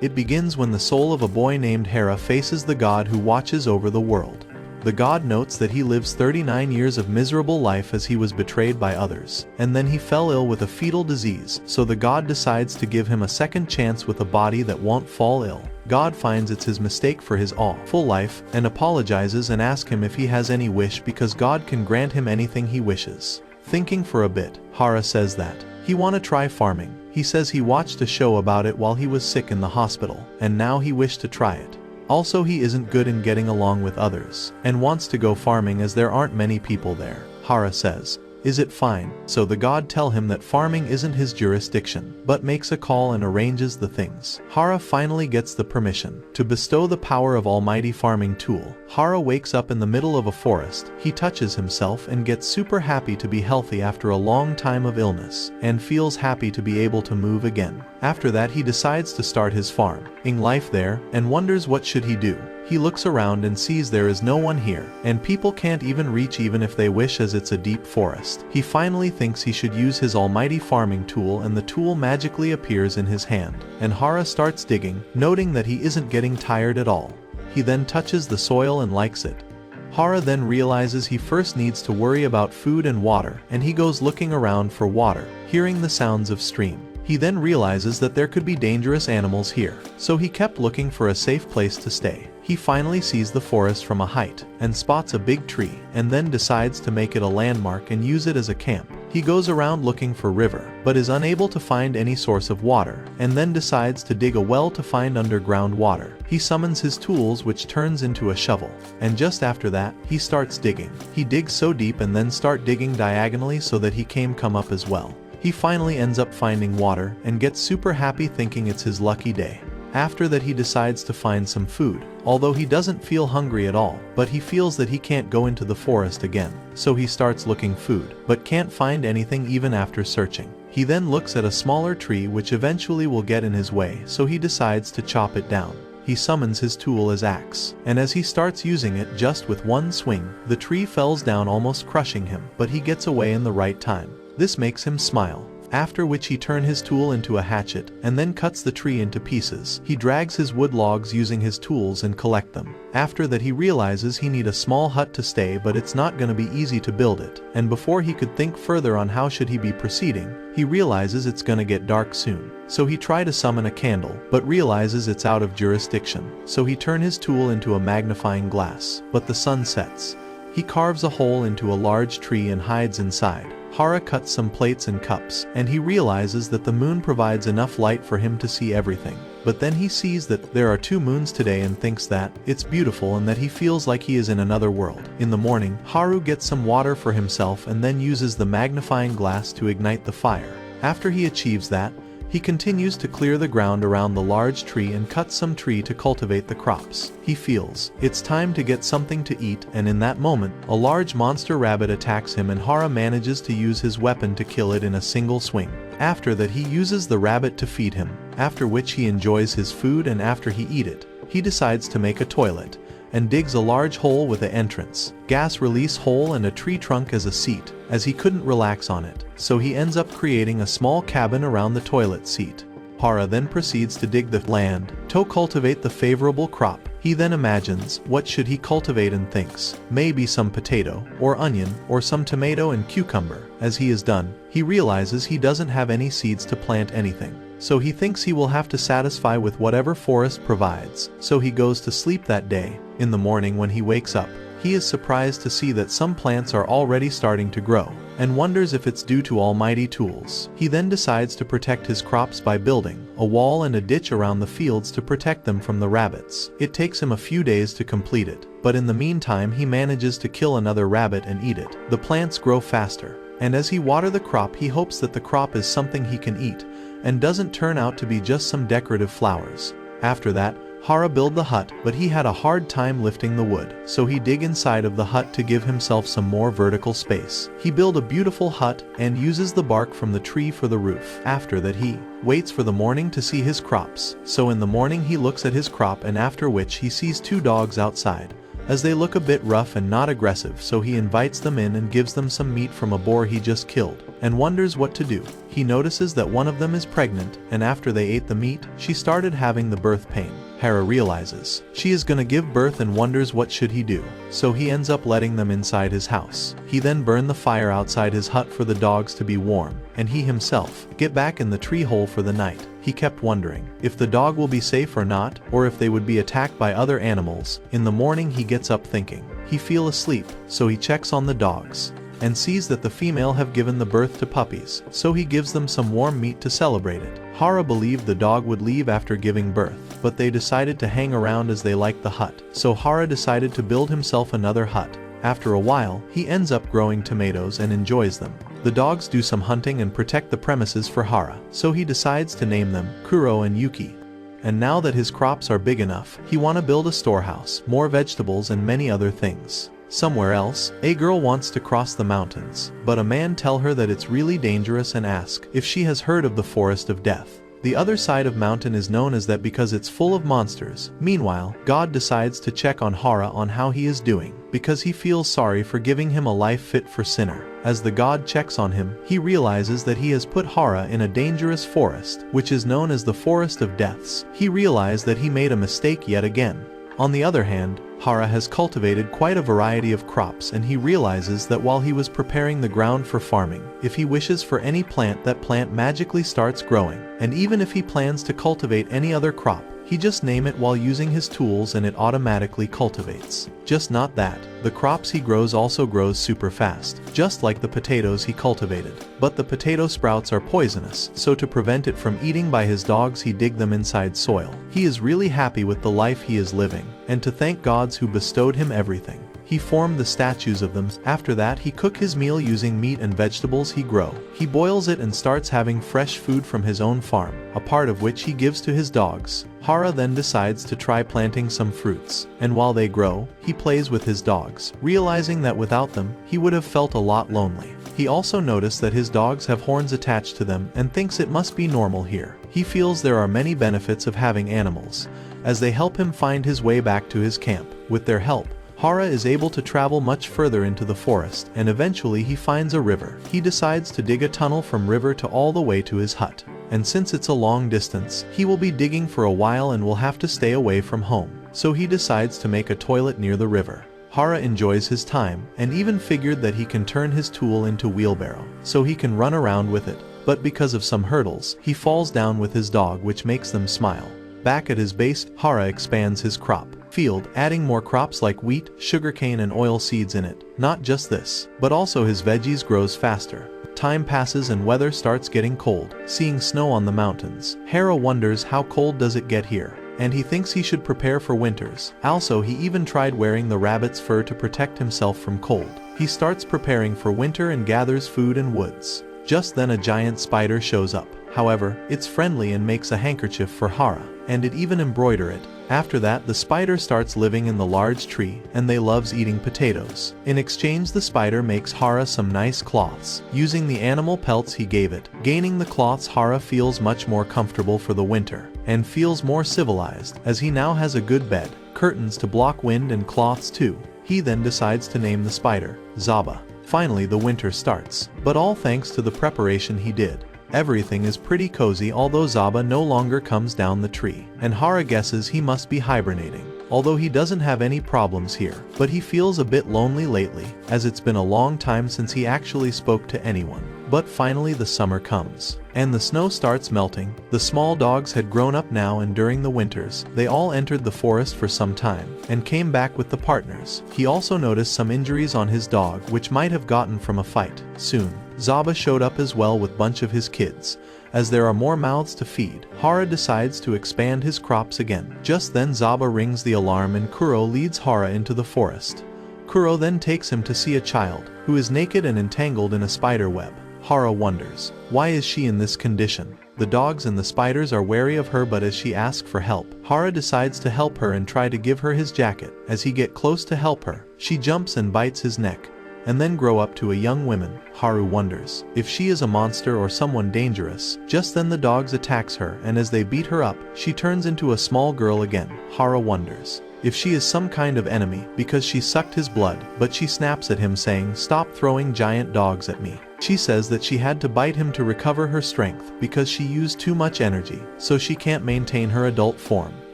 It begins when the soul of a boy named Hera faces the god who watches over the world. The god notes that he lives 39 years of miserable life as he was betrayed by others, and then he fell ill with a fatal disease, so the god decides to give him a second chance with a body that won't fall ill. God finds it's his mistake for his awful life, and apologizes and asks him if he has any wish because God can grant him anything he wishes. Thinking for a bit, Hera says that he wanna try farming. He says he watched a show about it while he was sick in the hospital, and now he wished to try it. Also, he isn't good in getting along with others, and wants to go farming as there aren't many people there. Hera says, "Is it fine?" So the god tell him that farming isn't his jurisdiction, but makes a call and arranges the things. Hera finally gets the permission to bestow the power of almighty farming tool. Hera wakes up in the middle of a forest. He touches himself and gets super happy to be healthy after a long time of illness, and feels happy to be able to move again. After that, he decides to start his farming life there, and wonders what should he do. He looks around and sees there is no one here, and people can't even reach even if they wish as it's a deep forest. He finally thinks he should use his almighty farming tool, and the tool magically appears in his hand. And Hera starts digging, noting that he isn't getting tired at all. He then touches the soil and likes it. Hera then realizes he first needs to worry about food and water, and he goes looking around for water, hearing the sounds of stream. He then realizes that there could be dangerous animals here, so he kept looking for a safe place to stay. He finally sees the forest from a height, and spots a big tree, and then decides to make it a landmark and use it as a camp. He goes around looking for river, but is unable to find any source of water, and then decides to dig a well to find underground water. He summons his tools, which turns into a shovel, and just after that, he starts digging. He digs so deep and then start digging diagonally so that he can come up as well. He finally ends up finding water, and gets super happy thinking it's his lucky day. After that, he decides to find some food, although he doesn't feel hungry at all, but he feels that he can't go into the forest again. So he starts looking food, but can't find anything even after searching. He then looks at a smaller tree which eventually will get in his way, so he decides to chop it down. He summons his tool as axe, and as he starts using it just with one swing, the tree falls down almost crushing him, but he gets away in the right time. This makes him smile. After which he turns his tool into a hatchet, and then cuts the tree into pieces. He drags his wood logs using his tools and collect them. After that, he realizes he need a small hut to stay, but it's not gonna be easy to build it. And before he could think further on how should he be proceeding, he realizes it's gonna get dark soon. So he tries to summon a candle, but realizes it's out of jurisdiction. So he turns his tool into a magnifying glass, but the sun sets. He carves a hole into a large tree and hides inside. Hera cuts some plates and cups, and he realizes that the moon provides enough light for him to see everything. But then he sees that there are 2 moons today and thinks that it's beautiful and that he feels like he is in another world. In the morning, Haru gets some water for himself and then uses the magnifying glass to ignite the fire. After he achieves that, he continues to clear the ground around the large tree and cut some tree to cultivate the crops. He feels it's time to get something to eat, and in that moment, a large monster rabbit attacks him, and Hera manages to use his weapon to kill it in a single swing. After that, he uses the rabbit to feed him, after which he enjoys his food, and after he eat it, he decides to make a toilet, and digs a large hole with an entrance, gas release hole, and a tree trunk as a seat, as he couldn't relax on it. So he ends up creating a small cabin around the toilet seat. Hera then proceeds to dig the land to cultivate the favorable crop. He then imagines what should he cultivate and thinks maybe some potato or onion or some tomato and cucumber. As he is done, he realizes he doesn't have any seeds to plant anything. So he thinks he will have to satisfy with whatever forest provides. So he goes to sleep that day. In the morning when he wakes up, he is surprised to see that some plants are already starting to grow, and wonders if it's due to almighty tools. He then decides to protect his crops by building a wall and a ditch around the fields to protect them from the rabbits. It takes him a few days to complete it, but in the meantime he manages to kill another rabbit and eat it. The plants grow faster, and as he waters the crop, he hopes that the crop is something he can eat, and doesn't turn out to be just some decorative flowers. After that, Hera built the hut, but he had a hard time lifting the wood, so he dig inside of the hut to give himself some more vertical space. He built a beautiful hut and uses the bark from the tree for the roof. After that, he waits for the morning to see his crops. So in the morning he looks at his crop, and after which he sees 2 dogs outside. as they look a bit rough and not aggressive, so he invites them in and gives them some meat from a boar he just killed, and wonders what to do. He notices that one of them is pregnant, and after they ate the meat, she started having the birth pain. Hera realizes she is gonna give birth and wonders what should he do, so he ends up letting them inside his house. He then burned the fire outside his hut for the dogs to be warm, and he himself get back in the tree hole for the night. He kept wondering if the dog will be safe or not, or if they would be attacked by other animals. In the morning he gets up thinking he feel asleep, so he checks on the dogs and sees that the female have given the birth to puppies, so he gives them some warm meat to celebrate it. Hera believed the dog would leave after giving birth, but they decided to hang around as they liked the hut, so Hera decided to build himself another hut. After a while, he ends up growing tomatoes and enjoys them. The dogs do some hunting and protect the premises for Hera, so he decides to name them Kuro and Yuki. And now that his crops are big enough, he wanna build a storehouse, more vegetables and many other things. Somewhere else, a girl wants to cross the mountains, but a man tell her that it's really dangerous and ask if she has heard of the Forest of Death. The other side of mountain is known as that because it's full of monsters. Meanwhile, God decides to check on Hera on how he is doing, because he feels sorry for giving him a life fit for sinner. As the God checks on him, he realizes that he has put Hera in a dangerous forest, which is known as the Forest of Deaths. He realized that he made a mistake yet again. On the other hand, Hera has cultivated quite a variety of crops, and he realizes that while he was preparing the ground for farming, if he wishes for any plant, that plant magically starts growing, and even if he plans to cultivate any other crop, he just name it while using his tools and it automatically cultivates. Just not that, the crops he grows also grows super fast, just like the potatoes he cultivated. But the potato sprouts are poisonous, so to prevent it from eating by his dogs he dig them inside soil. He is really happy with the life he is living, and to thank gods who bestowed him everything, he formed the statues of them. After that he cook his meal using meat and vegetables he grow. He boils it and starts having fresh food from his own farm, a part of which he gives to his dogs. Hera then decides to try planting some fruits, and while they grow, he plays with his dogs, realizing that without them, he would have felt a lot lonely. He also noticed that his dogs have horns attached to them and thinks it must be normal here. He feels there are many benefits of having animals, as they help him find his way back to his camp. With their help, Hera is able to travel much further into the forest, and eventually he finds a river. He decides to dig a tunnel from river to all the way to his hut. And since it's a long distance, he will be digging for a while and will have to stay away from home. So he decides to make a toilet near the river. Hera enjoys his time, and even figured that he can turn his tool into wheelbarrow, so he can run around with it. But because of some hurdles, he falls down with his dog, which makes them smile. Back at his base, Hera expands his crop field, adding more crops like wheat, sugarcane and oil seeds in it. Not just this, but also his veggies grows faster. Time passes and weather starts getting cold, seeing snow on the mountains. Hera wonders how cold does it get here, and he thinks he should prepare for winters. Also, he even tried wearing the rabbit's fur to protect himself from cold. He starts preparing for winter and gathers food and woods. Just then a giant spider shows up. However, it's friendly and makes a handkerchief for Hera, and it even embroider it. After that, the spider starts living in the large tree, and they loves eating potatoes. In exchange, the spider makes Hera some nice cloths, using the animal pelts he gave it. Gaining the cloths, Hera feels much more comfortable for the winter, and feels more civilized, as he now has a good bed, curtains to block wind and cloths too. He then decides to name the spider Zaba. Finally the winter starts, but all thanks to the preparation he did. Everything is pretty cozy, although Zaba no longer comes down the tree, and Hera guesses he must be hibernating. Although he doesn't have any problems here, but he feels a bit lonely lately, as it's been a long time since he actually spoke to anyone. But finally the summer comes, and the snow starts melting. The small dogs had grown up now, and during the winters, they all entered the forest for some time, and came back with the partners. He also noticed some injuries on his dog, which might have gotten from a fight. Soon, Zaba showed up as well with bunch of his kids. As there are more mouths to feed, Hera decides to expand his crops again. Just then Zaba rings the alarm and Kuro leads Hera into the forest. Kuro then takes him to see a child, who is naked and entangled in a spider web. Hera wonders, why is she in this condition? The dogs and the spiders are wary of her, but as she asks for help, Hera decides to help her and try to give her his jacket. As he gets close to help her, she jumps and bites his neck, and then grow up to a young woman. Haru wonders if she is a monster or someone dangerous. Just then the dogs attacks her, and as they beat her up, she turns into a small girl again. Hera wonders if she is some kind of enemy because she sucked his blood, but she snaps at him saying, "Stop throwing giant dogs at me." She says that she had to bite him to recover her strength because she used too much energy, so she can't maintain her adult form.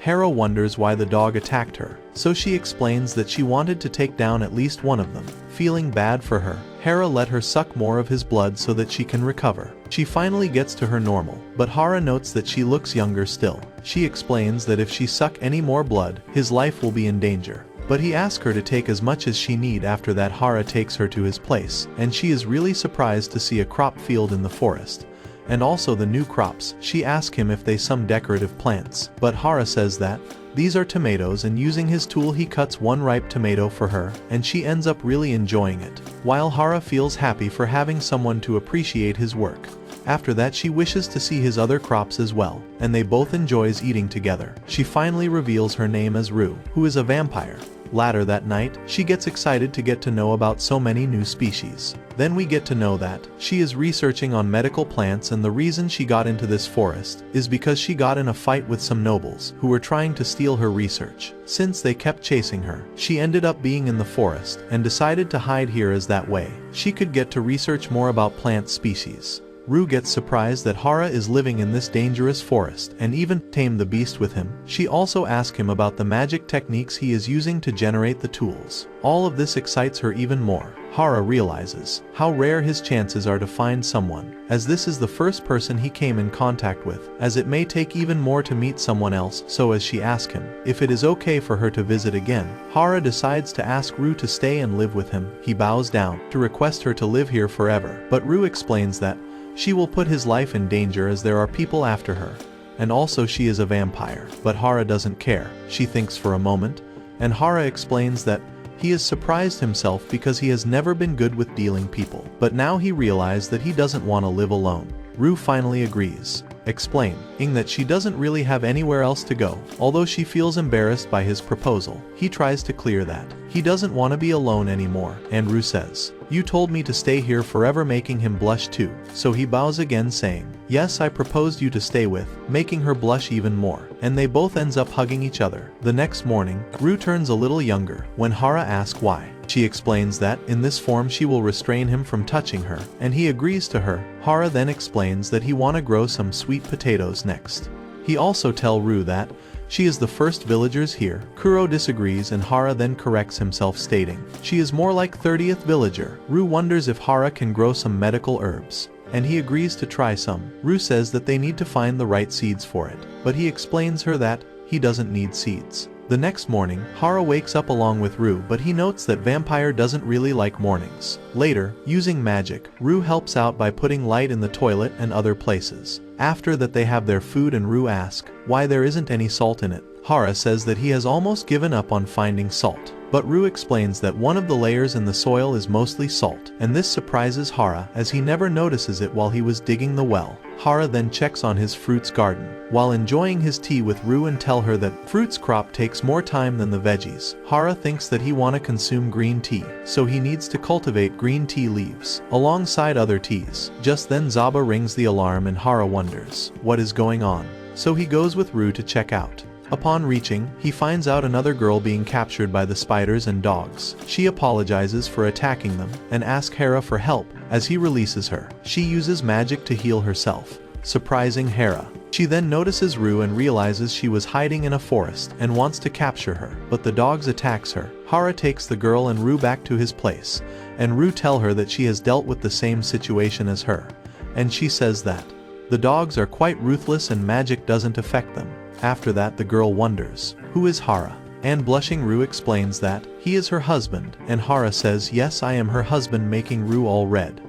Hera wonders why the dog attacked her, so she explains that she wanted to take down at least one of them. Feeling bad for her, Hera let her suck more of his blood so that she can recover. She finally gets to her normal, but Hera notes that she looks younger still. She explains that if she suck any more blood, his life will be in danger. But he asks her to take as much as she need. After that, Hera takes her to his place, and she is really surprised to see a crop field in the forest. And also the new crops. She asks him if they some decorative plants, but Hera says that these are tomatoes, and using his tool he cuts one ripe tomato for her, and she ends up really enjoying it, while Hera feels happy for having someone to appreciate his work. After that she wishes to see his other crops as well, and they both enjoys eating together. She finally reveals her name as Rue, who is a vampire. Later that night, she gets excited to get to know about so many new species. Then we get to know that she is researching on medical plants, and the reason she got into this forest is because she got in a fight with some nobles who were trying to steal her research. Since they kept chasing her, she ended up being in the forest and decided to hide here as that way she could get to research more about plant species. Rue gets surprised that Hera is living in this dangerous forest and even tame the beast with him. She also asks him about the magic techniques he is using to generate the tools. All of this excites her even more. Hera realizes how rare his chances are to find someone, as this is the first person he came in contact with, as it may take even more to meet someone else. So as she asks him if it is okay for her to visit again, Hera decides to ask Rue to stay and live with him. He bows down to request her to live here forever, but Rue explains that she will put his life in danger as there are people after her, and also she is a vampire. But Hera doesn't care. She thinks for a moment, and Hera explains that he is surprised himself because he has never been good with dealing people, but now he realized that he doesn't want to live alone. Rue finally agrees, explaining that she doesn't really have anywhere else to go. Although she feels embarrassed by his proposal, he tries to clear that he doesn't want to be alone anymore, and Rue says, "You told me to stay here forever," making him blush too. So he bows again saying, "Yes, I proposed you to stay with," making her blush even more, and they both ends up hugging each other. The next morning, Rue turns a little younger when Hera asks why. She explains that in this form she will restrain him from touching her, and he agrees to her. Hera then explains that he want to grow some sweet potatoes next. He also tell Rue that she is the first villagers here. Kuro disagrees, and Hera then corrects himself stating she is more like 30th villager. Rue wonders if Hera can grow some medical herbs, and he agrees to try some. Rue says that they need to find the right seeds for it, but he explains her that he doesn't need seeds. The next morning, Hera wakes up along with Rue, but he notes that vampire doesn't really like mornings. Later, using magic, Rue helps out by putting light in the toilet and other places. After that they have their food, and Rue asks why there isn't any salt in it. Hera says that he has almost given up on finding salt, but Rue explains that one of the layers in the soil is mostly salt, and this surprises Hera as he never notices it while he was digging the well. Hera then checks on his fruits garden while enjoying his tea with Rue and tell her that fruits crop takes more time than the veggies. Hera thinks that he wanna consume green tea, so he needs to cultivate green tea leaves alongside other teas. Just then Zaba rings the alarm, and Hera wonders what is going on, so he goes with Rue to check out. Upon reaching, he finds out another girl being captured by the spiders and dogs. She apologizes for attacking them and asks Hera for help as he releases her. She uses magic to heal herself, surprising Hera. She then notices Rue and realizes she was hiding in a forest and wants to capture her, but the dogs attacks her. Hera takes the girl and Rue back to his place, and Rue tell her that she has dealt with the same situation as her, and she says that the dogs are quite ruthless and magic doesn't affect them. After that the girl wonders who is Hera, and blushing Rue explains that he is her husband, and Hera says yes, I am her husband, making Rue all red.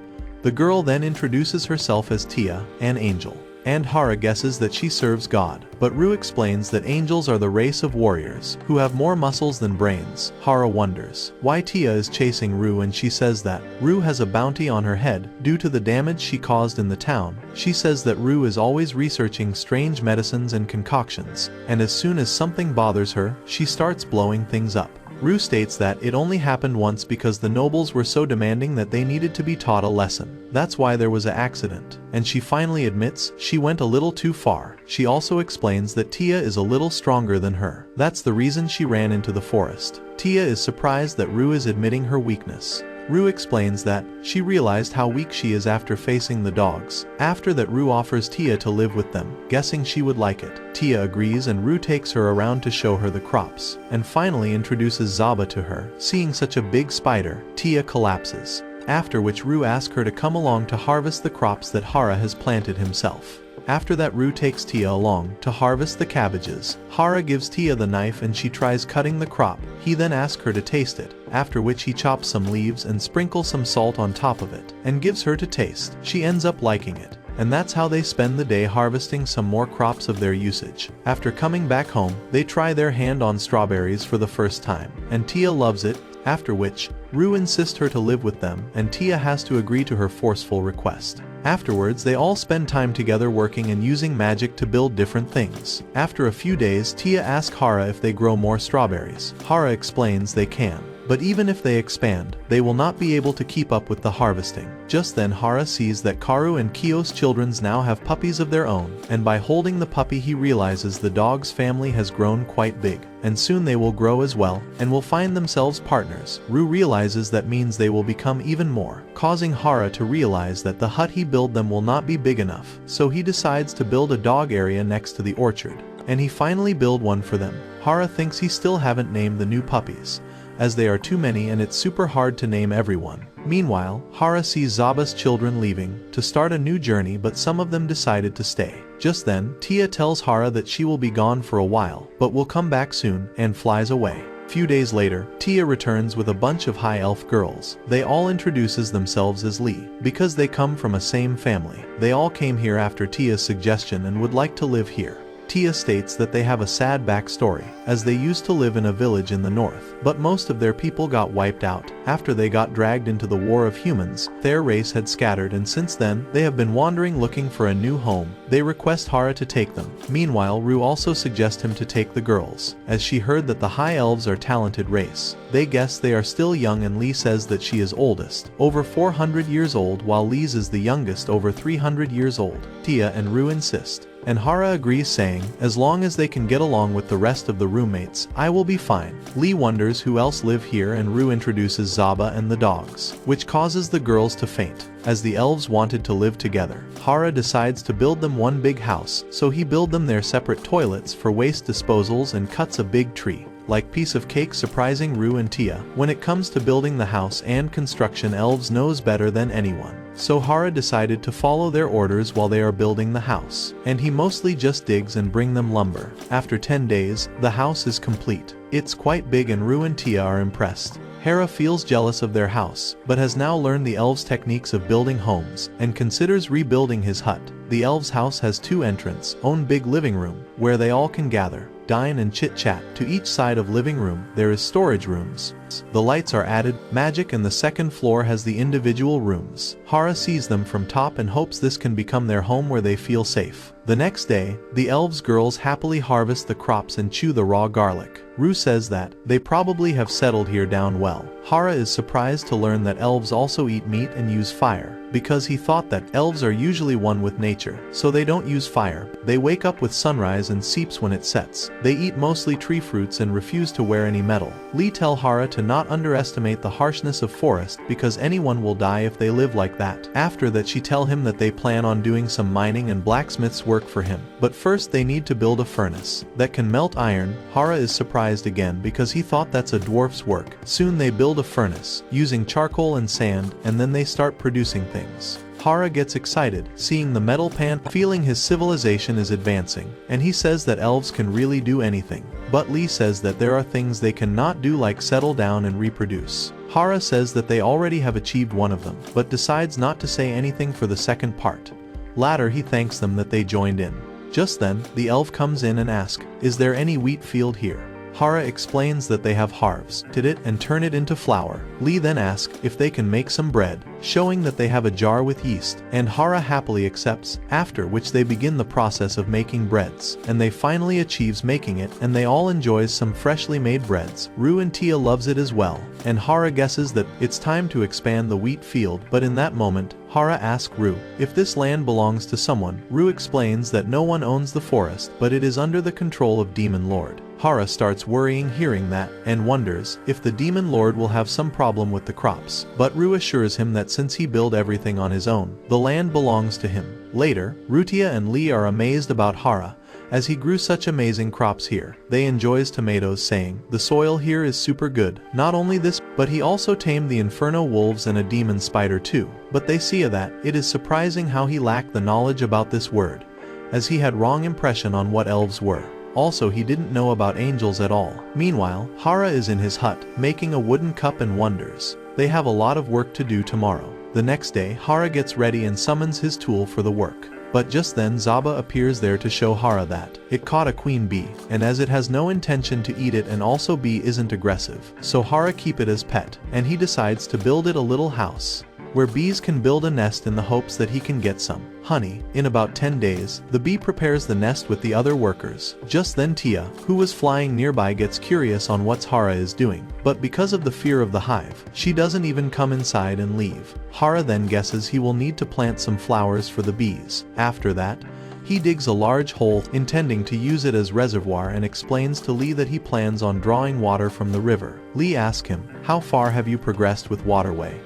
The girl then introduces herself as Tia, an angel, and Hera guesses that she serves God, but Rue explains that angels are the race of warriors who have more muscles than brains. Hera wonders why Tia is chasing Rue, and she says that Rue has a bounty on her head due to the damage she caused in the town. She says that Rue is always researching strange medicines and concoctions, and as soon as something bothers her, she starts blowing things up. Ru states that it only happened once because the nobles were so demanding that they needed to be taught a lesson. That's why there was an accident. And she finally admits she went a little too far. She also explains that Tia is a little stronger than her. That's the reason she ran into the forest. Tia is surprised that Ru is admitting her weakness. Ru explains that she realized how weak she is after facing the dogs. After that, Ru offers Tia to live with them, guessing she would like it. Tia agrees and Ru takes her around to show her the crops, and finally introduces Zaba to her. Seeing such a big spider, Tia collapses. After which Ru asks her to come along to harvest the crops that Hera has planted himself. After that, Ru takes Tia along to harvest the cabbages. Hera gives Tia the knife and she tries cutting the crop. He then asks her to taste it, after which he chops some leaves and sprinkles some salt on top of it, and gives her to taste. She ends up liking it. And that's how they spend the day harvesting some more crops of their usage. After coming back home, they try their hand on strawberries for the first time, and Tia loves it, after which, Ru insists her to live with them and Tia has to agree to her forceful request. Afterwards, they all spend time together working and using magic to build different things. After a few days, Tia asks Hera if they grow more strawberries. Hera explains they can. But even if they expand, they will not be able to keep up with the harvesting. Just then Hera sees that Karu and Kyo's children now have puppies of their own, and by holding the puppy he realizes the dog's family has grown quite big, and soon they will grow as well, and will find themselves partners. Ru realizes that means they will become even more, causing Hera to realize that the hut he built them will not be big enough, so he decides to build a dog area next to the orchard, and he finally build one for them. Hera thinks he still haven't named the new puppies, as they are too many and it's super hard to name everyone. Meanwhile, Hera sees Zaba's children leaving to start a new journey, but some of them decided to stay. Just then, Tia tells Hera that she will be gone for a while, but will come back soon, and flies away. Few days later, Tia returns with a bunch of high elf girls. They all introduces themselves as Lee, because they come from a same family. They all came here after Tia's suggestion and would like to live here. Tia states that they have a sad backstory, as they used to live in a village in the north, but most of their people got wiped out. After they got dragged into the war of humans, their race had scattered and since then, they have been wandering looking for a new home. They request Hera to take them. Meanwhile, Ru also suggests him to take the girls, as she heard that the high elves are talented race. They guess they are still young and Lee says that she is oldest, over 400 years old, while Lee's is the youngest, over 300 years old. Tia and Ru insist, and Hera agrees, saying, as long as they can get along with the rest of the roommates, I will be fine. Lee wonders who else live here and Ru introduces Zaba and the dogs, which causes the girls to faint, as the elves wanted to live together. Hera decides to build them one big house, so he build them their separate toilets for waste disposals and cuts a big tree, like piece of cake, surprising Ru and Tia. When it comes to building the house and construction, elves knows better than anyone. So Hera decided to follow their orders while they are building the house, and he mostly just digs and bring them lumber. After 10 days, the house is complete. It's quite big and Ru and Tia are impressed. Hera feels jealous of their house, but has now learned the elves' techniques of building homes, and considers rebuilding his hut. The elves' house has 2 entrances, own big living room, where they all can gather, dine and chit-chat. To each side of living room, there is storage rooms. The lights are added, magic, and the second floor has the individual rooms. Hera sees them from top and hopes this can become their home where they feel safe. The next day, the elves' girls happily harvest the crops and chew the raw garlic. Ru says that they probably have settled here down well. Hera is surprised to learn that elves also eat meat and use fire, because he thought that elves are usually one with nature, so they don't use fire. They wake up with sunrise and seeps when it sets. They eat mostly tree fruits and refuse to wear any metal. Lee tell Hera to not underestimate the harshness of forest, because anyone will die if they live like that. After that, she tell him that they plan on doing some mining and blacksmith's work for him, but first they need to build a furnace that can melt iron. Hera is surprised again because he thought that's a dwarf's work. Soon they build a furnace using charcoal and sand, and then they start producing things. Hera gets excited, seeing the metal pan, feeling his civilization is advancing, and he says that elves can really do anything. But Lee says that there are things they cannot do, like settle down and reproduce. Hera says that they already have achieved one of them, but decides not to say anything for the second part. Later he thanks them that they joined in. Just then, the elf comes in and asks, is there any wheat field here? Hera explains that they have harvested it and turn it into flour. Lee then asks if they can make some bread, showing that they have a jar with yeast, and Hera happily accepts, after which they begin the process of making breads, and they finally achieves making it, and they all enjoys some freshly made breads. Rue and Tia loves it as well, and Hera guesses that it's time to expand the wheat field, but in that moment, Hera asks Rue if this land belongs to someone. Rue explains that no one owns the forest, but it is under the control of Demon Lord. Hera starts worrying hearing that, and wonders if the Demon Lord will have some problem with the crops, but Rue assures him that since he built everything on his own, the land belongs to him. Later, Rutia and Lee are amazed about Hera, as he grew such amazing crops here. They enjoys tomatoes, saying, the soil here is super good. Not only this, but he also tamed the inferno wolves and a demon spider too. But they see that, it is surprising how he lacked the knowledge about this word, as he had wrong impression on what elves were. Also, he didn't know about angels at all. Meanwhile, Hera is in his hut, making a wooden cup and wonders they have a lot of work to do tomorrow. The next day, Hera gets ready and summons his tool for the work. But just then Zaba appears there to show Hera that it caught a queen bee, and as it has no intention to eat it and also bee isn't aggressive, so Hera keep it as pet, and he decides to build it a little house where bees can build a nest in the hopes that he can get some honey. In about 10 days, the bee prepares the nest with the other workers. Just then Tia, who was flying nearby, gets curious on what Hera is doing, but because of the fear of the hive, she doesn't even come inside and leave. Hera then guesses he will need to plant some flowers for the bees. After that, he digs a large hole, intending to use it as reservoir, and explains to Lee that he plans on drawing water from the river. Lee asks him, how far have you progressed with waterway?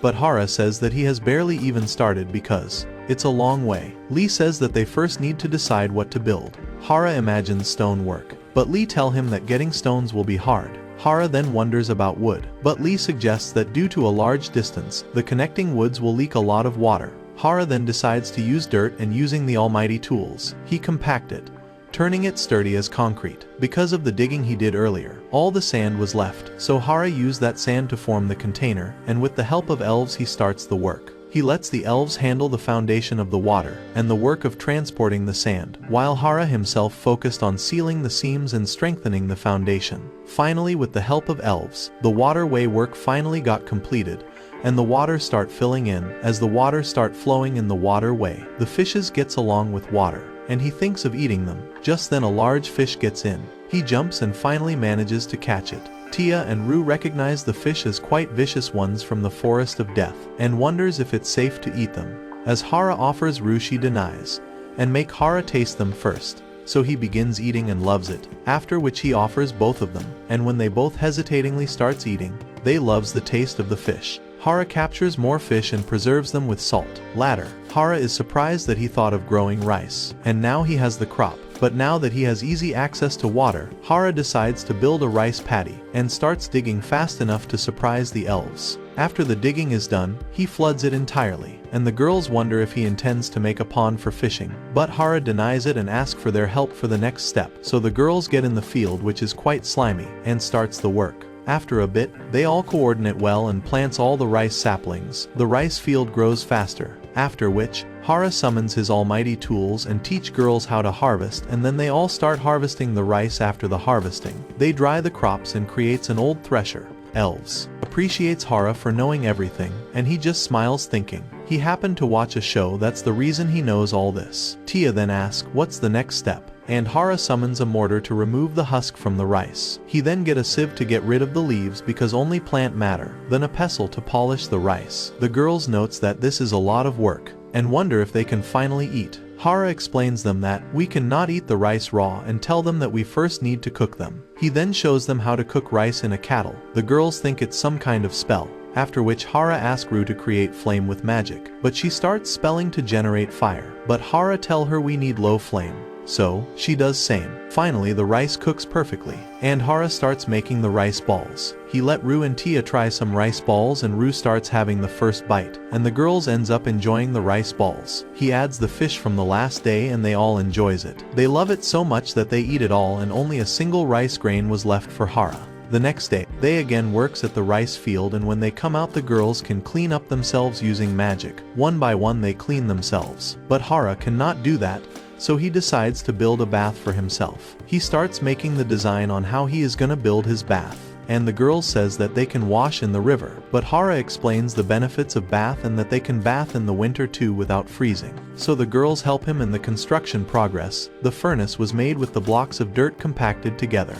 But Hera says that he has barely even started because it's a long way. Lee says that they first need to decide what to build. Hera imagines stone work, but Lee tell him that getting stones will be hard. Hera then wonders about wood, but Lee suggests that due to a large distance, the connecting woods will leak a lot of water. Hera then decides to use dirt, and using the almighty tools, he compact it, turning it sturdy as concrete. Because of the digging he did earlier, all the sand was left, so Hera used that sand to form the container, and with the help of elves he starts the work. He lets the elves handle the foundation of the water, and the work of transporting the sand, while Hera himself focused on sealing the seams and strengthening the foundation. Finally, with the help of elves, the waterway work finally got completed, and the water start filling in. As the water start flowing in the waterway, the fishes gets along with water, and he thinks of eating them. Just then a large fish gets in. He jumps and finally manages to catch it. Tia and Rue recognize the fish as quite vicious ones from the forest of death, and wonders if it's safe to eat them. As Hera offers Rue, she denies, and make Hera taste them first. So he begins eating and loves it, after which he offers both of them, and when they both hesitatingly starts eating, they loves the taste of the fish. Hera captures more fish and preserves them with salt. Later, Hera is surprised that he thought of growing rice, and now he has the crop. But now that he has easy access to water, Hera decides to build a rice paddy, and starts digging fast enough to surprise the elves. After the digging is done, he floods it entirely, and the girls wonder if he intends to make a pond for fishing. But Hera denies it and asks for their help for the next step, so the girls get in the field, which is quite slimy, and starts the work. After a bit, they all coordinate well and plants all the rice saplings. The rice field grows faster, after which, Hera summons his almighty tools and teach girls how to harvest, and then they all start harvesting the rice. After the harvesting, they dry the crops and creates an old thresher. Elves appreciates Hera for knowing everything, and he just smiles thinking he happened to watch a show, that's the reason he knows all this. Tia then asks what's the next step, and Hera summons a mortar to remove the husk from the rice. He then get a sieve to get rid of the leaves because only plant matter, then a pestle to polish the rice. The girls notes that this is a lot of work, and wonder if they can finally eat. Hera explains them that we cannot eat the rice raw and tell them that we first need to cook them. He then shows them how to cook rice in a kettle. The girls think it's some kind of spell, after which Hera asks Rue to create flame with magic, but she starts spelling to generate fire. But Hera tell her we need low flame, so she does same. Finally the rice cooks perfectly, and Hera starts making the rice balls. He let Rue and Tia try some rice balls, and Rue starts having the first bite, and the girls ends up enjoying the rice balls. He adds the fish from the last day and they all enjoys it. They love it so much that they eat it all, and only a single rice grain was left for Hera. The next day, they again works at the rice field, and when they come out the girls can clean up themselves using magic. One by one they clean themselves, but Hera cannot do that so he decides to build a bath for himself. He starts making the design on how he is gonna build his bath, and the girl says that they can wash in the river. But Hera explains the benefits of bath and that they can bath in the winter too without freezing. So the girls help him in the construction progress. The furnace was made with the blocks of dirt compacted together.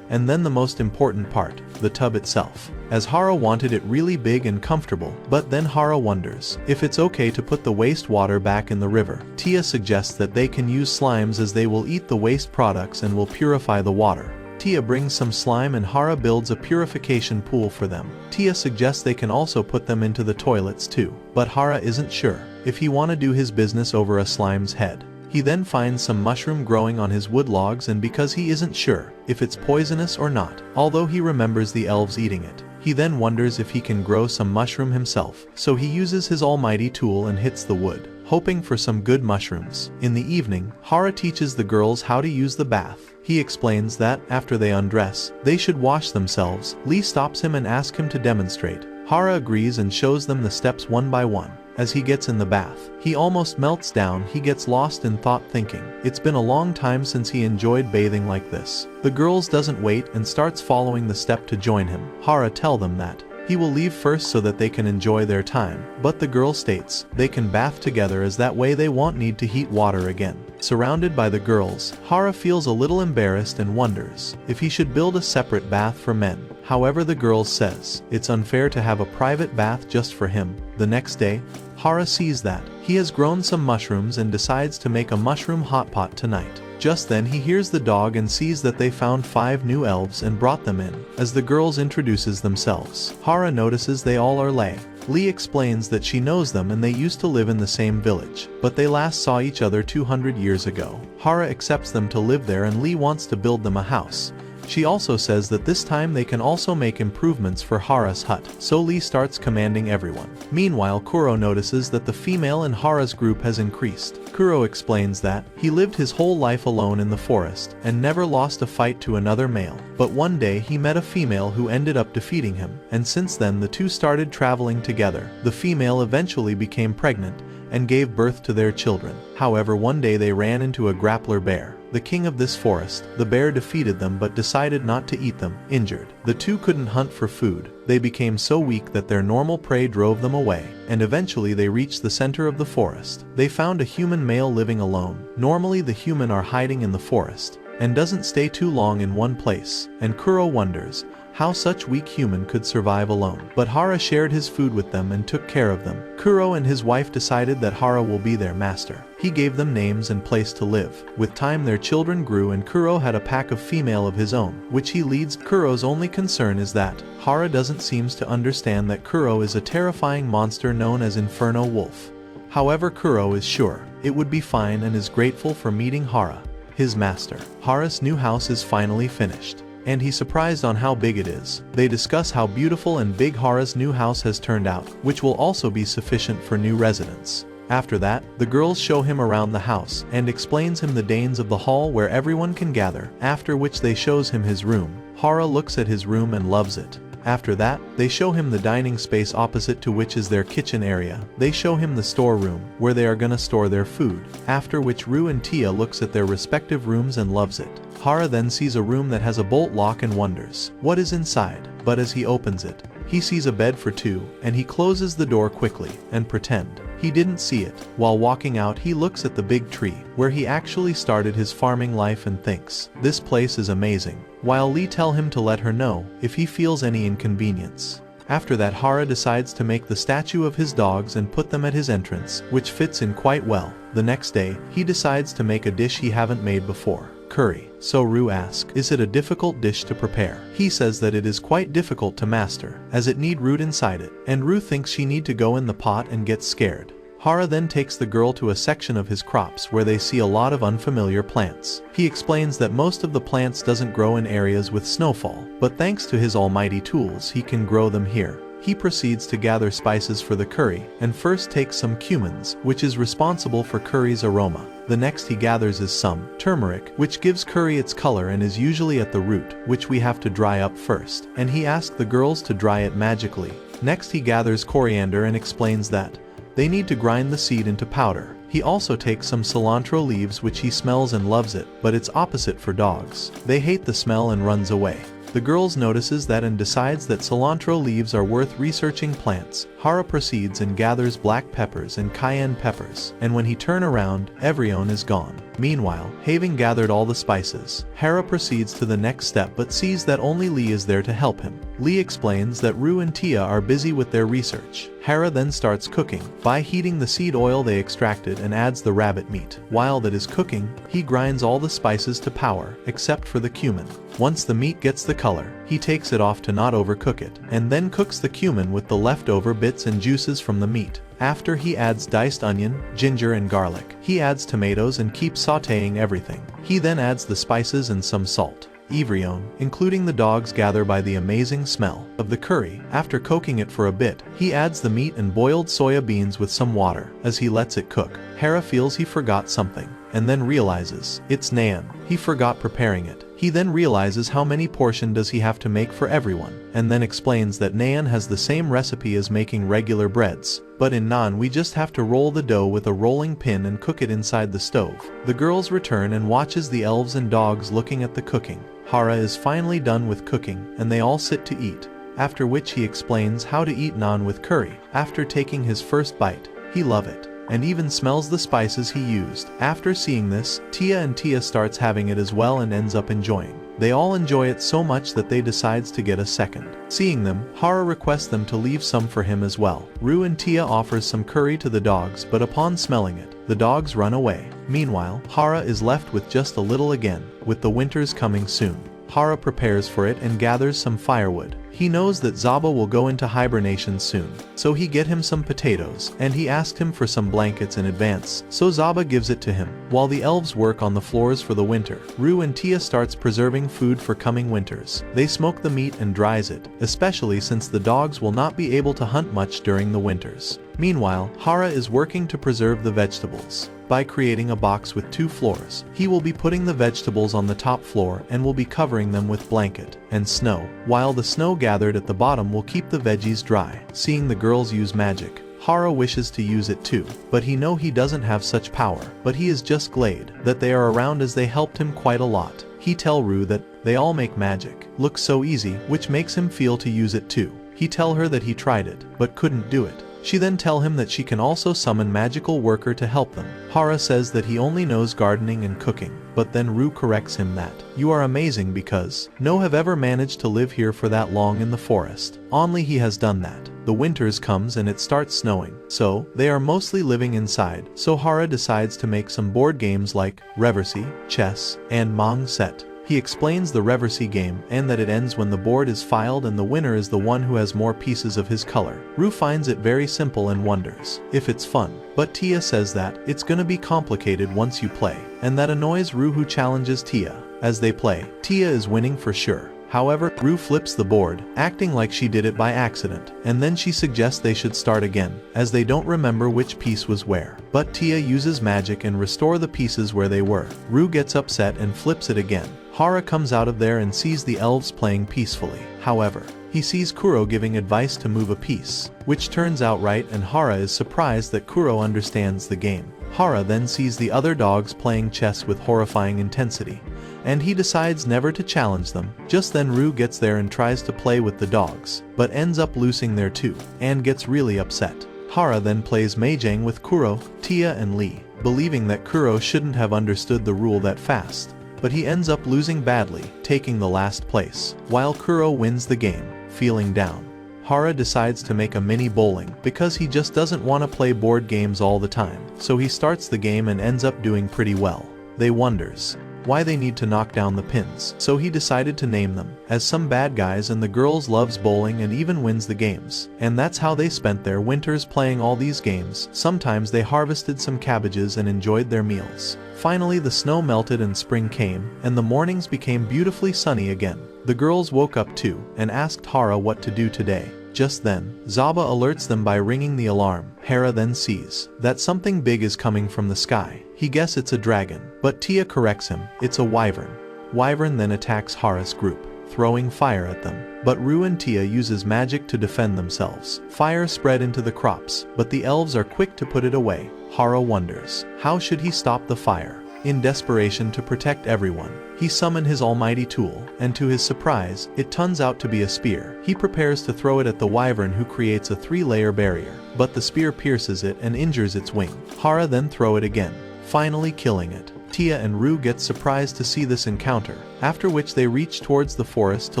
And then the most important part, the tub itself. As Hera wanted it really big and comfortable, but then Hera wonders if it's okay to put the waste water back in the river. Tia suggests that they can use slimes as they will eat the waste products and will purify the water. Tia brings some slime and Hera builds a purification pool for them. Tia suggests they can also put them into the toilets too, but Hera isn't sure if he wanna do his business over a slime's head. He then finds some mushroom growing on his wood logs, and because he isn't sure if it's poisonous or not, although he remembers the elves eating it, he then wonders if he can grow some mushroom himself. So he uses his almighty tool and hits the wood, hoping for some good mushrooms. In the evening, Hera teaches the girls how to use the bath. He explains that, after they undress, they should wash themselves. Lee stops him and asks him to demonstrate. Hera agrees and shows them the steps one by one. As he gets in the bath, he almost melts down. He gets lost in thought, thinking it's been a long time since he enjoyed bathing like this. The girls doesn't wait and starts following the step to join him. Hera tell them that he will leave first so that they can enjoy their time, but the girl states they can bath together as that way they won't need to heat water again. Surrounded by the girls, Hera feels a little embarrassed and wonders if he should build a separate bath for men. However, the girls says it's unfair to have a private bath just for him. The next day, Hera sees that he has grown some mushrooms and decides to make a mushroom hot pot tonight. Just then he hears the dog and sees that they found 5 new elves and brought them in. As the girls introduces themselves, Hera notices they all are Lei. Lee explains that she knows them and they used to live in the same village, but they last saw each other 200 years ago. Hera accepts them to live there and Lee wants to build them a house. She also says that this time they can also make improvements for Hera's hut, so Lee starts commanding everyone. Meanwhile, Kuro notices that the female in Hera's group has increased. Kuro explains that he lived his whole life alone in the forest and never lost a fight to another male. But one day he met a female who ended up defeating him, and since then the two started traveling together. The female eventually became pregnant and gave birth to their children. However, one day they ran into a grappler bear, the king of this forest. The bear defeated them but decided not to eat them. Injured, the two couldn't hunt for food. They became so weak that their normal prey drove them away, and eventually they reached the center of the forest. They found a human male living alone. Normally the human are hiding in the forest and doesn't stay too long in one place, and Kuro wonders how such weak human could survive alone. But Hera shared his food with them and took care of them. Kuro and his wife decided that Hera will be their master. He gave them names and place to live. With time their children grew and Kuro had a pack of female of his own, which he leads. Kuro's only concern is that Hera doesn't seem to understand that Kuro is a terrifying monster known as Inferno Wolf. However, Kuro is sure it would be fine and is grateful for meeting Hera, his master. Hera's new house is finally finished, and he's surprised on how big it is. They discuss how beautiful and big Hera's new house has turned out, which will also be sufficient for new residents. After that, the girls show him around the house and explains him the Danes of the hall where everyone can gather, after which they shows him his room. Hera looks at his room and loves it. After that, they show him the dining space opposite to which is their kitchen area. They show him the storeroom, where they are gonna store their food, after which Rue and Tia looks at their respective rooms and loves it. Hera then sees a room that has a bolt lock and wonders what is inside, but as he opens it, he sees a bed for 2, and he closes the door quickly and pretend he didn't see it. While walking out, he looks at the big tree where he actually started his farming life and thinks this place is amazing, while Lee tell him to let her know if he feels any inconvenience. After that, Hera decides to make the statue of his dogs and put them at his entrance, which fits in quite well. The next day, he decides to make a dish he haven't made before, curry. So Rue asks, is it a difficult dish to prepare? He says that it is quite difficult to master, as it need root inside it, and Rue thinks she need to go in the pot and gets scared. Hera then takes the girl to a section of his crops where they see a lot of unfamiliar plants. He explains that most of the plants doesn't grow in areas with snowfall, but thanks to his almighty tools he can grow them here. He proceeds to gather spices for the curry, and first takes some cumins, which is responsible for curry's aroma. The next he gathers is some turmeric, which gives curry its color and is usually at the root, which we have to dry up first, and he asks the girls to dry it magically. Next he gathers coriander and explains that they need to grind the seed into powder, He also takes some cilantro leaves which he smells and loves it, but it's opposite for dogs. They hate the smell and runs away. The girls notices that and decides that cilantro leaves are worth researching plants. Hera proceeds and gathers black peppers and cayenne peppers, and when he turn around, everyone is gone. Meanwhile, having gathered all the spices, Hera proceeds to the next step but sees that only Lee is there to help him. Lee explains that Rue and Tia are busy with their research. Hera then starts cooking by heating the seed oil they extracted and adds the rabbit meat. While that is cooking, he grinds all the spices to powder, except for the cumin. Once the meat gets the color, he takes it off to not overcook it, and then cooks the cumin with the leftover bits and juices from the meat. After he adds diced onion, ginger and garlic. He adds tomatoes and keeps sautéing everything. He then adds the spices and some salt. Everyone, including the dogs, gather by the amazing smell of the curry. After cooking it for a bit, he adds the meat and boiled soya beans with some water. As he lets it cook, Hera feels he forgot something, and then realizes it's naan. He forgot preparing it. He then realizes how many portion does he have to make for everyone, and then explains that naan has the same recipe as making regular breads, but in naan we just have to roll the dough with a rolling pin and cook it inside the stove. The girls return and watches the elves and dogs looking at the cooking. Hera is finally done with cooking, and they all sit to eat, after which he explains how to eat naan with curry. After taking his first bite, he loves it, and even smells the spices he used. After seeing this, Tia starts having it as well and ends up enjoying. They all enjoy it so much that they decides to get a second. Seeing them, Hera requests them to leave some for him as well. Rue and Tia offers some curry to the dogs, but upon smelling it, the dogs run away. Meanwhile, Hera is left with just a little again, with the winters coming soon. Hera prepares for it and gathers some firewood. He knows that Zaba will go into hibernation soon, so he get him some potatoes, and he asked him for some blankets in advance, so Zaba gives it to him. While the elves work on the floors for the winter, Rue and Tia starts preserving food for coming winters. They smoke the meat and dries it, especially since the dogs will not be able to hunt much during the winters. Meanwhile, Hera is working to preserve the vegetables by creating a box with 2 floors. He will be putting the vegetables on the top floor and will be covering them with blanket and snow, while the snow gathered at the bottom will keep the veggies dry. Seeing the girls use magic, Hera wishes to use it too, but he doesn't have such power, but he is just glad that they are around as they helped him quite a lot. He tell Rue that they all make magic look so easy, which makes him feel to use it too. He tell her that he tried it, but couldn't do it. She then tell him that she can also summon magical worker to help them. Hera says that he only knows gardening and cooking, but then Rue corrects him that, "You are amazing because no have ever managed to live here for that long in the forest. Only he has done that." The winters comes and it starts snowing, so they are mostly living inside, so Hera decides to make some board games like Reversy, chess, and Mong Set. He explains the Reversy game and that it ends when the board is filed and the winner is the one who has more pieces of his color. Rue finds it very simple and wonders if it's fun, but Tia says that it's gonna be complicated once you play, and that annoys Rue, who challenges Tia. As they play, Tia is winning for sure. However, Rue flips the board, acting like she did it by accident, and then she suggests they should start again, as they don't remember which piece was where. But Tia uses magic and restore the pieces where they were. Rue gets upset and flips it again. Hera comes out of there and sees the elves playing peacefully. However, he sees Kuro giving advice to move a piece, which turns out right, and Hera is surprised that Kuro understands the game. Hera then sees the other dogs playing chess with horrifying intensity, and he decides never to challenge them. Just then Rue gets there and tries to play with the dogs, but ends up losing there too, and gets really upset. Hera then plays Mahjong with Kuro, Tia and Lee, believing that Kuro shouldn't have understood the rule that fast, but he ends up losing badly, taking the last place, while Kuro wins the game, feeling down. Hera decides to make a mini bowling because he just doesn't want to play board games all the time, so he starts the game and ends up doing pretty well. They wonders why they need to knock down the pins, so he decided to name them as some bad guys, and the girls loves bowling and even wins the games, and that's how they spent their winters playing all these games. Sometimes they harvested some cabbages and enjoyed their meals. Finally the snow melted and spring came, and the mornings became beautifully sunny again. The girls woke up too and asked Hera what to do today. Just then, Zaba alerts them by ringing the alarm. Hera then sees that something big is coming from the sky. He guesses it's a dragon, but Tia corrects him, it's a wyvern. Wyvern then attacks Hera's group. throwing fire at them. But Rue and Tia uses magic to defend themselves. Fire spread into the crops, but the elves are quick to put it away. Hera wonders, how should he stop the fire? In desperation to protect everyone, he summoned his almighty tool, and to his surprise, it turns out to be a spear. He prepares to throw it at the wyvern, who creates a 3-layer barrier, but the spear pierces it and injures its wing. Hera then throw it again, finally killing it. Tia and Rue get surprised to see this encounter, after which they reach towards the forest to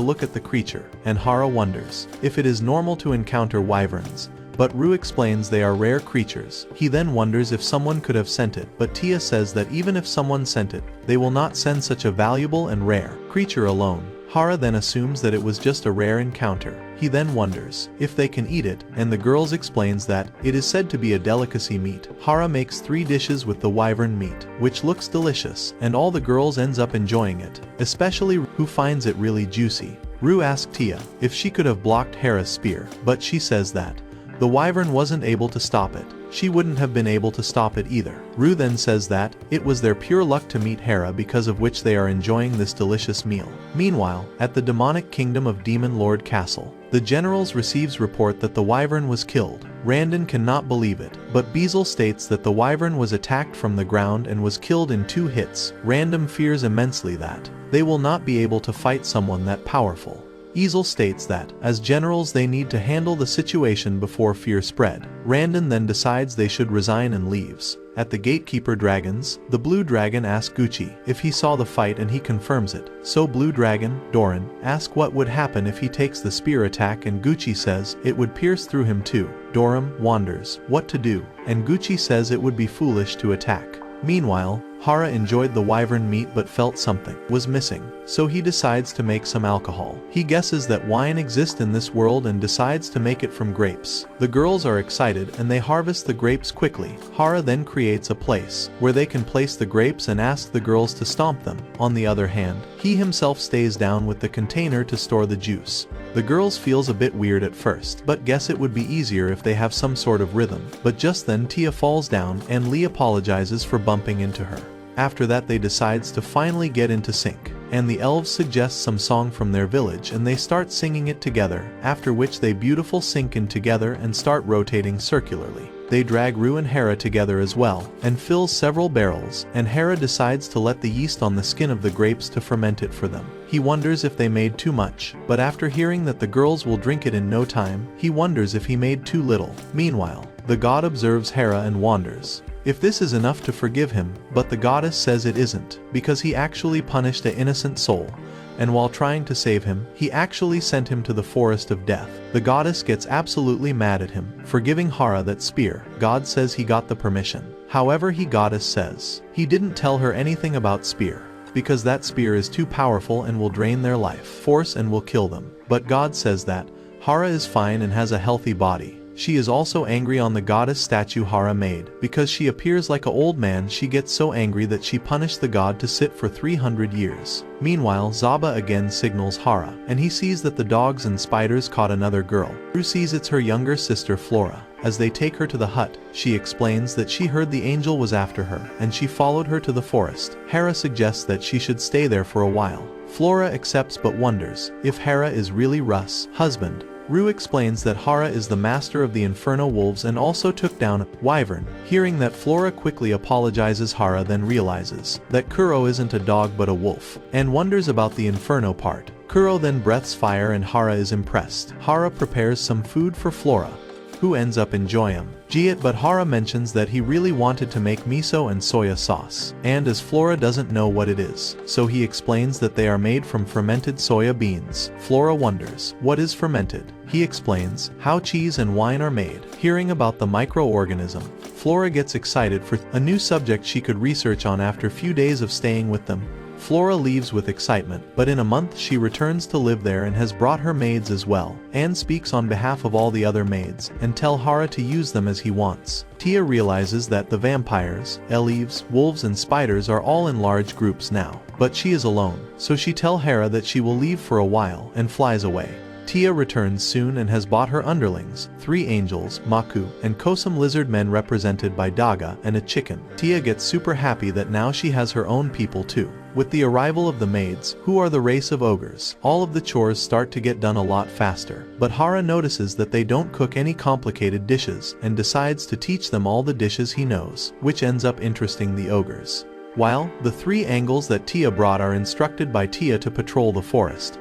look at the creature, and Hera wonders if it is normal to encounter wyverns. But Rue explains they are rare creatures. He then wonders if someone could have sent it, but Tia says that even if someone sent it, they will not send such a valuable and rare creature alone. Hera then assumes that it was just a rare encounter. He then wonders if they can eat it, and the girls explains that it is said to be a delicacy meat. Hera makes 3 dishes with the wyvern meat, which looks delicious, and all the girls ends up enjoying it, especially who finds it really juicy. Rue asks Tia if she could have blocked Hera's spear, but she says that the wyvern wasn't able to stop it. She wouldn't have been able to stop it either. Rue then says that it was their pure luck to meet Hera, because of which they are enjoying this delicious meal. Meanwhile, at the demonic kingdom of Demon Lord Castle, the generals receives report that the wyvern was killed. Randon cannot believe it, but Beazle states that the wyvern was attacked from the ground and was killed in 2 hits. Random fears immensely that they will not be able to fight someone that powerful. Easel states that, as generals, they need to handle the situation before fear spread. Randon then decides they should resign and leaves. At the gatekeeper dragons, the blue dragon asks Gucci if he saw the fight, and he confirms it. So blue dragon, Doran, asks what would happen if he takes the spear attack, and Gucci says it would pierce through him too. Doran wonders what to do, and Gucci says it would be foolish to attack. Meanwhile, Hera enjoyed the wyvern meat but felt something was missing, so he decides to make some alcohol. He guesses that wine exists in this world and decides to make it from grapes. The girls are excited and they harvest the grapes quickly. Hera then creates a place where they can place the grapes and asks the girls to stomp them. On the other hand, he himself stays down with the container to store the juice. The girls feels a bit weird at first, but guess it would be easier if they have some sort of rhythm. But just then Tia falls down and Lee apologizes for bumping into her. After that they decides to finally get into sync, and the elves suggest some song from their village and they start singing it together, after which they beautiful sync in together and start rotating circularly. They drag Rue and Hera together as well, and fills several barrels, and Hera decides to let the yeast on the skin of the grapes to ferment it for them. He wonders if they made too much, but after hearing that the girls will drink it in no time, he wonders if he made too little. Meanwhile, the god observes Hera and wonders if this is enough to forgive him, but the goddess says it isn't, because he actually punished an innocent soul, and while trying to save him, he actually sent him to the forest of death. The goddess gets absolutely mad at him for giving Hera that spear. God says he got the permission. However, goddess says he didn't tell her anything about spear, because that spear is too powerful and will drain their life force and will kill them. But God says that Hera is fine and has a healthy body. She is also angry on the goddess statue Hera made, because she appears like an old man. She gets so angry that she punished the god to sit for 300 years. Meanwhile, Zaba again signals Hera, and he sees that the dogs and spiders caught another girl. Rue sees it's her younger sister Flora. As they take her to the hut, she explains that she heard the angel was after her, and she followed her to the forest. Hera suggests that she should stay there for a while. Flora accepts but wonders if Hera is really Russ' husband. Rue explains that Hera is the master of the Inferno Wolves and also took down Wyvern. Hearing that, Flora quickly apologizes. Hera then realizes that Kuro isn't a dog but a wolf, and wonders about the Inferno part. Kuro then breathes fire and Hera is impressed. Hera prepares some food for Flora, who ends up enjoying it, but Hera mentions that he really wanted to make miso and soya sauce, and as Flora doesn't know what it is, so he explains that they are made from fermented soya beans. Flora wonders what is fermented. He explains how cheese and wine are made. Hearing about the microorganism, Flora gets excited for a new subject she could research on. After few days of staying with them, Flora leaves with excitement, but in a month she returns to live there and has brought her maids as well. Anne speaks on behalf of all the other maids and tell Hera to use them as he wants. Tia realizes that the vampires, elves, wolves and spiders are all in large groups now, but she is alone, so she tells Hera that she will leave for a while and flies away. Tia returns soon and has bought her underlings, 3 angels, Maku, and Kosum lizard men represented by Daga, and a chicken. Tia gets super happy that now she has her own people too. With the arrival of the maids, who are the race of ogres, all of the chores start to get done a lot faster. But Hera notices that they don't cook any complicated dishes and decides to teach them all the dishes he knows, which ends up interesting the ogres. While the 3 angles that Tia brought are instructed by Tia to patrol the forest.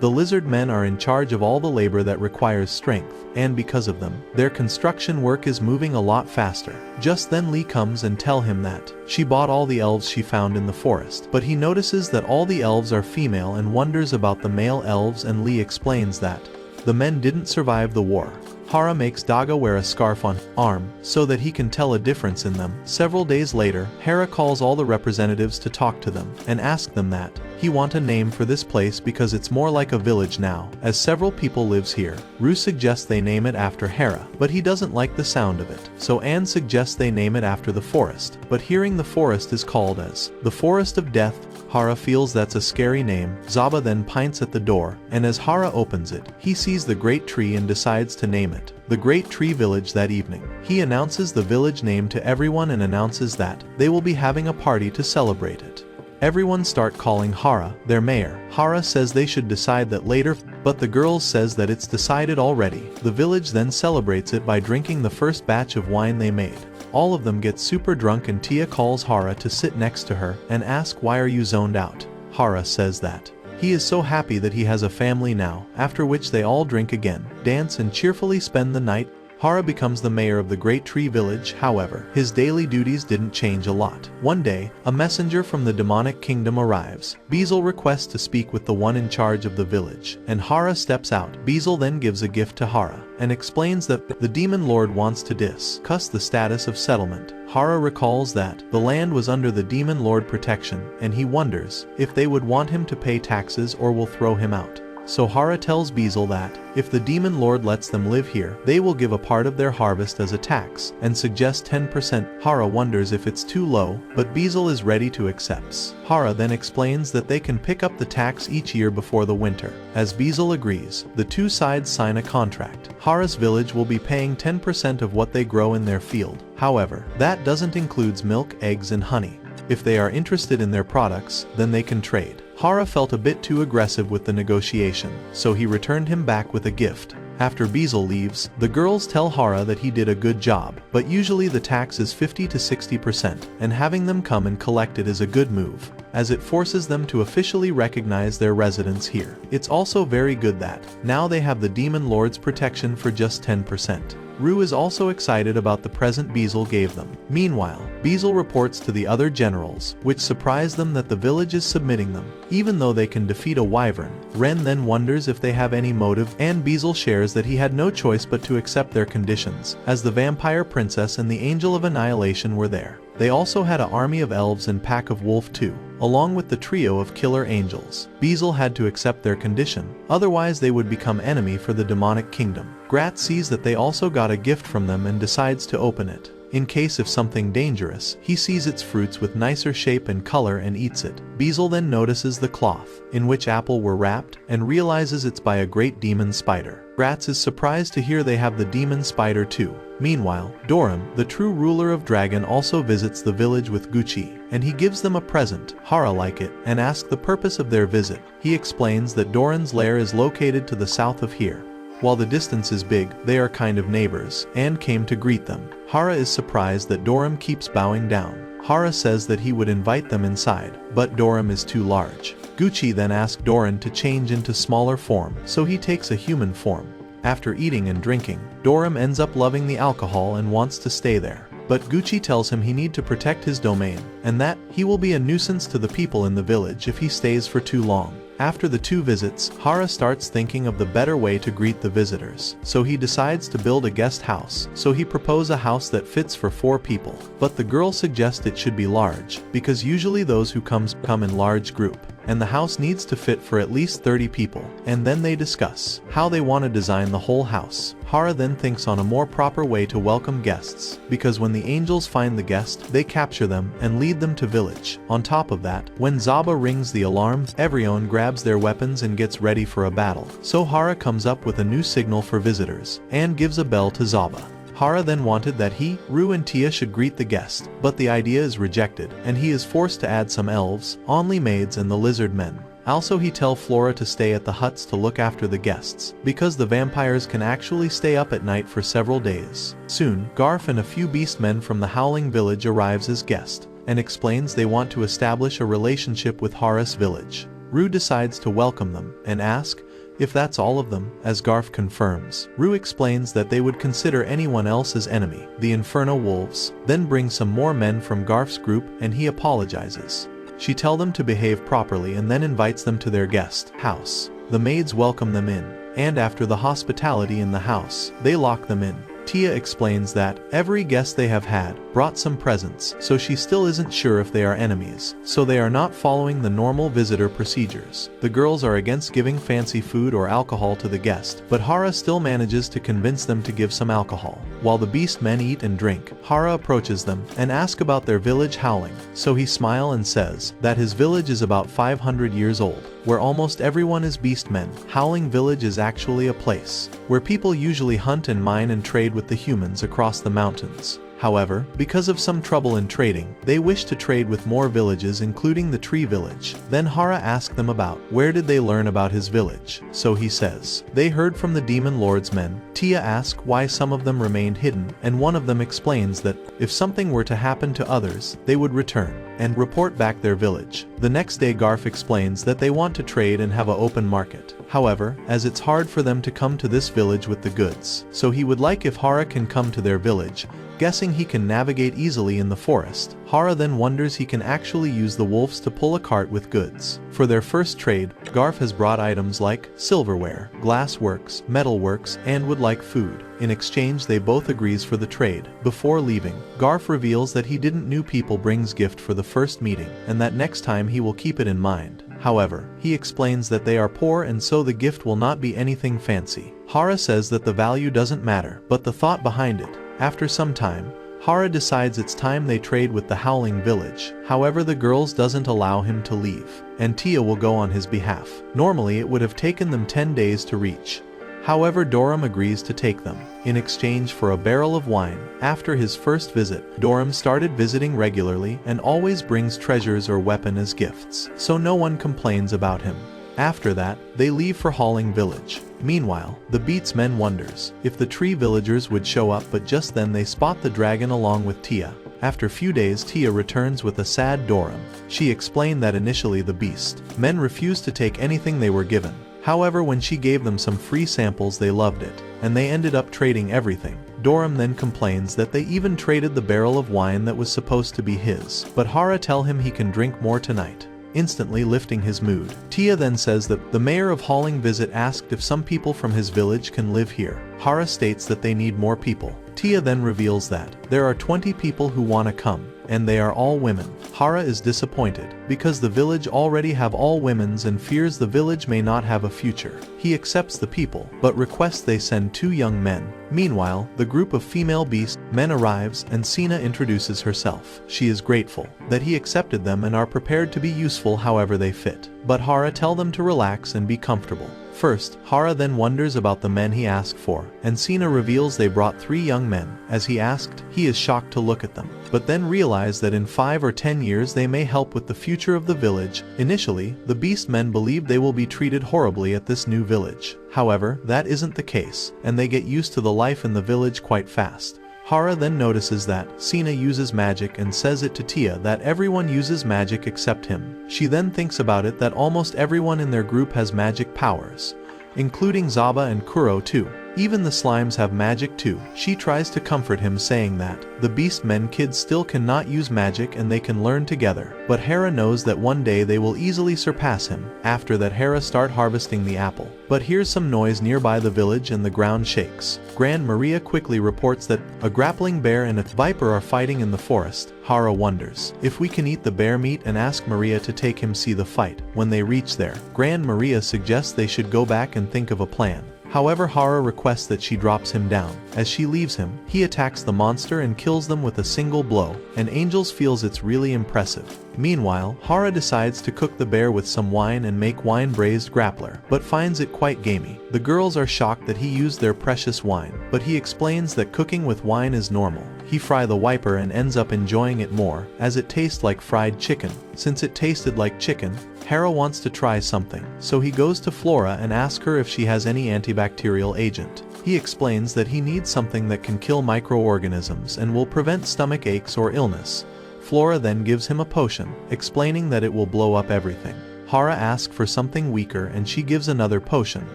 The lizard men are in charge of all the labor that requires strength, and because of them, their construction work is moving a lot faster. Just then Lee comes and tell him that she bought all the elves she found in the forest, but he notices that all the elves are female and wonders about the male elves, and Lee explains that the men didn't survive the war. Hera makes Daga wear a scarf on his arm so that he can tell a difference in them. Several days later, Hera calls all the representatives to talk to them and ask them that he want a name for this place because it's more like a village now, as several people lives here. Rue suggests they name it after Hera, but he doesn't like the sound of it. So Anne suggests they name it after the forest, but hearing the forest is called as the Forest of Death, Hera feels that's a scary name. Zaba then pints at the door, and as Hera opens it, he sees the great tree and decides to name it the Great Tree Village that evening. He announces the village name to everyone and announces that they will be having a party to celebrate it. Everyone start calling Hera their mayor. Hera says they should decide that later, but the girls says that it's decided already. The village then celebrates it by drinking the first batch of wine they made. All of them get super drunk and Tia calls Hera to sit next to her and ask why are you zoned out. Hera says that he is so happy that he has a family now, after which they all drink again, dance and cheerfully spend the night. Hera becomes the mayor of the Great Tree Village. However, his daily duties didn't change a lot. One day, a messenger from the demonic kingdom arrives. Beezle requests to speak with the one in charge of the village, and Hera steps out. Beezle then gives a gift to Hera and explains that the demon lord wants to discuss the status of settlement. Hera recalls that the land was under the demon lord protection, and he wonders if they would want him to pay taxes or will throw him out. So Hera tells Beezle that if the demon lord lets them live here, they will give a part of their harvest as a tax, and suggests 10%. Hera wonders if it's too low, but Beezle is ready to accept. Hera then explains that they can pick up the tax each year before the winter. As Beezle agrees, the two sides sign a contract. Hera's village will be paying 10% of what they grow in their field. However, that doesn't include milk, eggs and honey. If they are interested in their products, then they can trade. Hera felt a bit too aggressive with the negotiation, so he returned him back with a gift. After Beezle leaves, the girls tell Hera that he did a good job, but usually the tax is 50 to 60%, and having them come and collect it is a good move, as it forces them to officially recognize their residence here. It's also very good that now they have the demon lord's protection for just 10%. Rue is also excited about the present Beezle gave them. Meanwhile, Beezle reports to the other generals, which surprise them that the village is submitting them, even though they can defeat a wyvern. Ren then wonders if they have any motive, and Beezle shares that he had no choice but to accept their conditions, as the vampire princess and the angel of annihilation were there. They also had an army of elves and pack of wolf too, along with the trio of killer angels. Beezle had to accept their condition, otherwise they would become enemy for the demonic kingdom. Grat sees that they also got a gift from them and decides to open it. In case of something dangerous, he sees its fruits with nicer shape and color and eats it. Beezle then notices the cloth in which apple were wrapped and realizes it's by a great demon spider. Gratz is surprised to hear they have the demon spider too. Meanwhile, Doran, the true ruler of Dragon, also visits the village with Gucci, and he gives them a present. Hera like it and asks the purpose of their visit. He explains that Doran's lair is located to the south of here. While the distance is big, they are kind of neighbors, and came to greet them. Hera is surprised that Doran keeps bowing down. Hera says that he would invite them inside, but Doran is too large. Gucci then asks Doran to change into smaller form, so he takes a human form. After eating and drinking, Doran ends up loving the alcohol and wants to stay there. But Gucci tells him he needs to protect his domain, and that he will be a nuisance to the people in the village if he stays for too long. After the two visits, Hera starts thinking of the better way to greet the visitors, so he decides to build a guest house. So he proposes a house that fits for 4 people, but the girl suggests it should be large, because usually those who come in large group, and the house needs to fit for at least 30 people, and then they discuss how they want to design the whole house. Hera then thinks on a more proper way to welcome guests, because when the angels find the guest, they capture them and lead them to village. On top of that, when Zaba rings the alarm, everyone grabs their weapons and gets ready for a battle. So Hera comes up with a new signal for visitors, and gives a bell to Zaba. Hera then wanted that he, Ru and Tia should greet the guest, but the idea is rejected, and he is forced to add some elves, only maids and the lizard men. Also he tell Flora to stay at the huts to look after the guests, because the vampires can actually stay up at night for several days. Soon, Garf and a few beastmen from the Howling Village arrives as guest, and explains they want to establish a relationship with Hera's village. Ru decides to welcome them, and ask if that's all of them, as Garf confirms. Ru explains that they would consider anyone else as enemy, the Inferno Wolves, then bring some more men from Garf's group and he apologizes. She tells them to behave properly and then invites them to their guest house. The maids welcome them in, and after the hospitality in the house, they lock them in. Tia explains that every guest they have had brought some presents, so she still isn't sure if they are enemies, so they are not following the normal visitor procedures. The girls are against giving fancy food or alcohol to the guest, but Hera still manages to convince them to give some alcohol. While the beast men eat and drink, Hera approaches them and asks about their village Howling, so he smiles and says that his village is about 500 years old, where almost everyone is beastmen. Howling Village is actually a place where people usually hunt and mine and trade with the humans across the mountains. However, because of some trouble in trading, they wish to trade with more villages including the Tree Village. Then Hera asks them about where did they learn about his village. So he says they heard from the Demon Lord's men. Tia asks why some of them remained hidden, and one of them explains that if something were to happen to others, they would return and report back their village. The next day Garf explains that they want to trade and have an open market. However, as it's hard for them to come to this village with the goods, so he would like if Hera can come to their village, guessing he can navigate easily in the forest. Hera then wonders he can actually use the wolves to pull a cart with goods. For their first trade, Garf has brought items like silverware, glassworks, metalworks, and would like food. In exchange they both agrees for the trade. Before leaving, Garf reveals that he didn't know people brings gift for the first meeting, and that next time he will keep it in mind. However, he explains that they are poor and so the gift will not be anything fancy. Hera says that the value doesn't matter, but the thought behind it. After some time, Hera decides it's time they trade with the Howling Village. However, the girls doesn't allow him to leave, and Tia will go on his behalf. Normally it would have taken them 10 days to reach. However, Doram agrees to take them, in exchange for a barrel of wine. After his first visit, Doram started visiting regularly and always brings treasures or weapon as gifts, so no one complains about him. After that, they leave for Howling Village. Meanwhile, the Beatsmen wonders if the Tree Villagers would show up, but just then they spot the dragon along with Tia. After few days Tia returns with a sad Doram. She explained that initially the beast men refused to take anything they were given. However, when she gave them some free samples they loved it, and they ended up trading everything. Doram then complains that they even traded the barrel of wine that was supposed to be his, but Hera tell him he can drink more tonight, instantly lifting his mood. Tia then says that the mayor of Howling Visit asked if some people from his village can live here. Hera states that they need more people. Tia then reveals that there are 20 people who want to come, and they are all women. Hera is disappointed, because the village already have all women's and fears the village may not have a future. He accepts the people, but requests they send 2 young men. Meanwhile, the group of female beast men arrives and Sina introduces herself. She is grateful that he accepted them and are prepared to be useful however they fit. But Hera tell them to relax and be comfortable. First, Hera then wonders about the men he asked for, and Sina reveals they brought 3 young men. As he asked, he is shocked to look at them, but then realize that in 5 or 10 years they may help with the future of the village. Initially, the beast men believe they will be treated horribly at this new village. However, that isn't the case, and they get used to the life in the village quite fast. Hera then notices that Sina uses magic and says it to Tia that everyone uses magic except him. She then thinks about it that almost everyone in their group has magic powers, including Zaba and Kuro too. Even the slimes have magic too. She tries to comfort him saying that the beastmen kids still cannot use magic and they can learn together. But Hera knows that one day they will easily surpass him. After that Hera start harvesting the apple. But hears some noise nearby the village and the ground shakes. Grand Maria quickly reports that a grappling bear and a viper are fighting in the forest. Hera wonders if we can eat the bear meat and ask Maria to take him see the fight. When they reach there, Grand Maria suggests they should go back and think of a plan. However, Hera requests that she drops him down. As she leaves him, he attacks the monster and kills them with a single blow, and Angels feels it's really impressive. Meanwhile, Hera decides to cook the bear with some wine and make wine braised grappler, but finds it quite gamey. The girls are shocked that he used their precious wine, but he explains that cooking with wine is normal. He fry the wiper and ends up enjoying it more, as it tastes like fried chicken. Since it tasted like chicken, Hera wants to try something, so he goes to Flora and asks her if she has any antibacterial agent. He explains that he needs something that can kill microorganisms and will prevent stomach aches or illness. Flora then gives him a potion, explaining that it will blow up everything. Hera asks for something weaker and she gives another potion.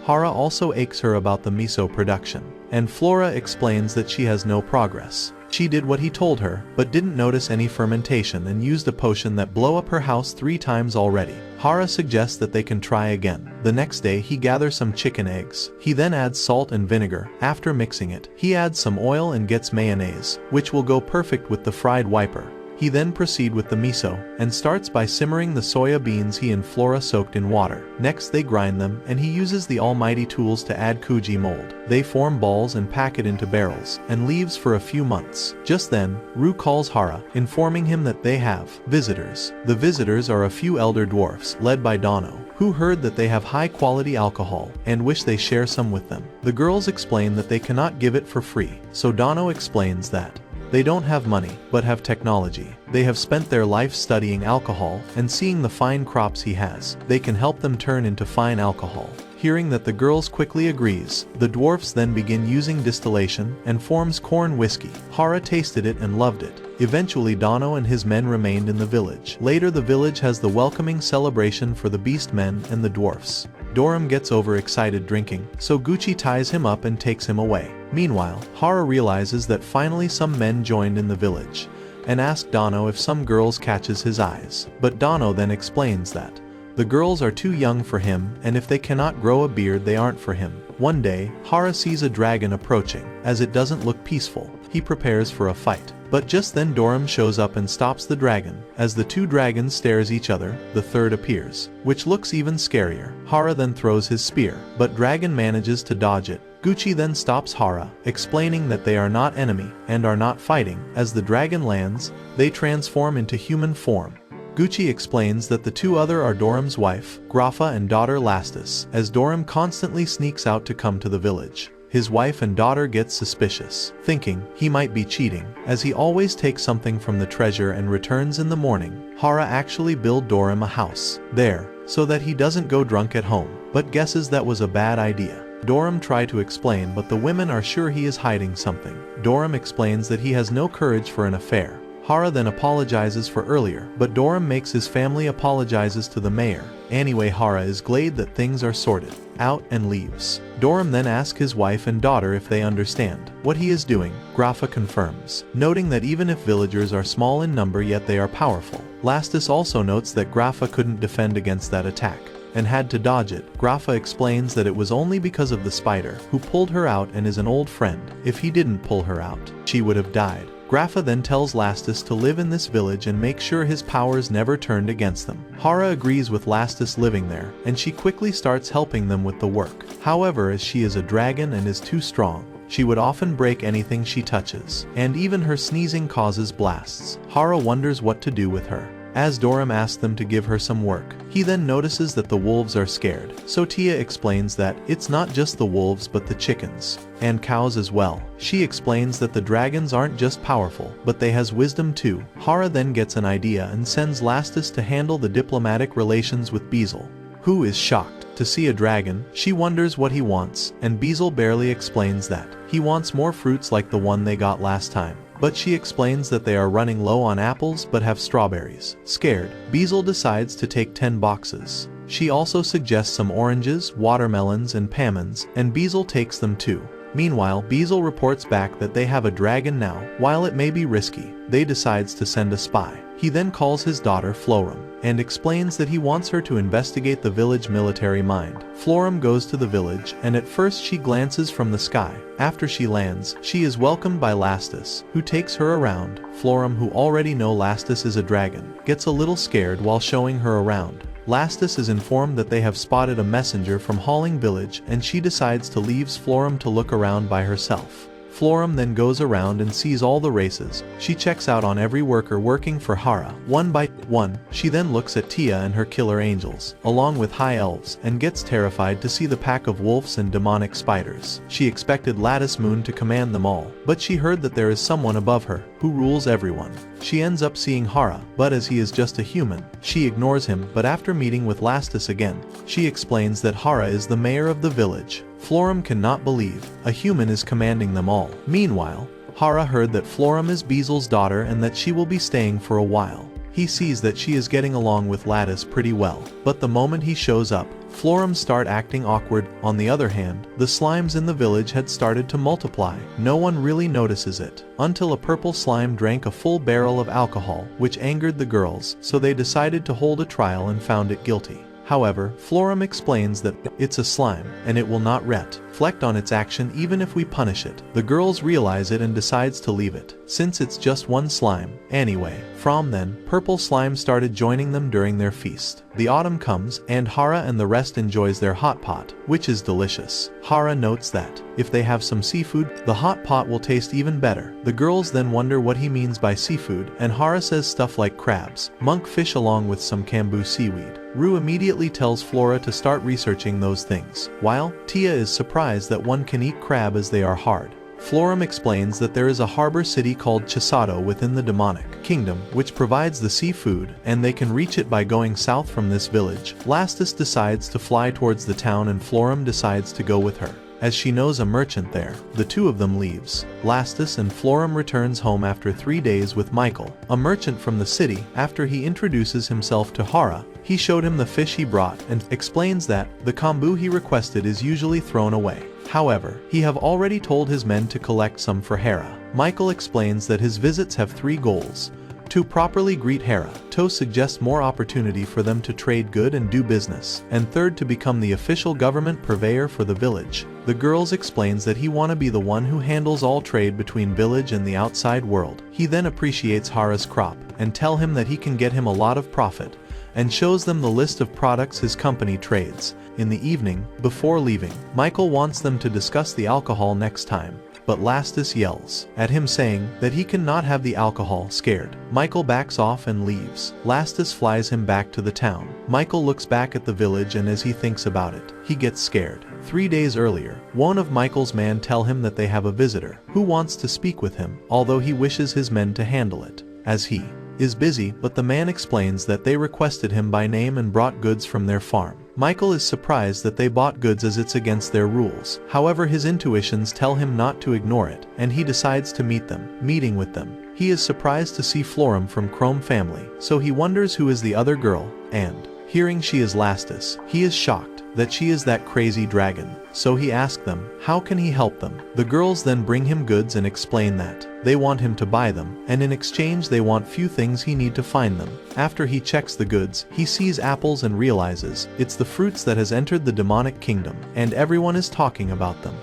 Hera also asks her about the miso production, and Flora explains that she has no progress. She did what he told her, but didn't notice any fermentation and used a potion that blow up her house 3 times already. Hera suggests that they can try again. The next day he gathers some chicken eggs. He then adds salt and vinegar. After mixing it, he adds some oil and gets mayonnaise, which will go perfect with the fried wiper. He then proceeds with the miso, and starts by simmering the soya beans he and Flora soaked in water. Next they grind them, and he uses the almighty tools to add kuji mold. They form balls and pack it into barrels, and leaves for a few months. Just then, Ru calls Hera, informing him that they have visitors. The visitors are a few elder dwarfs, led by Dono, who heard that they have high-quality alcohol, and wish they share some with them. The girls explain that they cannot give it for free, so Dono explains that they don't have money, but have technology. They have spent their life studying alcohol and seeing the fine crops he has. They can help them turn into fine alcohol. Hearing that, the girls quickly agrees. The dwarfs then begin using distillation and forms corn whiskey. Hera tasted it and loved it. Eventually Dono and his men remained in the village. Later the village has the welcoming celebration for the beast men and the dwarfs. Doram gets overexcited drinking, so Gucci ties him up and takes him away. Meanwhile, Hera realizes that finally some men joined in the village, and asks Dono if some girls catches his eyes. But Dono then explains that the girls are too young for him, and if they cannot grow a beard they aren't for him. One day, Hera sees a dragon approaching. As it doesn't look peaceful, he prepares for a fight. But just then Doram shows up and stops the dragon. As the 2 dragons stares each other, the third appears, which looks even scarier. Hera then throws his spear, but dragon manages to dodge it. Gucci then stops Hera, explaining that they are not enemy, and are not fighting. As the dragon lands, they transform into human form. Gucci explains that the 2 other are Doram's wife, Grafa, and daughter Lastus, as Doram constantly sneaks out to come to the village. His wife and daughter get suspicious, thinking he might be cheating, as he always takes something from the treasure and returns in the morning. Hera actually built Doram a house there, so that he doesn't go drunk at home, but guesses that was a bad idea. Doram tries to explain, but the women are sure he is hiding something. Doram explains that he has no courage for an affair. Hera then apologizes for earlier, but Doram makes his family apologizes to the mayor. Anyway, Hera is glad that things are sorted out and leaves. Doram then asks his wife and daughter if they understand what he is doing. Grafa confirms, noting that even if villagers are small in number yet they are powerful. Lastus also notes that Grafa couldn't defend against that attack, and had to dodge it. Grafa explains that it was only because of the spider, who pulled her out and is an old friend. If he didn't pull her out, she would have died. Grafa then tells Lastus to live in this village and make sure his powers never turned against them. Hera agrees with Lastus living there, and she quickly starts helping them with the work. However, as she is a dragon and is too strong, she would often break anything she touches, and even her sneezing causes blasts. Hera wonders what to do with her. As Doram asks them to give her some work, he then notices that the wolves are scared. So Tia explains that it's not just the wolves but the chickens and cows as well. She explains that the dragons aren't just powerful, but they has wisdom too. Hera then gets an idea and sends Lastus to handle the diplomatic relations with Beezle, who is shocked to see a dragon. She wonders what he wants, and Beezle barely explains that he wants more fruits like the one they got last time. But she explains that they are running low on apples but have strawberries. Scared, Beezle decides to take 10 boxes. She also suggests some oranges, watermelons, and pamons, and Beezle takes them too. Meanwhile, Beezle reports back that they have a dragon now. While it may be risky, they decides to send a spy. He then calls his daughter Floram, and explains that he wants her to investigate the village military mind. Floram goes to the village, and at first she glances from the sky. After she lands, she is welcomed by Lastus, who takes her around. Floram, who already know Lastus is a dragon, gets a little scared while showing her around. Lastus is informed that they have spotted a messenger from Halling village and she decides to leave Florum to look around by herself. Florum then goes around and sees all the races. She checks out on every worker working for Hera, one by one. She then looks at Tia and her killer angels, along with high elves, and gets terrified to see the pack of wolves and demonic spiders. She expected Lattice Moon to command them all, but she heard that there is someone above her, who rules everyone. She ends up seeing Hera, but as he is just a human, she ignores him. But after meeting with Lastus again, she explains that Hera is the mayor of the village. Florum cannot believe a human is commanding them all. Meanwhile, Hera heard that Florum is Bezel's daughter and that she will be staying for a while. He sees that she is getting along with Lattice pretty well, but the moment he shows up, Florum start acting awkward. On the other hand, the slimes in the village had started to multiply. No one really notices it, until a purple slime drank a full barrel of alcohol, which angered the girls, so they decided to hold a trial and found it guilty. However, Florum explains that it's a slime, and it will not reflect on its action even if we punish it. The girls realize it and decides to leave it, since it's just one slime. Anyway, from then, purple slime started joining them during their feast. The autumn comes, and Hera and the rest enjoys their hot pot, which is delicious. Hera notes that, if they have some seafood, the hot pot will taste even better. The girls then wonder what he means by seafood, and Hera says stuff like crabs, monkfish along with some kambu seaweed. Rue immediately tells Flora to start researching those things, while Tia is surprised that one can eat crab as they are hard. Florum explains that there is a harbor city called Chisato within the demonic kingdom, which provides the seafood, and they can reach it by going south from this village. Lastus decides to fly towards the town and Florum decides to go with her, as she knows a merchant there. The two of them leaves. Lastus and Florum returns home after 3 days with Michael, a merchant from the city. After he introduces himself to Hera, he showed him the fish he brought and explains that the kombu he requested is usually thrown away. However, he have already told his men to collect some for Hera. Michael explains that his visits have 3 goals. To properly greet Hera, to suggest more opportunity for them to trade good and do business, and third, to become the official government purveyor for the village. The girls explains that he wanna be the one who handles all trade between village and the outside world. He then appreciates Hera's crop, and tell him that he can get him a lot of profit, and shows them the list of products his company trades. In the evening, before leaving, Michael wants them to discuss the alcohol next time, but Lastus yells at him saying that he cannot have the alcohol. Scared, Michael backs off and leaves. Lastus flies him back to the town. Michael looks back at the village and as he thinks about it, he gets scared. 3 days earlier, one of Michael's men tell him that they have a visitor who wants to speak with him, although he wishes his men to handle it, as he is busy, but the man explains that they requested him by name and brought goods from their farm. Michael is surprised that they bought goods as it's against their rules. However, his intuitions tell him not to ignore it, and he decides to meet them. Meeting with them, he is surprised to see Florum from Chrome family, so he wonders who is the other girl, and hearing she is Lastus, he is shocked that she is that crazy dragon, so he asks them, how can he help them? The girls then bring him goods and explain that they want him to buy them, and in exchange they want few things he need to find them. After he checks the goods, he sees apples and realizes it's the fruits that has entered the demonic kingdom, and everyone is talking about them.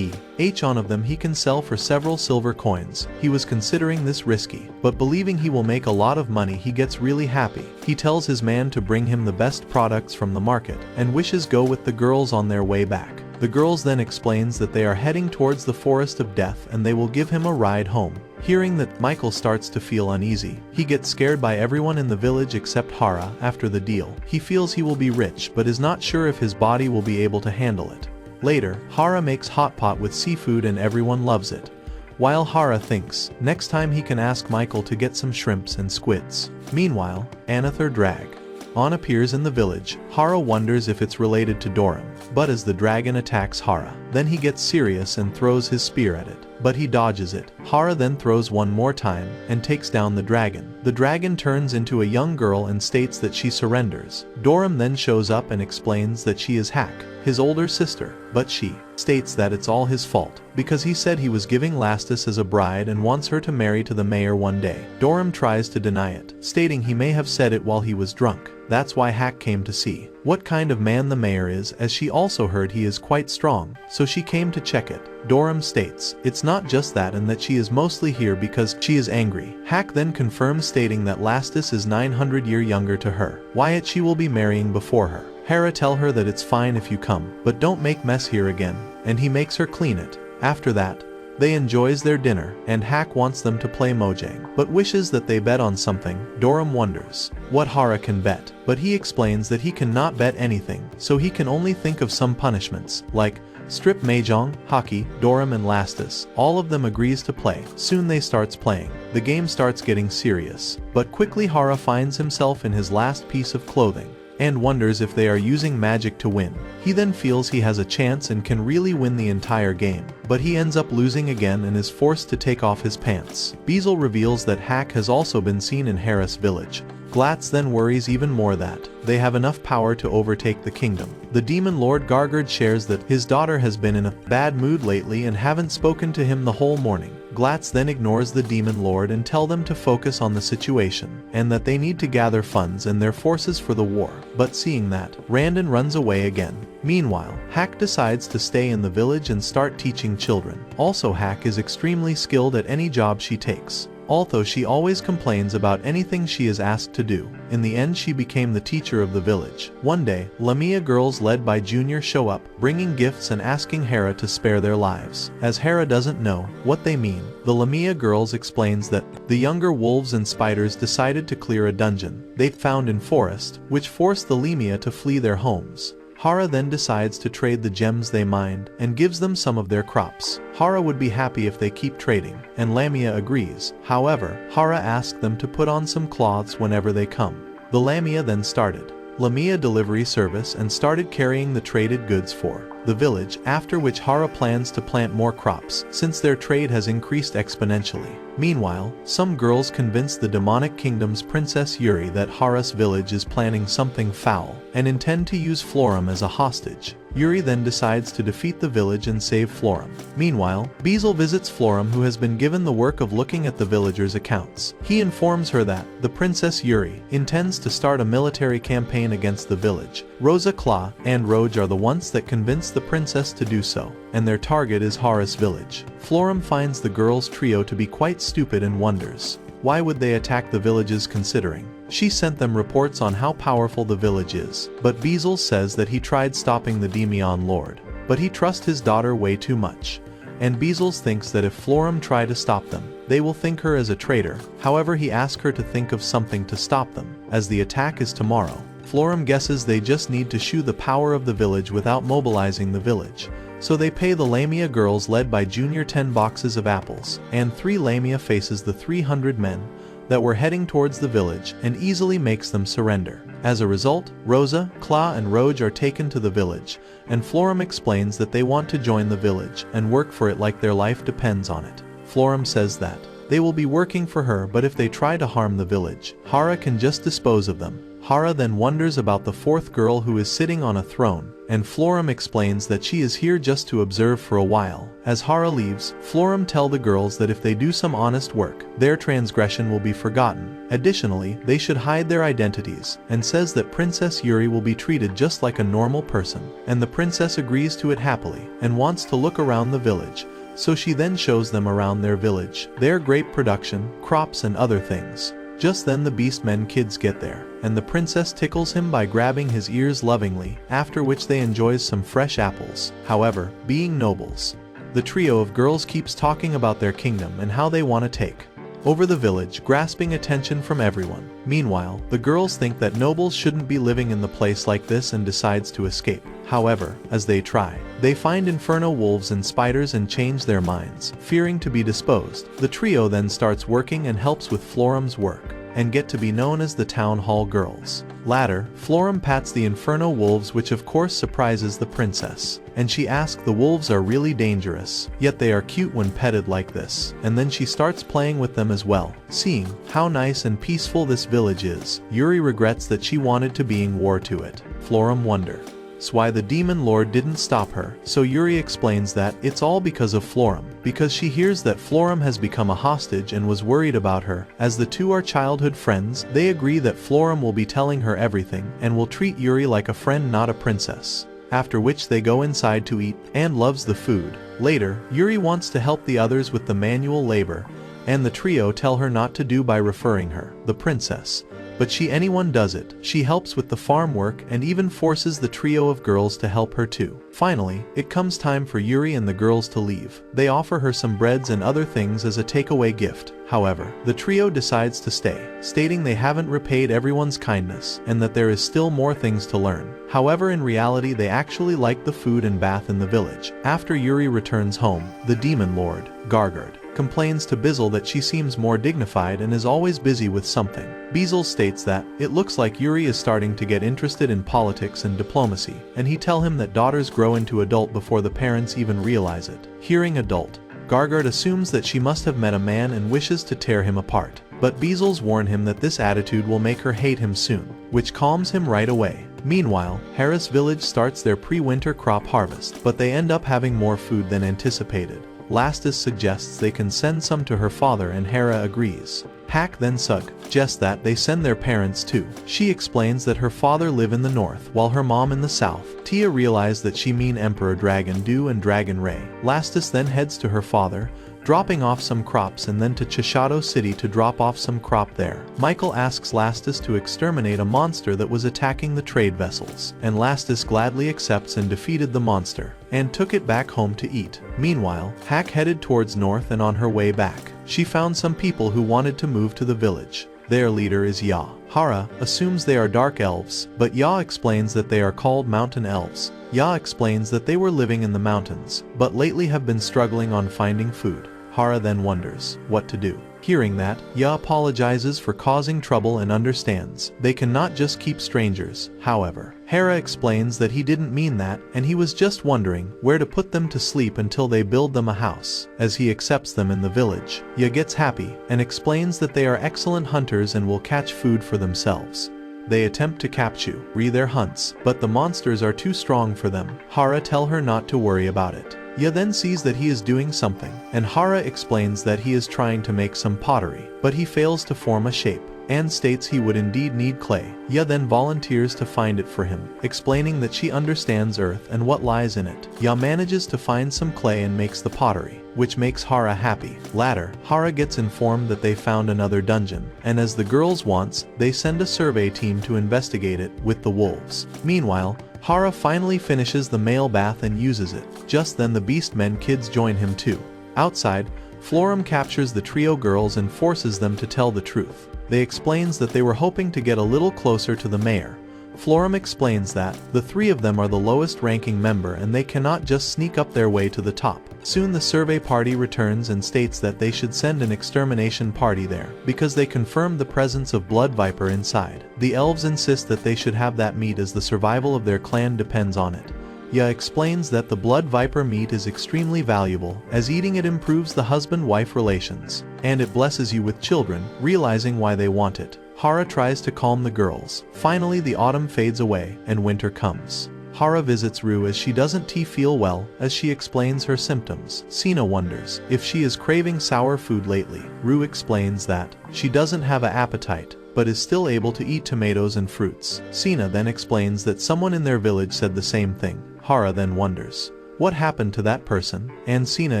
Each one of them he can sell for several silver coins. He was considering this risky, but believing he will make a lot of money, he gets really happy. He tells his man to bring him the best products from the market, and wishes go with the girls on their way back. The girls then explains that they are heading towards the forest of death and they will give him a ride home. Hearing that, Michael starts to feel uneasy. He gets scared by everyone in the village except Hera. After the deal, he feels he will be rich but is not sure if his body will be able to handle it. Later, Hera makes hot pot with seafood and everyone loves it. While Hera thinks, next time he can ask Michael to get some shrimps and squids. Meanwhile, Anather Drag On appears in the village. Hera wonders if it's related to Doran, but as the dragon attacks Hera, then he gets serious and throws his spear at it, but he dodges it. Hera then throws one more time and takes down the dragon. The dragon turns into a young girl and states that she surrenders. Doran then shows up and explains that she is Hack, his older sister, but she states that it's all his fault, because he said he was giving Lastus as a bride and wants her to marry to the mayor one day. Doran tries to deny it, stating he may have said it while he was drunk. That's why Hack came to see what kind of man the mayor is, as she also heard he is quite strong, so she came to check it. Dorum states, it's not just that and that she is mostly here because she is angry. Hack then confirms, stating that Lastus is 900 years younger to her. Wyatt she will be marrying before her. Hera tell her that it's fine if you come, but don't make mess here again, and he makes her clean it. After that, they enjoys their dinner, and Hack wants them to play Mojang, but wishes that they bet on something. Dorum wonders what Hera can bet, but he explains that he cannot bet anything, so he can only think of some punishments, like strip Mahjong, hockey. Dorum and Lastus, all of them agrees to play. Soon they starts playing. The game starts getting serious, but quickly Hera finds himself in his last piece of clothing, and wonders if they are using magic to win. He then feels he has a chance and can really win the entire game, but he ends up losing again and is forced to take off his pants. Bezel reveals that Hack has also been seen in Hera's village. Glatz then worries even more that they have enough power to overtake the kingdom. The demon lord Gargard shares that his daughter has been in a bad mood lately and haven't spoken to him the whole morning. Glatz then ignores the demon lord and tell them to focus on the situation, and that they need to gather funds and their forces for the war. But seeing that, Randon runs away again. Meanwhile, Hack decides to stay in the village and start teaching children. Also, Hack is extremely skilled at any job she takes, although she always complains about anything she is asked to do. In the end, she became the teacher of the village. One day, Lamia girls led by Junior show up, bringing gifts and asking Hera to spare their lives. As Hera doesn't know what they mean, the Lamia girls explains that the younger wolves and spiders decided to clear a dungeon they found in forest, which forced the Lamia to flee their homes. Hera then decides to trade the gems they mined and gives them some of their crops. Hera would be happy if they keep trading, and Lamia agrees. However, Hera asks them to put on some cloths whenever they come. The Lamia then started Lamia delivery service and started carrying the traded goods for the village, after which Hera plans to plant more crops since their trade has increased exponentially. Meanwhile, some girls convince the demonic kingdom's Princess Yuri that Hera's village is planning something foul and intend to use Florum as a hostage. Yuri then decides to defeat the village and save Florum. Meanwhile, Bezel visits Florum, who has been given the work of looking at the villagers' accounts. He informs her that the Princess Yuri intends to start a military campaign against the village. Rosa Claw and Roge are the ones that convince the princess to do so, and their target is Hera's village. Florum finds the girls' trio to be quite stupid and wonders why would they attack the villages, considering she sent them reports on how powerful the village is. But Bezel says that he tried stopping the Demion Lord, but he trusts his daughter way too much, and Bezel thinks that if Florum try to stop them, they will think her as a traitor. However, he asks her to think of something to stop them, as the attack is tomorrow. Florum guesses they just need to show the power of the village without mobilizing the village. So they pay the Lamia girls led by Junior 10 boxes of apples, and 3 Lamia faces the 300 men that were heading towards the village and easily makes them surrender. As a result, Rosa, Claw and Roge are taken to the village, and Florum explains that they want to join the village and work for it like their life depends on it. Florum says that they will be working for her, but if they try to harm the village, Hera can just dispose of them. Hera then wonders about the 4th girl who is sitting on a throne, and Florum explains that she is here just to observe for a while. As Hera leaves, Florum tells the girls that if they do some honest work, their transgression will be forgotten. Additionally, they should hide their identities, and says that Princess Yuri will be treated just like a normal person, and the princess agrees to it happily, and wants to look around the village. So she then shows them around their village, their grape production, crops and other things. Just then the Beastmen kids get there, and the princess tickles him by grabbing his ears lovingly, after which they enjoys some fresh apples. However, being nobles, the trio of girls keeps talking about their kingdom and how they want to take over the village, grasping attention from everyone. Meanwhile, the girls think that nobles shouldn't be living in the place like this and decides to escape. However, as they try, they find inferno wolves and spiders and change their minds, fearing to be disposed. The trio then starts working and helps with Florum's work, and get to be known as the Town Hall Girls. Later, Florum pats the inferno wolves, which of course surprises the princess, and she asks the wolves are really dangerous, yet they are cute when petted like this, and then she starts playing with them as well. Seeing how nice and peaceful this village is, Yuri regrets that she wanted to being war to it. Florum wonder asks why the demon lord didn't stop her, so Yuri explains that it's all because of Florum, because she hears that Florum has become a hostage and was worried about her. As the two are childhood friends, they agree that Florum will be telling her everything and will treat Yuri like a friend, not a princess. After which they go inside to eat, and loves the food. Later, Yuri wants to help the others with the manual labor, and the trio tell her not to do by referring her, the princess. But anyone does it. She helps with the farm work and even forces the trio of girls to help her too. Finally, it comes time for Yuri and the girls to leave. They offer her some breads and other things as a takeaway gift. However, the trio decides to stay, stating they haven't repaid everyone's kindness and that there is still more things to learn. However, in reality they actually like the food and bath in the village. After Yuri returns home, the demon lord, Gargard, complains to Bizzle that she seems more dignified and is always busy with something. Bizzle states that it looks like Yuri is starting to get interested in politics and diplomacy, and he tells him that daughters grow into adult before the parents even realize it. Hearing adult, Gargard assumes that she must have met a man and wishes to tear him apart. But Bizzles warn him that this attitude will make her hate him soon, which calms him right away. Meanwhile, Hera's village starts their pre-winter crop harvest, but they end up having more food than anticipated. Lastus suggests they can send some to her father and Hera agrees. Hack then suggests that they send their parents too. She explains that her father live in the north while her mom in the south. Tia realizes that she mean Emperor Dragon Do and Dragon Ray. Lastus then heads to her father, dropping off some crops, and then to Chishato City to drop off some crop there. Michael asks Lastus to exterminate a monster that was attacking the trade vessels, and Lastus gladly accepts and defeated the monster, and took it back home to eat. Meanwhile, Hack headed towards north, and on her way back, she found some people who wanted to move to the village. Their leader is Ya. Hara assumes they are dark elves, but Ya explains that they are called mountain elves. Ya explains that they were living in the mountains, but lately have been struggling on finding food. Hara then wonders what to do. Hearing that, Ya apologizes for causing trouble and understands they cannot just keep strangers. However, Hera explains that he didn't mean that, and he was just wondering where to put them to sleep until they build them a house, as he accepts them in the village. Ya gets happy, and explains that they are excellent hunters and will catch food for themselves. They attempt to capture their hunts, but the monsters are too strong for them. Hara tell her not to worry about it. Ya then sees that he is doing something, and Hara explains that he is trying to make some pottery, but he fails to form a shape, and states he would indeed need clay. Ya then volunteers to find it for him, explaining that she understands earth and what lies in it. Ya manages to find some clay and makes the pottery, which makes Hara happy. Later, Hara gets informed that they found another dungeon, and as the girls wants, they send a survey team to investigate it with the wolves. Meanwhile, Hara finally finishes the male bath and uses it. Just then the Beastmen kids join him too. Outside, Florum captures the trio girls and forces them to tell the truth. They explains that they were hoping to get a little closer to the mayor. Florum explains that the three of them are the lowest ranking member and they cannot just sneak up their way to the top. Soon the survey party returns and states that they should send an extermination party there, because they confirmed the presence of Blood Viper inside. The elves insist that they should have that meat as the survival of their clan depends on it. Ya explains that the Blood Viper meat is extremely valuable, as eating it improves the husband-wife relations, and it blesses you with children, realizing why they want it. Hara tries to calm the girls. Finally the autumn fades away, and winter comes. Hara visits Rue as she doesn't feel well, as she explains her symptoms. Sina wonders if she is craving sour food lately. Rue explains that she doesn't have an appetite, but is still able to eat tomatoes and fruits. Sina then explains that someone in their village said the same thing. Hara then wonders what happened to that person, and Sina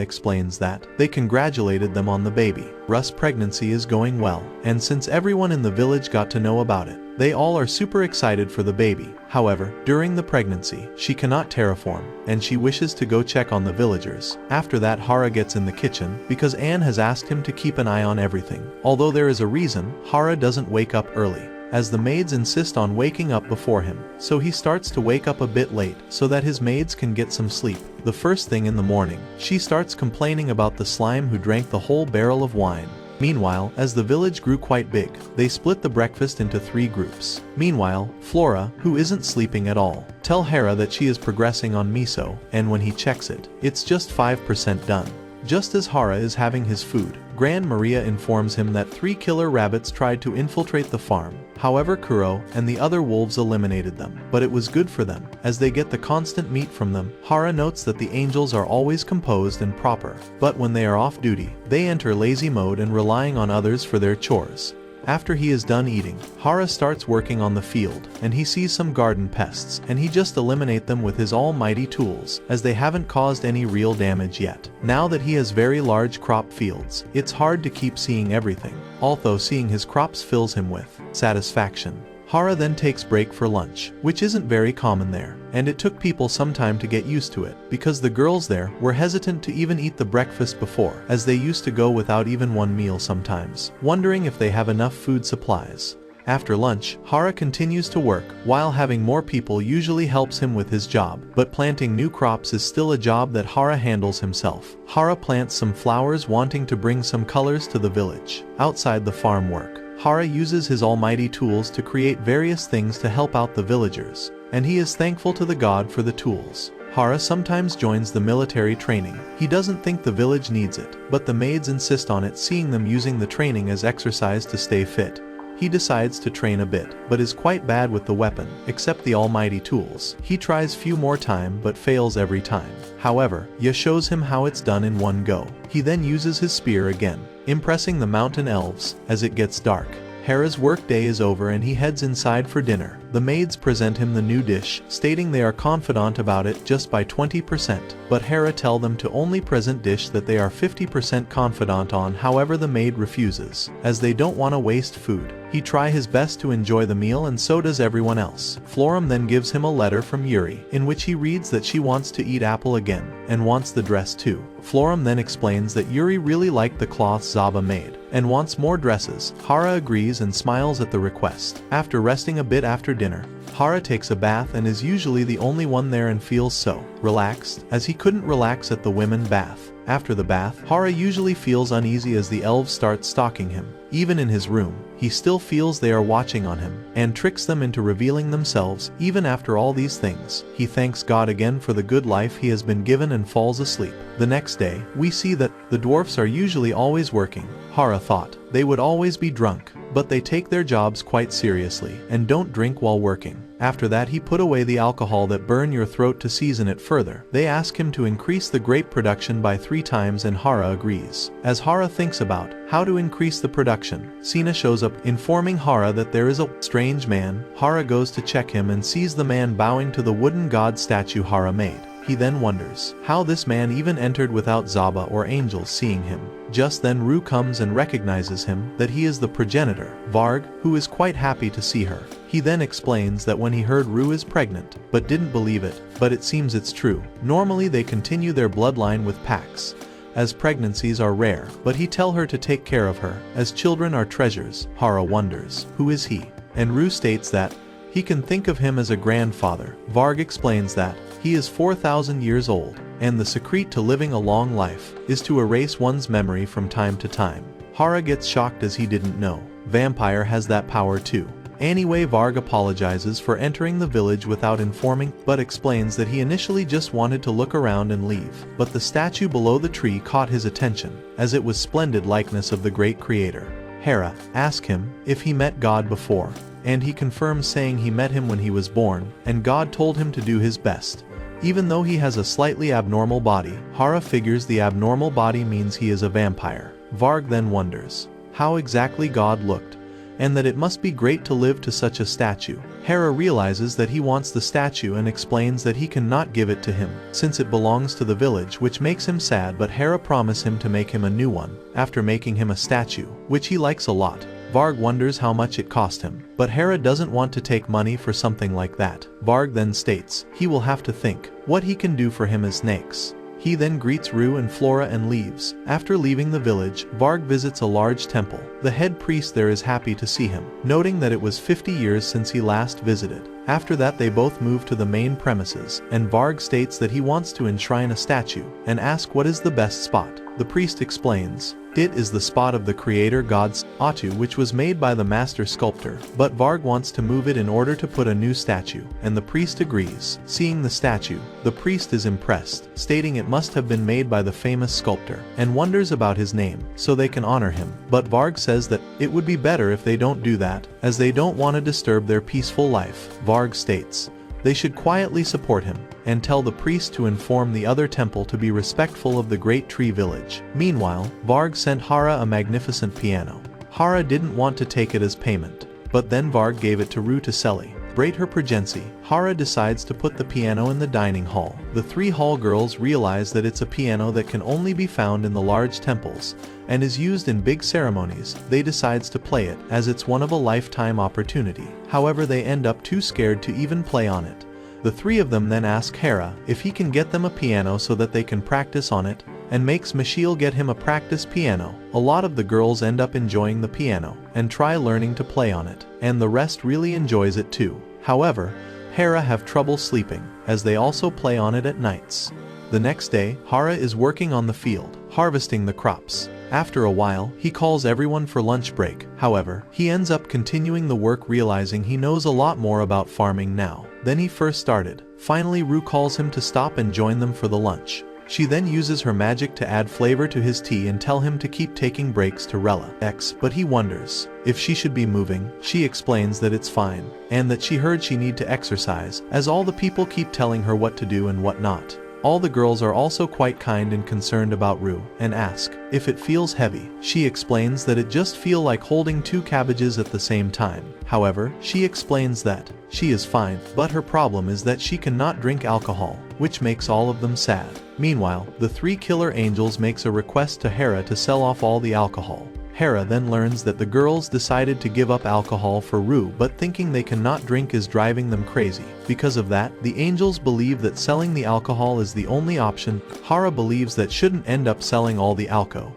explains that they congratulated them on the baby. Russ' pregnancy is going well, and since everyone in the village got to know about it, they all are super excited for the baby. However, during the pregnancy, she cannot terraform, and she wishes to go check on the villagers. After that, Hara gets in the kitchen, because Anne has asked him to keep an eye on everything. Although there is a reason, Hara doesn't wake up early, as the maids insist on waking up before him, so he starts to wake up a bit late so that his maids can get some sleep. The first thing in the morning, she starts complaining about the slime who drank the whole barrel of wine. Meanwhile, as the village grew quite big, they split the breakfast into 3 groups. Meanwhile, Flora, who isn't sleeping at all, tell Hera that she is progressing on miso, and when he checks it, it's just 5% done. Just as Hera is having his food, Grand Maria informs him that 3 killer rabbits tried to infiltrate the farm. However, Kuro and the other wolves eliminated them, but it was good for them, as they get the constant meat from them. Hera notes that the angels are always composed and proper, but when they are off duty, they enter lazy mode and relying on others for their chores. After he is done eating, Hera starts working on the field, and he sees some garden pests, and he just eliminate them with his almighty tools, as they haven't caused any real damage yet. Now that he has very large crop fields, it's hard to keep seeing everything, although seeing his crops fills him with satisfaction. Hera then takes break for lunch, which isn't very common there, and it took people some time to get used to it, because the girls there were hesitant to even eat the breakfast before, as they used to go without even one meal sometimes, wondering if they have enough food supplies. After lunch, Hera continues to work, while having more people usually helps him with his job, but planting new crops is still a job that Hera handles himself. Hera plants some flowers wanting to bring some colors to the village. Outside the farm work, Hera uses his almighty tools to create various things to help out the villagers, and he is thankful to the god for the tools. Hera sometimes joins the military training. He doesn't think the village needs it, but the maids insist on it, seeing them using the training as exercise to stay fit. He decides to train a bit, but is quite bad with the weapon, except the almighty tools. He tries few more time but fails every time. However, Ya shows him how it's done in one go. He then uses his spear again, impressing the mountain elves. As it gets dark, Hera's workday is over and he heads inside for dinner. The maids present him the new dish, stating they are confident about it just by 20%, but Hera tell them to only present dish that they are 50% confident on. However, the maid refuses, as they don't want to waste food. He try his best to enjoy the meal, and so does everyone else. Florum then gives him a letter from Yuri, in which he reads that she wants to eat apple again, and wants the dress too. Florum then explains that Yuri really liked the cloth Zaba made, and wants more dresses. Hera agrees and smiles at the request. After resting a bit after dinner, Hera takes a bath and is usually the only one there and feels so relaxed, as he couldn't relax at the women bath. After the bath, Hera usually feels uneasy as the elves start stalking him. Even in his room, he still feels they are watching on him, and tricks them into revealing themselves. Even after all these things, he thanks God again for the good life he has been given and falls asleep. The next day, we see that the dwarfs are usually always working. Hera thought they would always be drunk, but they take their jobs quite seriously, and don't drink while working. After that, he put away the alcohol that burn your throat to season it further. They ask him to increase the grape production by 3 times and Hera agrees. As Hera thinks about how to increase the production, Sina shows up, informing Hera that there is a strange man. Hera goes to check him and sees the man bowing to the wooden god statue Hera made. He then wonders how this man even entered without Zaba or angels seeing him. Just then Rue comes and recognizes him, that he is the progenitor, Varg, who is quite happy to see her. He then explains that when he heard Rue is pregnant, but didn't believe it, but it seems it's true. Normally they continue their bloodline with packs, as pregnancies are rare, but he tell her to take care of her, as children are treasures. Hera wonders, who is he? And Rue states that he can think of him as a grandfather. Varg explains that he is 4,000 years old, and the secret to living a long life is to erase one's memory from time to time. Hera gets shocked as he didn't know vampire has that power too. Anyway, Varg apologizes for entering the village without informing, but explains that he initially just wanted to look around and leave. But the statue below the tree caught his attention, as it was splendid likeness of the great creator. Hera asks him if he met God before, and he confirms, saying he met him when he was born, and God told him to do his best. Even though he has a slightly abnormal body, Hera figures the abnormal body means he is a vampire. Varg then wonders how exactly God looked, and that it must be great to live to such a statue. Hera realizes that he wants the statue and explains that he cannot give it to him, since it belongs to the village, which makes him sad, but Hera promises him to make him a new one, after making him a statue, which he likes a lot. Varg wonders how much it cost him, but Hera doesn't want to take money for something like that. Varg then states he will have to think what he can do for him as snakes. He then greets Rue and Flora and leaves. After leaving the village, Varg visits a large temple. The head priest there is happy to see him, noting that it was 50 years since he last visited. After that, they both move to the main premises, and Varg states that he wants to enshrine a statue, and ask what is the best spot. The priest explains It is the spot of the creator god's Atu, which was made by the master sculptor, but Varg wants to move it in order to put a new statue, and the priest agrees. Seeing the statue, the priest is impressed, stating it must have been made by the famous sculptor, and wonders about his name, so they can honor him. But Varg says that it would be better if they don't do that, as they don't want to disturb their peaceful life. Varg states they should quietly support him, and tell the priest to inform the other temple to be respectful of the great tree village. Meanwhile, Varg sent Hera a magnificent piano. Hera didn't want to take it as payment, but then Varg gave it to Rue to celebrate her pregnancy. Hera decides to put the piano in the dining hall. The three hall girls realize that it's a piano that can only be found in the large temples, and is used in big ceremonies. They decides to play it, as it's one of a lifetime opportunity. However, they end up too scared to even play on it. The three of them then ask Hera if he can get them a piano so that they can practice on it, and makes Michiel get him a practice piano. A lot of the girls end up enjoying the piano, and try learning to play on it, and the rest really enjoys it too. However, Hera have trouble sleeping, as they also play on it at nights. The next day, Hera is working on the field, harvesting the crops. After a while, he calls everyone for lunch break. However, he ends up continuing the work, realizing he knows a lot more about farming now than he first started. Finally, Rue calls him to stop and join them for the lunch. She then uses her magic to add flavor to his tea and tell him to keep taking breaks to relax, but he wonders if she should be moving. She explains that it's fine, and that she heard she need to exercise, as all the people keep telling her what to do and what not. All the girls are also quite kind and concerned about Rue, and ask if it feels heavy. She explains that it just feel like holding two cabbages at the same time. However, she explains that she is fine, but her problem is that she cannot drink alcohol, which makes all of them sad. Meanwhile, the three killer angels makes a request to Hera to sell off all the alcohol. Hera then learns that the girls decided to give up alcohol for Rue, but thinking they cannot drink is driving them crazy. Because of that, the angels believe that selling the alcohol is the only option. Hera believes that shouldn't end up selling all the alcohol,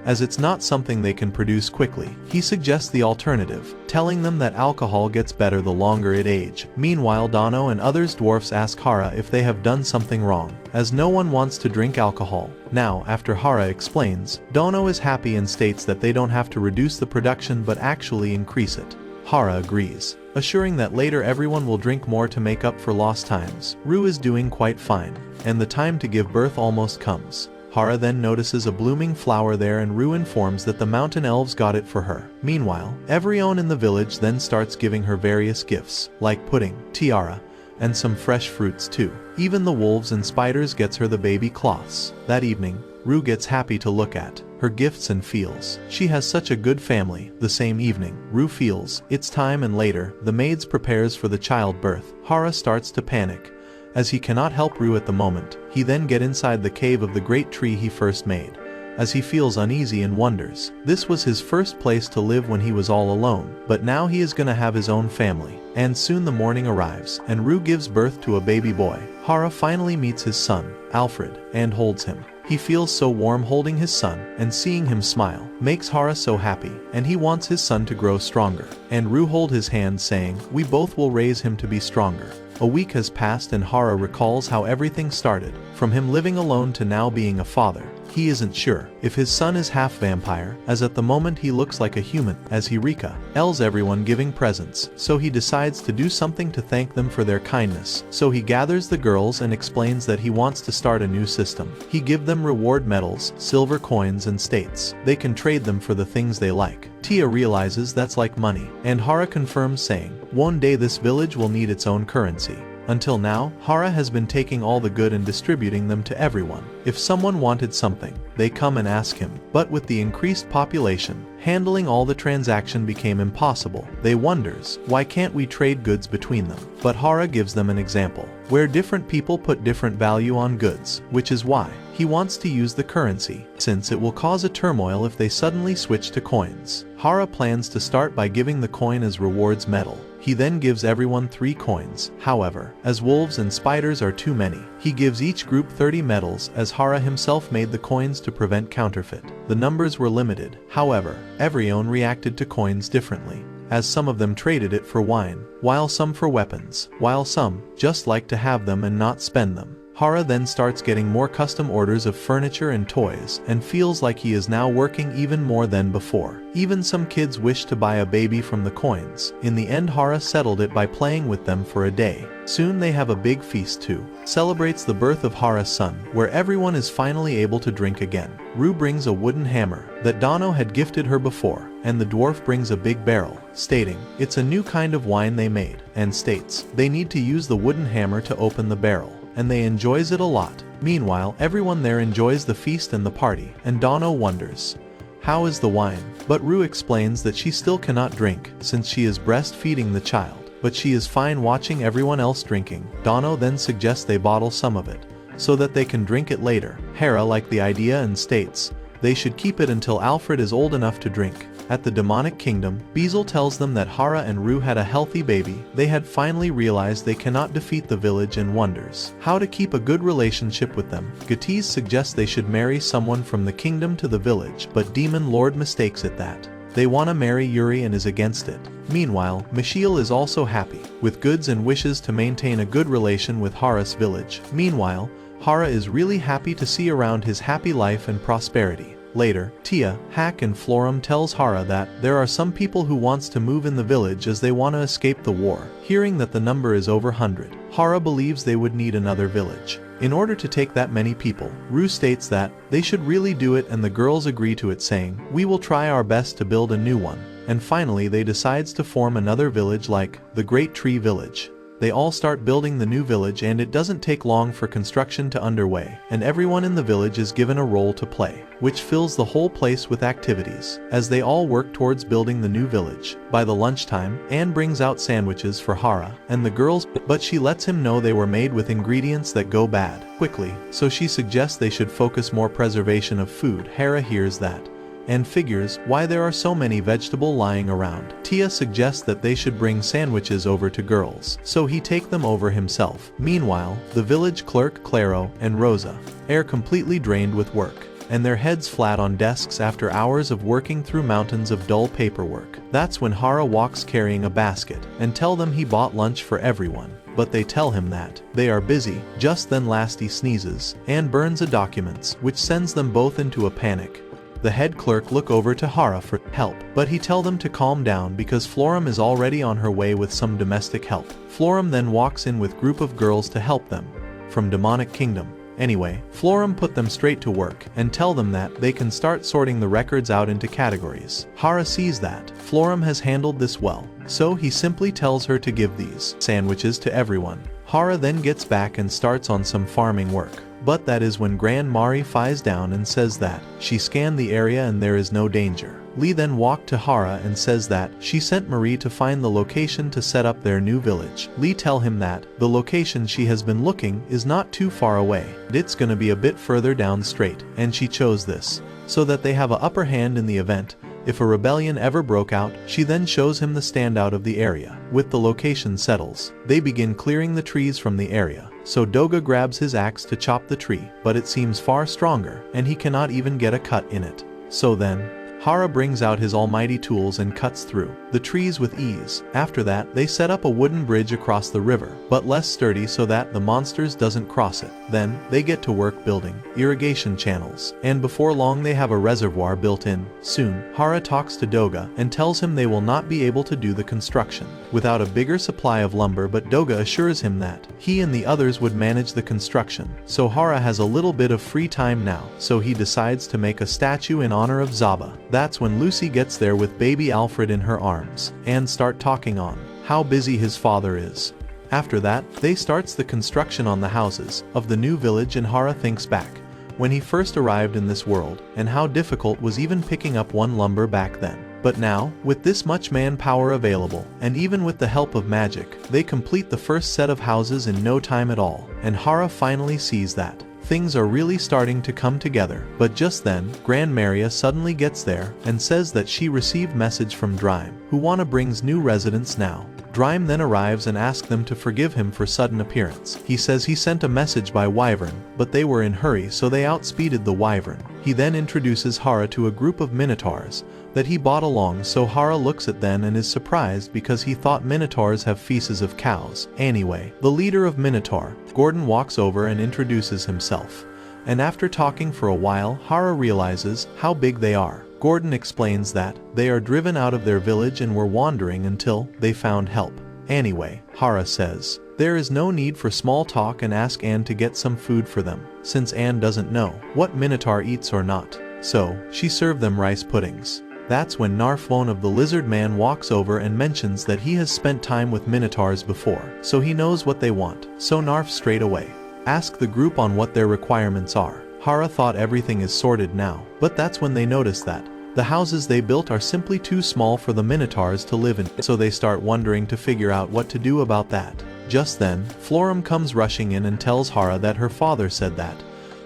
as it's not something they can produce quickly. He suggests the alternative, telling them that alcohol gets better the longer it ages. Meanwhile, Dono and others dwarfs ask Hera if they have done something wrong, as no one wants to drink alcohol. Now, after Hera explains, Dono is happy and states that they don't have to reduce the production but actually increase it. Hera agrees, assuring that later everyone will drink more to make up for lost times. Rue is doing quite fine, and the time to give birth almost comes. Hera then notices a blooming flower there, and Rue informs that the mountain elves got it for her. Meanwhile, everyone in the village then starts giving her various gifts, like pudding, tiara, and some fresh fruits too. Even the wolves and spiders gets her the baby cloths. That evening, Rue gets happy to look at her gifts and feels she has such a good family. The same evening, Rue feels it's time, and later, the maids prepares for the childbirth. Hera starts to panic, as he cannot help Rue at the moment. He then get inside the cave of the great tree he first made, as he feels uneasy and wonders. This was his first place to live when he was all alone, but now he is gonna have his own family. And soon the morning arrives, and Rue gives birth to a baby boy. Hera finally meets his son, Alfred, and holds him. He feels so warm holding his son, and seeing him smile makes Hera so happy, and he wants his son to grow stronger. And Rue hold his hand, saying, "We both will raise him to be stronger." A week has passed, and Hera recalls how everything started, from him living alone to now being a father. He isn't sure if his son is half vampire, as at the moment he looks like a human, as Hera tells everyone giving presents, so he decides to do something to thank them for their kindness. So he gathers the girls and explains that he wants to start a new system. He gives them reward medals, silver coins, and states they can trade them for the things they like. Tia realizes that's like money, and Hera confirms, saying, one day this village will need its own currency. Until now, Hera has been taking all the good and distributing them to everyone. If someone wanted something, they come and ask him. But with the increased population, handling all the transaction became impossible. They wonders, why can't we trade goods between them? But Hera gives them an example, where different people put different value on goods, which is why he wants to use the currency, since it will cause a turmoil if they suddenly switch to coins. Hera plans to start by giving the coin as rewards medal. He then gives everyone 3 coins. However, as wolves and spiders are too many, he gives each group 30 medals, as Hera himself made the coins to prevent counterfeit. The numbers were limited. However, everyone reacted to coins differently, as some of them traded it for wine, while some for weapons, while some just like to have them and not spend them. Hera then starts getting more custom orders of furniture and toys, and feels like he is now working even more than before. Even some kids wish to buy a baby from the coins. In the end, Hera settled it by playing with them for a day. Soon they have a big feast too. Celebrates the birth of Hera's son, where everyone is finally able to drink again. Rue brings a wooden hammer that Dano had gifted her before, and the dwarf brings a big barrel, stating it's a new kind of wine they made, and states they need to use the wooden hammer to open the barrel, and they enjoys it a lot. Meanwhile, everyone there enjoys the feast and the party, and Dano wonders, how is the wine? But Rue explains that she still cannot drink, since she is breastfeeding the child. But she is fine watching everyone else drinking. Dano then suggests they bottle some of it, so that they can drink it later. Hera likes the idea and states they should keep it until Alfred is old enough to drink. At the demonic kingdom, Bezel tells them that Hera and Rue had a healthy baby. They had finally realized they cannot defeat the village and wonders how to keep a good relationship with them. Gatiz suggests they should marry someone from the kingdom to the village, but Demon Lord mistakes it that they want to marry Yuri and is against it. Meanwhile, Michiel is also happy, with goods and wishes to maintain a good relation with Hera's village. Meanwhile, Hera is really happy to see around his happy life and prosperity. Later, Tia, Hack and Florum tells Hera that there are some people who wants to move in the village as they want to escape the war. Hearing that the number is over 100, Hera believes they would need another village. In order to take that many people, Rue states that they should really do it, and the girls agree to it, saying, we will try our best to build a new one. And finally they decides to form another village like the Great Tree Village. They all start building the new village, and it doesn't take long for construction to underway, and everyone in the village is given a role to play, which fills the whole place with activities, as they all work towards building the new village. By the lunchtime, Anne brings out sandwiches for Hera and the girls, but she lets him know they were made with ingredients that go bad quickly, so she suggests they should focus more preservation of food. Hera hears that and figures why there are so many vegetables lying around. Tia suggests that they should bring sandwiches over to girls, so he take them over himself. Meanwhile, the village clerk Claro and Rosa are completely drained with work, and their heads flat on desks after hours of working through mountains of dull paperwork. That's when Hera walks carrying a basket and tell them he bought lunch for everyone, but they tell him that they are busy. Just then Lasty sneezes and burns a document, which sends them both into a panic. The head clerk look over to Hera for help, but he tell them to calm down because Florum is already on her way with some domestic help. Florum then walks in with group of girls to help them from demonic kingdom. Anyway, Florum put them straight to work and tell them that they can start sorting the records out into categories. Hera sees that Florum has handled this well, so he simply tells her to give these sandwiches to everyone. Hera then gets back and starts on some farming work. But that is when Grand Mari flies down and says that she scanned the area and there is no danger. Lee then walked to Hera and says that she sent Marie to find the location to set up their new village. Lee tell him that the location she has been looking is not too far away. It's gonna be a bit further down straight, and she chose this so that they have a upper hand in the event. If a rebellion ever broke out, she then shows him the standout of the area. With the location settles, they begin clearing the trees from the area. So Doga grabs his axe to chop the tree, but it seems far stronger, and he cannot even get a cut in it. So then, Hera brings out his almighty tools and cuts through the trees with ease. After that, they set up a wooden bridge across the river, but less sturdy so that the monsters doesn't cross it. Then, they get to work building irrigation channels, and before long they have a reservoir built in. Soon, Hera talks to Doga and tells him they will not be able to do the construction without a bigger supply of lumber, but Doga assures him that he and the others would manage the construction. So Hera has a little bit of free time now, so he decides to make a statue in honor of Zaba. That's when Lucy gets there with baby Alfred in her arms, and start talking on how busy his father is. After that, they starts the construction on the houses of the new village, and Hera thinks back when he first arrived in this world, and how difficult was even picking up one lumber back then. But now, with this much manpower available, and even with the help of magic, they complete the first set of houses in no time at all, and Hera finally sees that things are really starting to come together. But just then, Grand Maria suddenly gets there and says that she received message from Drime, who wanna brings new residents now. Drime then arrives and asks them to forgive him for sudden appearance. He says he sent a message by Wyvern, but they were in hurry, so they outspeeded the Wyvern. He then introduces Hera to a group of minotaurs that he bought along, so Hera looks at them and is surprised because he thought minotaurs have feces of cows. Anyway, the leader of Minotaur, Gordon, walks over and introduces himself. And after talking for a while, Hera realizes how big they are. Gordon explains that they are driven out of their village and were wandering until they found help. Anyway, Hera says there is no need for small talk and asks Anne to get some food for them, since Anne doesn't know what Minotaur eats or not. So, she served them rice puddings. That's when Narf, one of the lizard man, walks over and mentions that he has spent time with Minotaurs before, so he knows what they want. So Narf straight away asks the group on what their requirements are. Hera thought everything is sorted now, but that's when they notice that the houses they built are simply too small for the Minotaurs to live in, so they start wondering to figure out what to do about that. Just then, Florum comes rushing in and tells Hera that her father said that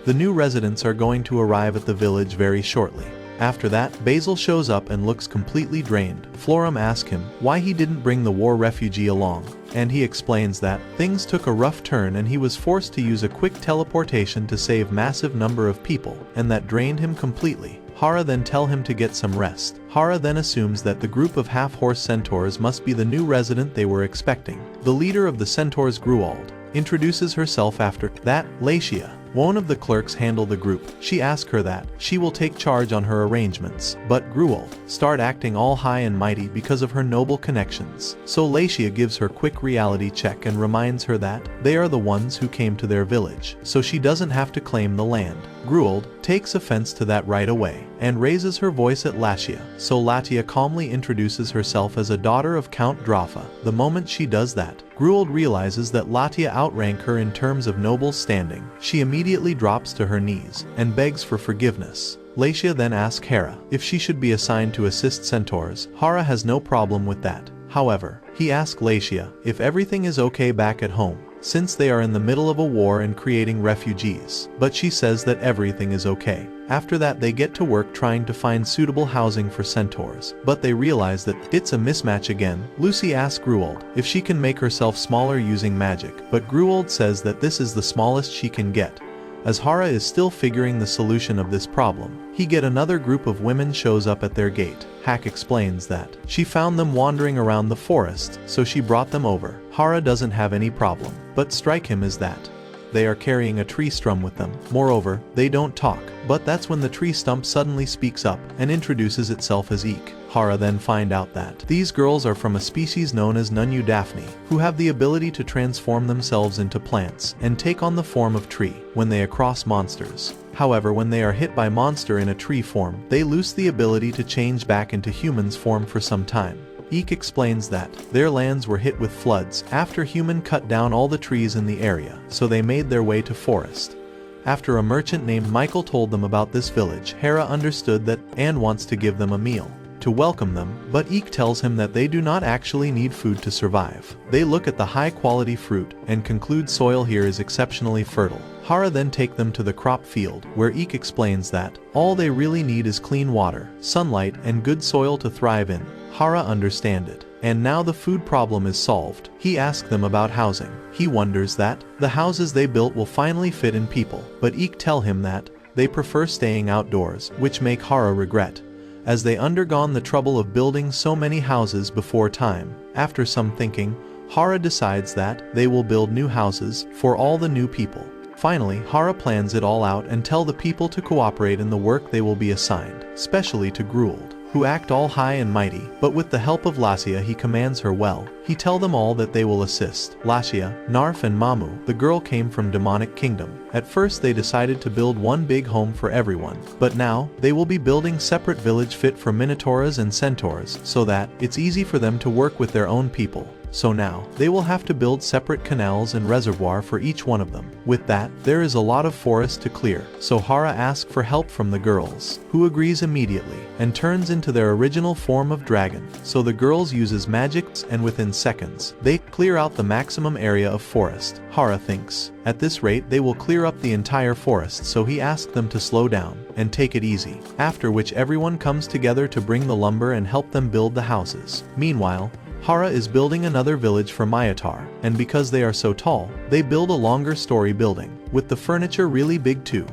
the new residents are going to arrive at the village very shortly. After that, Basil shows up and looks completely drained. Florum asks him why he didn't bring the war refugee along, and he explains that things took a rough turn and he was forced to use a quick teleportation to save massive number of people, and that drained him completely. Hera then tell him to get some rest. Hera then assumes that the group of half-horse centaurs must be the new resident they were expecting. The leader of the centaurs, Gruald, introduces herself. After that, Latiia, one of the clerks, handle the group. She asks her that she will take charge on her arrangements, but Gruald start acting all high and mighty because of her noble connections. So Latiia gives her quick reality check and reminds her that they are the ones who came to their village, so she doesn't have to claim the land. Gruald takes offense to that right away and raises her voice at Latiia, so Latiia calmly introduces herself as a daughter of Count Drafa. The moment she does that, Gruald realizes that Latiia outrank her in terms of noble standing. She immediately drops to her knees and begs for forgiveness. Latiia then asks Hera if she should be assigned to assist centaurs. Hera has no problem with that. However, he asks Latiia if everything is okay back at home, since they are in the middle of a war and creating refugees, but she says that everything is okay. After that, they get to work trying to find suitable housing for centaurs, but they realize that it's a mismatch again. Lucy asks Gruald if she can make herself smaller using magic, but Gruald says that this is the smallest she can get. As Hera is still figuring the solution of this problem, another group of women shows up at their gate. Hack explains that she found them wandering around the forest, so she brought them over. Hera doesn't have any problem, but strike him is that they are carrying a tree stump with them. Moreover, they don't talk, but that's when the tree stump suddenly speaks up and introduces itself as Eek. Hera then find out that these girls are from a species known as Nunu Daphne, who have the ability to transform themselves into plants and take on the form of tree when they cross monsters. However, when they are hit by monster in a tree form, they lose the ability to change back into humans form for some time. Eek explains that their lands were hit with floods after human cut down all the trees in the area, so they made their way to forest. After a merchant named Michael told them about this village, Hera understood that Anne wants to give them a meal to welcome them, but Eek tells him that they do not actually need food to survive. They look at the high-quality fruit and conclude soil here is exceptionally fertile. Hera then take them to the crop field, where Eek explains that all they really need is clean water, sunlight, and good soil to thrive in. Hera understands it, and now the food problem is solved. He asks them about housing. He wonders that the houses they built will finally fit in people, but Eek tell him that they prefer staying outdoors, which make Hera regret, as they undergone the trouble of building so many houses before time. After some thinking, Hera decides that they will build new houses for all the new people. Finally, Hera plans it all out and tell the people to cooperate in the work they will be assigned, especially to Gruald, who act all high and mighty, but with the help of Latiia he commands her well. He tell them all that they will assist. Latiia, Narf and Mamu, the girl, came from demonic kingdom. At first they decided to build one big home for everyone, but now they will be building separate village fit for Minotauras and Centaurs, so that it's easy for them to work with their own people. So now, they will have to build separate canals and reservoir for each one of them. With that, there is a lot of forest to clear, so Hera asks for help from the girls, who agrees immediately, and turns into their original form of dragon. So the girls uses magics and within seconds, they clear out the maximum area of forest. Hera thinks, at this rate they will clear up the entire forest, so he asks them to slow down and take it easy, after which everyone comes together to bring the lumber and help them build the houses. Meanwhile, Hera is building another village for Myotar, and because they are so tall, they build a longer story building, with the furniture really big too.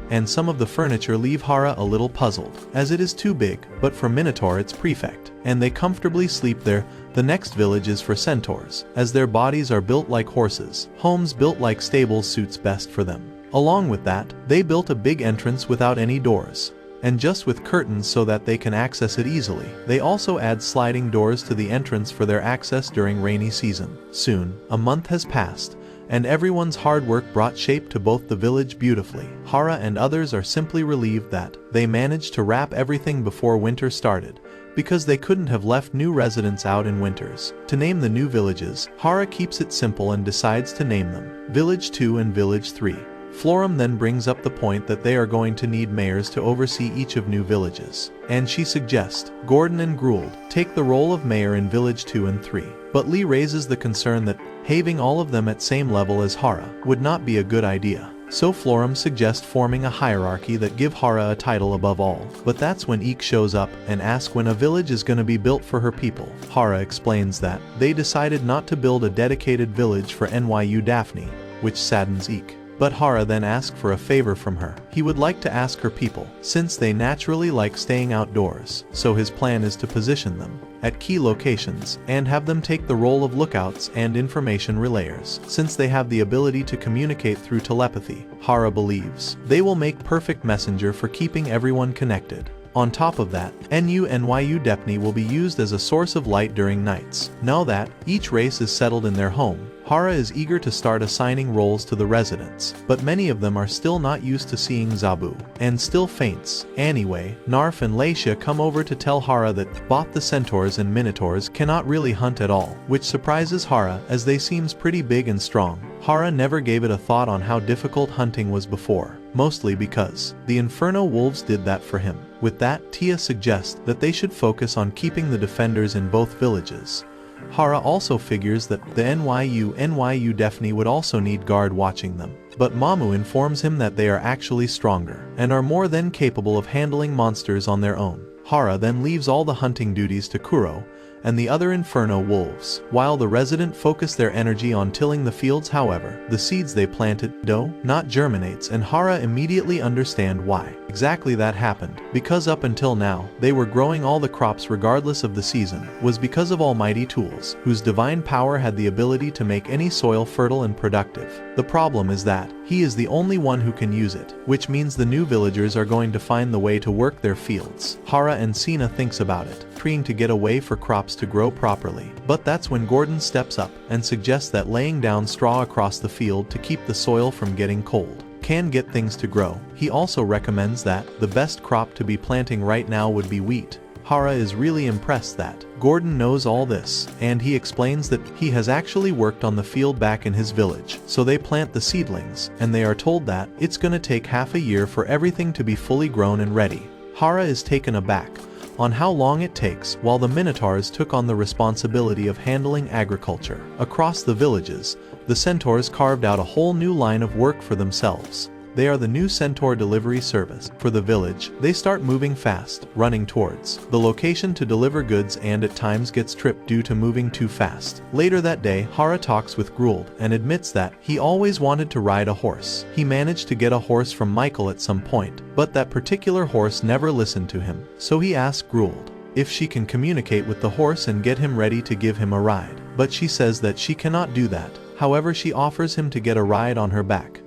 and some of the furniture leave Hera a little puzzled, as it is too big, but for Minotaur it's perfect, and they comfortably sleep there. The next village is for centaurs, as their bodies are built like horses, homes built like stables suits best for them. Along with that, they built a big entrance without any doors, and just with curtains so that they can access it easily. They also add sliding doors to the entrance for their access during rainy season. Soon, a month has passed, and everyone's hard work brought shape to both the village beautifully. Hera and others are simply relieved that they managed to wrap everything before winter started, because they couldn't have left new residents out in winters. To name the new villages, Hera keeps it simple and decides to name them Village 2 and Village 3. Florum then brings up the point that they are going to need mayors to oversee each of new villages, and she suggests Gordon and Gould take the role of mayor in Village 2 and 3. But Lee raises the concern that having all of them at same level as Hera would not be a good idea. So Florum suggests forming a hierarchy that give Hera a title above all. But that's when Eek shows up and asks when a village is going to be built for her people. Hera explains that they decided not to build a dedicated village for NYU Daphne, which saddens Eek. But Hera then asks for a favor from her. He would like to ask her people, since they naturally like staying outdoors, so his plan is to position them at key locations and have them take the role of lookouts and information relayers. Since they have the ability to communicate through telepathy, Hera believes they will make perfect messenger for keeping everyone connected. On top of that, NYU Daphne will be used as a source of light during nights. Now that each race is settled in their home, Hera is eager to start assigning roles to the residents, but many of them are still not used to seeing Zabu, and still faints. Anyway, Narf and Laisha come over to tell Hera that both the centaurs and minotaurs cannot really hunt at all, which surprises Hera as they seems pretty big and strong. Hera never gave it a thought on how difficult hunting was before, mostly because the Inferno wolves did that for him. With that, Tia suggests that they should focus on keeping the defenders in both villages. Hera also figures that the NYU Daphne would also need guard watching them. But Mamu informs him that they are actually stronger and are more than capable of handling monsters on their own. Hera then leaves all the hunting duties to Kuro and the other Inferno wolves, while the resident focus their energy on tilling the fields. However, the seeds they planted do not germinates, and Hera immediately understand why exactly that happened, because up until now, they were growing all the crops regardless of the season, was because of almighty tools, whose divine power had the ability to make any soil fertile and productive. The problem is that he is the only one who can use it, which means the new villagers are going to find the way to work their fields. Hera and Sina thinks about it, trying to get a way for crops to grow properly. But that's when Gordon steps up and suggests that laying down straw across the field to keep the soil from getting cold can get things to grow. He also recommends that the best crop to be planting right now would be wheat. Hera is really impressed that Gordon knows all this, and he explains that he has actually worked on the field back in his village. So they plant the seedlings, and they are told that it's gonna take half a year for everything to be fully grown and ready. Hera is taken aback on how long it takes, while the Minotaurs took on the responsibility of handling agriculture. Across the villages, the centaurs carved out a whole new line of work for themselves. They are the new centaur delivery service. For the village, they start moving fast, running towards the location to deliver goods, and at times gets tripped due to moving too fast. Later that day, Hera talks with Gould and admits that he always wanted to ride a horse. He managed to get a horse from Michael at some point, but that particular horse never listened to him. So he asks Gould if she can communicate with the horse and get him ready to give him a ride. But she says that she cannot do that. However, she offers him to get a ride on her back.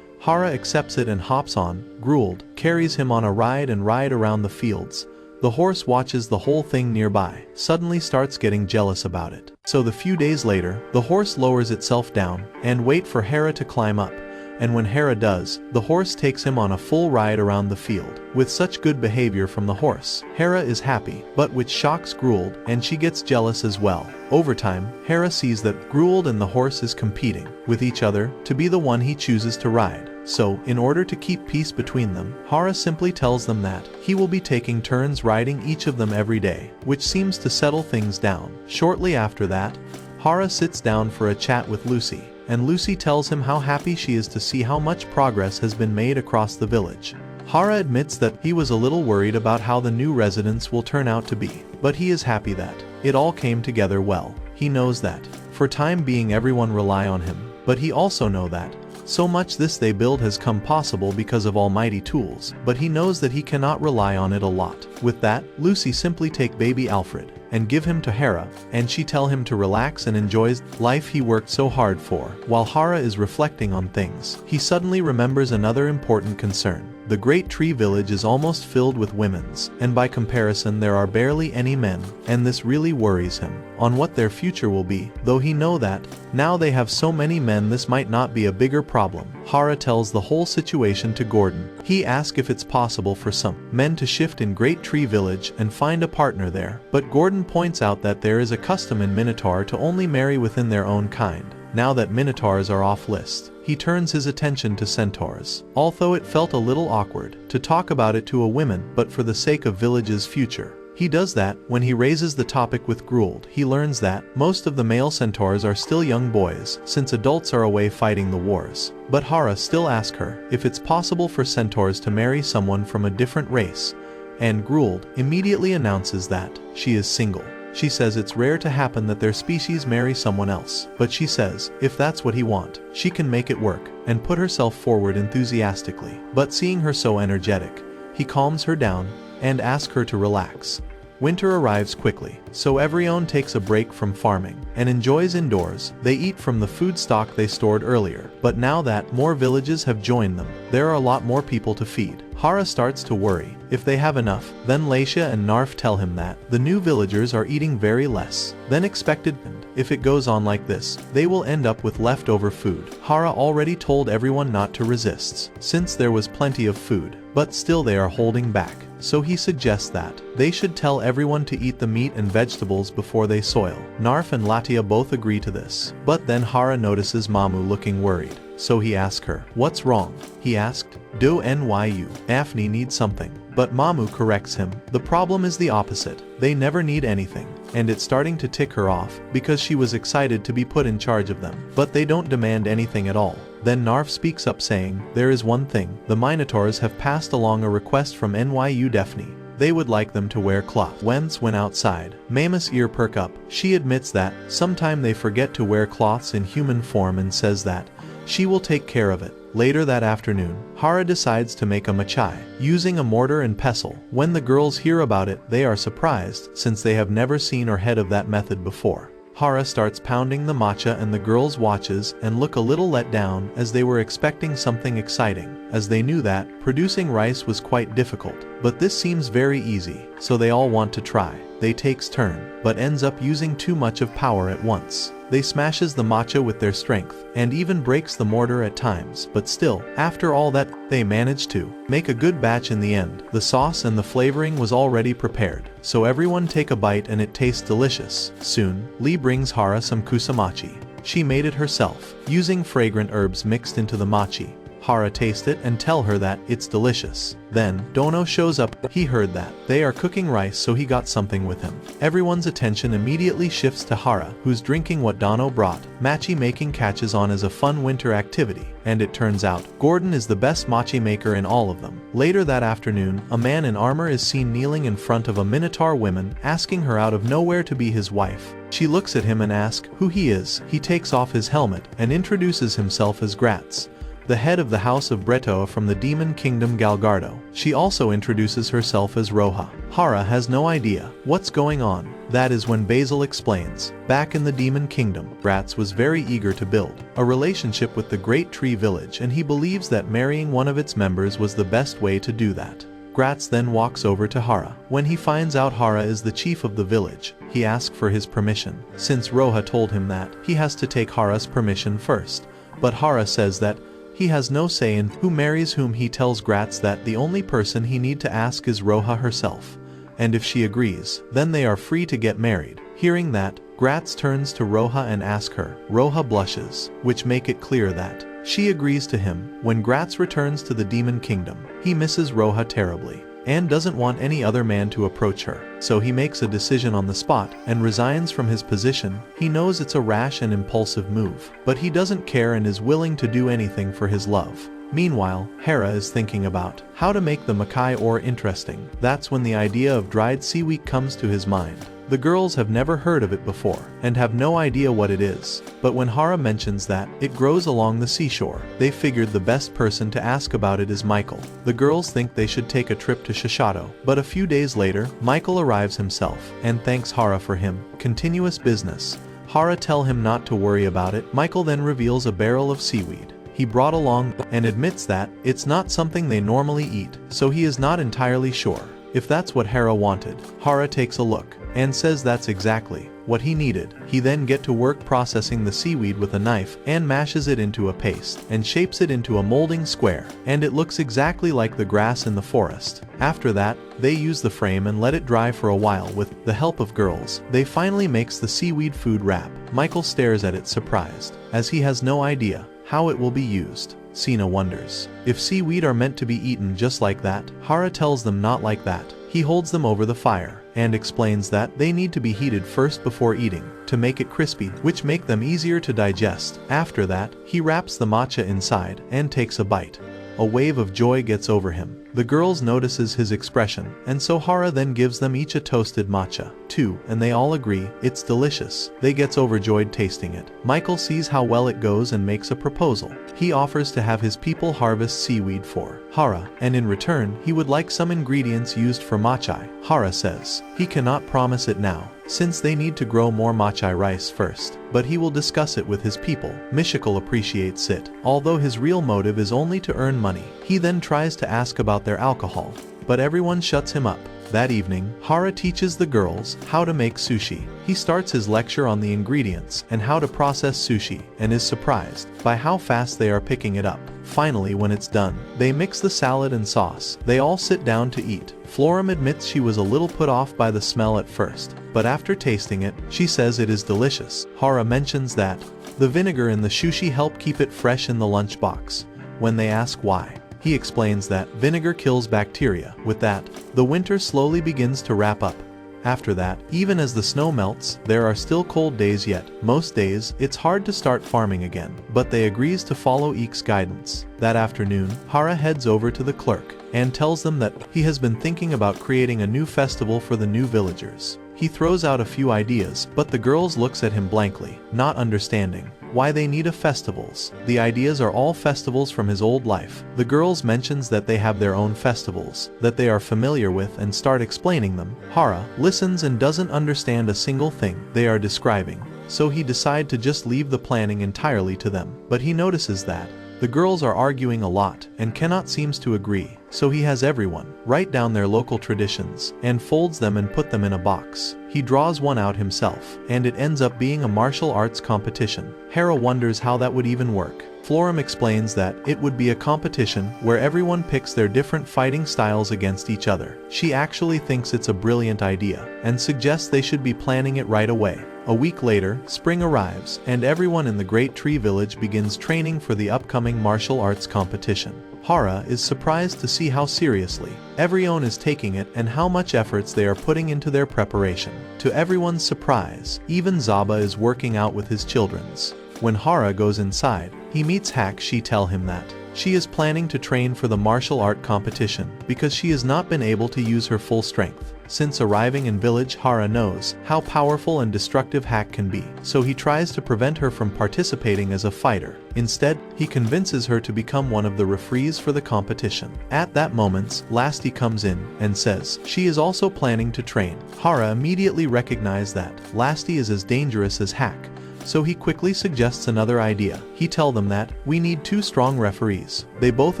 Hera accepts it and hops on. Gould carries him on a ride and ride around the fields. The horse watches the whole thing nearby, suddenly starts getting jealous about it. So the few days later, the horse lowers itself down and wait for Hera to climb up. And when Hera does, the horse takes him on a full ride around the field. With such good behavior from the horse, Hera is happy, but which shocks Gould, and she gets jealous as well. Over time, Hera sees that Gould and the horse is competing with each other to be the one he chooses to ride. So, in order to keep peace between them, Hera simply tells them that he will be taking turns riding each of them every day, which seems to settle things down. Shortly after that, Hera sits down for a chat with Lucy, and Lucy tells him how happy she is to see how much progress has been made across the village. Hera admits that he was a little worried about how the new residents will turn out to be, but he is happy that it all came together well. He knows that, for time being, everyone rely on him, but he also knows that So much this they build has come possible because of almighty tools, but he knows that he cannot rely on it a lot. With that, Lucy simply take baby Alfred and give him to Hera, and she tell him to relax and enjoys life he worked so hard for. While Hera is reflecting on things, he suddenly remembers another important concern. The great tree village is almost filled with women's, and by comparison there are barely any men, and this really worries him on what their future will be, though he know that, now they have so many men, this might not be a bigger problem. Hera tells the whole situation to Gordon. He asks if it's possible for some men to shift in Great Tree Village and find a partner there, but Gordon points out that there is a custom in Minotaur to only marry within their own kind. Now that Minotaurs are off list, he turns his attention to centaurs. Although it felt a little awkward to talk about it to a woman, but for the sake of village's future, he does that. When he raises the topic with Gruld, he learns that most of the male centaurs are still young boys, since adults are away fighting the wars. But Hera still asks her if it's possible for centaurs to marry someone from a different race, and Gruld immediately announces that she is single. She says it's rare to happen that their species marry someone else, but she says if that's what he want, she can make it work, and put herself forward enthusiastically. But seeing her so energetic, he calms her down and asks her to relax. Winter arrives quickly, so everyone takes a break from farming and enjoys indoors. They eat from the food stock they stored earlier, but now that more villages have joined them, there are a lot more people to feed. Hera starts to worry if they have enough. Then Laisha and Narf tell him that the new villagers are eating very less than expected, and if it goes on like this, they will end up with leftover food. Hera already told everyone not to resist, since there was plenty of food, but still they are holding back. So he suggests that they should tell everyone to eat the meat and vegetables before they soil. Narf and Latia both agree to this, but then Hera notices Mamu looking worried. So he asks her, "What's wrong?" He asked, "Do NYU. Afni needs something." But Mamu corrects him. The problem is the opposite. They never need anything, and it's starting to tick her off because she was excited to be put in charge of them. But they don't demand anything at all. Then Narf speaks up saying, "There is one thing. The Minotaurs have passed along a request from NYU Daphne. They would like them to wear cloth." When outside, Mamus' ear perk up. She admits that sometime they forget to wear cloths in human form and says that she will take care of it. Later that afternoon, Hera decides to make a machai, using a mortar and pestle. When the girls hear about it, they are surprised, since they have never seen or heard of that method before. Hera starts pounding the matcha and the girls watches and look a little let down, as they were expecting something exciting, as they knew that producing rice was quite difficult. But this seems very easy, so they all want to try. They takes turn, but ends up using too much of power at once. They smashes the matcha with their strength, and even breaks the mortar at times, but still, after all that, they managed to make a good batch in the end. The sauce and the flavoring was already prepared, so everyone take a bite and it tastes delicious. Soon, Lee brings Hera some kusamachi. She made it herself, using fragrant herbs mixed into the machi. Hera tastes it and tell her that it's delicious. Then, Dono shows up. He heard that they are cooking rice, so he got something with him. Everyone's attention immediately shifts to Hera, who's drinking what Dono brought. Machi making catches on as a fun winter activity, and it turns out, Gordon is the best machi maker in all of them. Later that afternoon, a man in armor is seen kneeling in front of a Minotaur woman, asking her out of nowhere to be his wife. She looks at him and asks who he is. He takes off his helmet and introduces himself as Gratz, the head of the House of Bretoa from the Demon Kingdom Galgardo. She also introduces herself as Roja. Hera has no idea what's going on. That is when Basil explains. Back in the Demon Kingdom, Gratz was very eager to build a relationship with the Great Tree Village, and he believes that marrying one of its members was the best way to do that. Gratz then walks over to Hera. When he finds out Hera is the chief of the village, he asks for his permission, since Roja told him that he has to take Hera's permission first. But Hera says that he has no say in who marries whom. He tells Gratz that the only person he need to ask is Roja herself, and if she agrees, then they are free to get married. Hearing that, Gratz turns to Roja and asks her. Roja blushes, which make it clear that she agrees to him. When Gratz returns to the Demon Kingdom, he misses Roja terribly, and doesn't want any other man to approach her. So he makes a decision on the spot and resigns from his position. He knows it's a rash and impulsive move, but he doesn't care and is willing to do anything for his love. Meanwhile, Hera is thinking about how to make the Makai ore interesting. That's when the idea of dried seaweed comes to his mind. The girls have never heard of it before, and have no idea what it is. But when Hera mentions that it grows along the seashore, they figured the best person to ask about it is Michael. The girls think they should take a trip to Shishato, but a few days later, Michael arrives himself, and thanks Hera for him. Continuous business. Hera tell him not to worry about it. Michael then reveals a barrel of seaweed he brought along, and admits that it's not something they normally eat, so he is not entirely sure if that's what Hera wanted. Hera takes a look, and says that's exactly what he needed. He then get to work processing the seaweed with a knife, and mashes it into a paste, and shapes it into a molding square, and it looks exactly like the grass in the forest. After that, they use the frame and let it dry for a while. With the help of girls, they finally makes the seaweed food wrap. Michael stares at it surprised, as he has no idea how it will be used. Sina wonders if seaweed are meant to be eaten just like that. Hera tells them not like that. He holds them over the fire, and explains that they need to be heated first before eating, to make it crispy, which make them easier to digest. After that, he wraps the matcha inside, and takes a bite. A wave of joy gets over him. The girls notices his expression, and so Hera then gives them each a toasted matcha, too, and they all agree it's delicious. They gets overjoyed tasting it. Michael sees how well it goes and makes a proposal. He offers to have his people harvest seaweed for Hera, and in return, he would like some ingredients used for matcha. Hera says he cannot promise it now, since they need to grow more matcha rice first, but he will discuss it with his people. Mishikal appreciates it, although his real motive is only to earn money. He then tries to ask about their alcohol, but everyone shuts him up. That evening, Hera teaches the girls how to make sushi. He starts his lecture on the ingredients and how to process sushi, and is surprised by how fast they are picking it up. Finally, when it's done, they mix the salad and sauce. They all sit down to eat. Florim admits she was a little put off by the smell at first, but after tasting it, she says it is delicious. Hera mentions that the vinegar in the sushi help keep it fresh in the lunchbox. When they ask why, he explains that vinegar kills bacteria. With that, the winter slowly begins to wrap up. After that, even as the snow melts, there are still cold days yet. Most days, it's hard to start farming again, but they agrees to follow Eek's guidance. That afternoon, Hera heads over to the clerk, and tells them that he has been thinking about creating a new festival for the new villagers. He throws out a few ideas, but the girls looks at him blankly, not understanding why they need a festivals. The ideas are all festivals from his old life. The girls mentions that they have their own festivals that they are familiar with and start explaining them. Hera listens and doesn't understand a single thing they are describing, so he decide to just leave the planning entirely to them. But he notices that the girls are arguing a lot and cannot seems to agree, so he has everyone write down their local traditions and folds them and put them in a box. He draws one out himself, and it ends up being a martial arts competition. Hera wonders how that would even work. Florim explains that it would be a competition where everyone picks their different fighting styles against each other. She actually thinks it's a brilliant idea, and suggests they should be planning it right away. A week later, spring arrives, and everyone in the Great Tree Village begins training for the upcoming martial arts competition. Hera is surprised to see how seriously everyone is taking it and how much efforts they are putting into their preparation. To everyone's surprise, even Zaba is working out with his children's. When Hera goes inside, he meets Hak. She tell him that she is planning to train for the martial art competition because she has not been able to use her full strength. Since arriving in village, Hera knows how powerful and destructive Hak can be, so he tries to prevent her from participating as a fighter. Instead, he convinces her to become one of the referees for the competition. At that moment, Lasti comes in and says she is also planning to train. Hera immediately recognizes that Lasti is as dangerous as Hak, so he quickly suggests another idea. He tells them that we need 2 strong referees. They both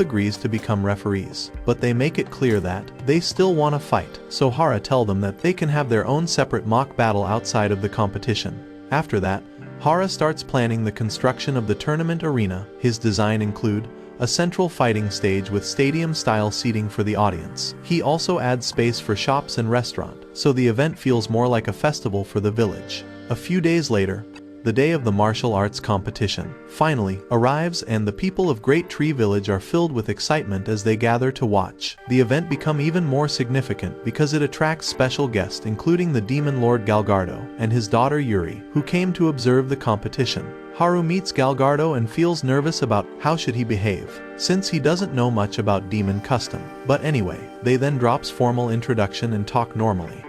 agrees to become referees, but they make it clear that they still want to fight. So Hera tells them that they can have their own separate mock battle outside of the competition. After that, Hera starts planning the construction of the tournament arena. His design include a central fighting stage with stadium-style seating for the audience. He also adds space for shops and restaurant, so the event feels more like a festival for the village. A few days later, the day of the martial arts competition finally arrives, and the people of Great Tree Village are filled with excitement as they gather to watch. The event become even more significant because it attracts special guests including the demon lord Galgardo and his daughter Yuri, who came to observe the competition. Haru meets Galgardo and feels nervous about how should he behave, since he doesn't know much about demon custom. But anyway, they then drops formal introduction and talk normally.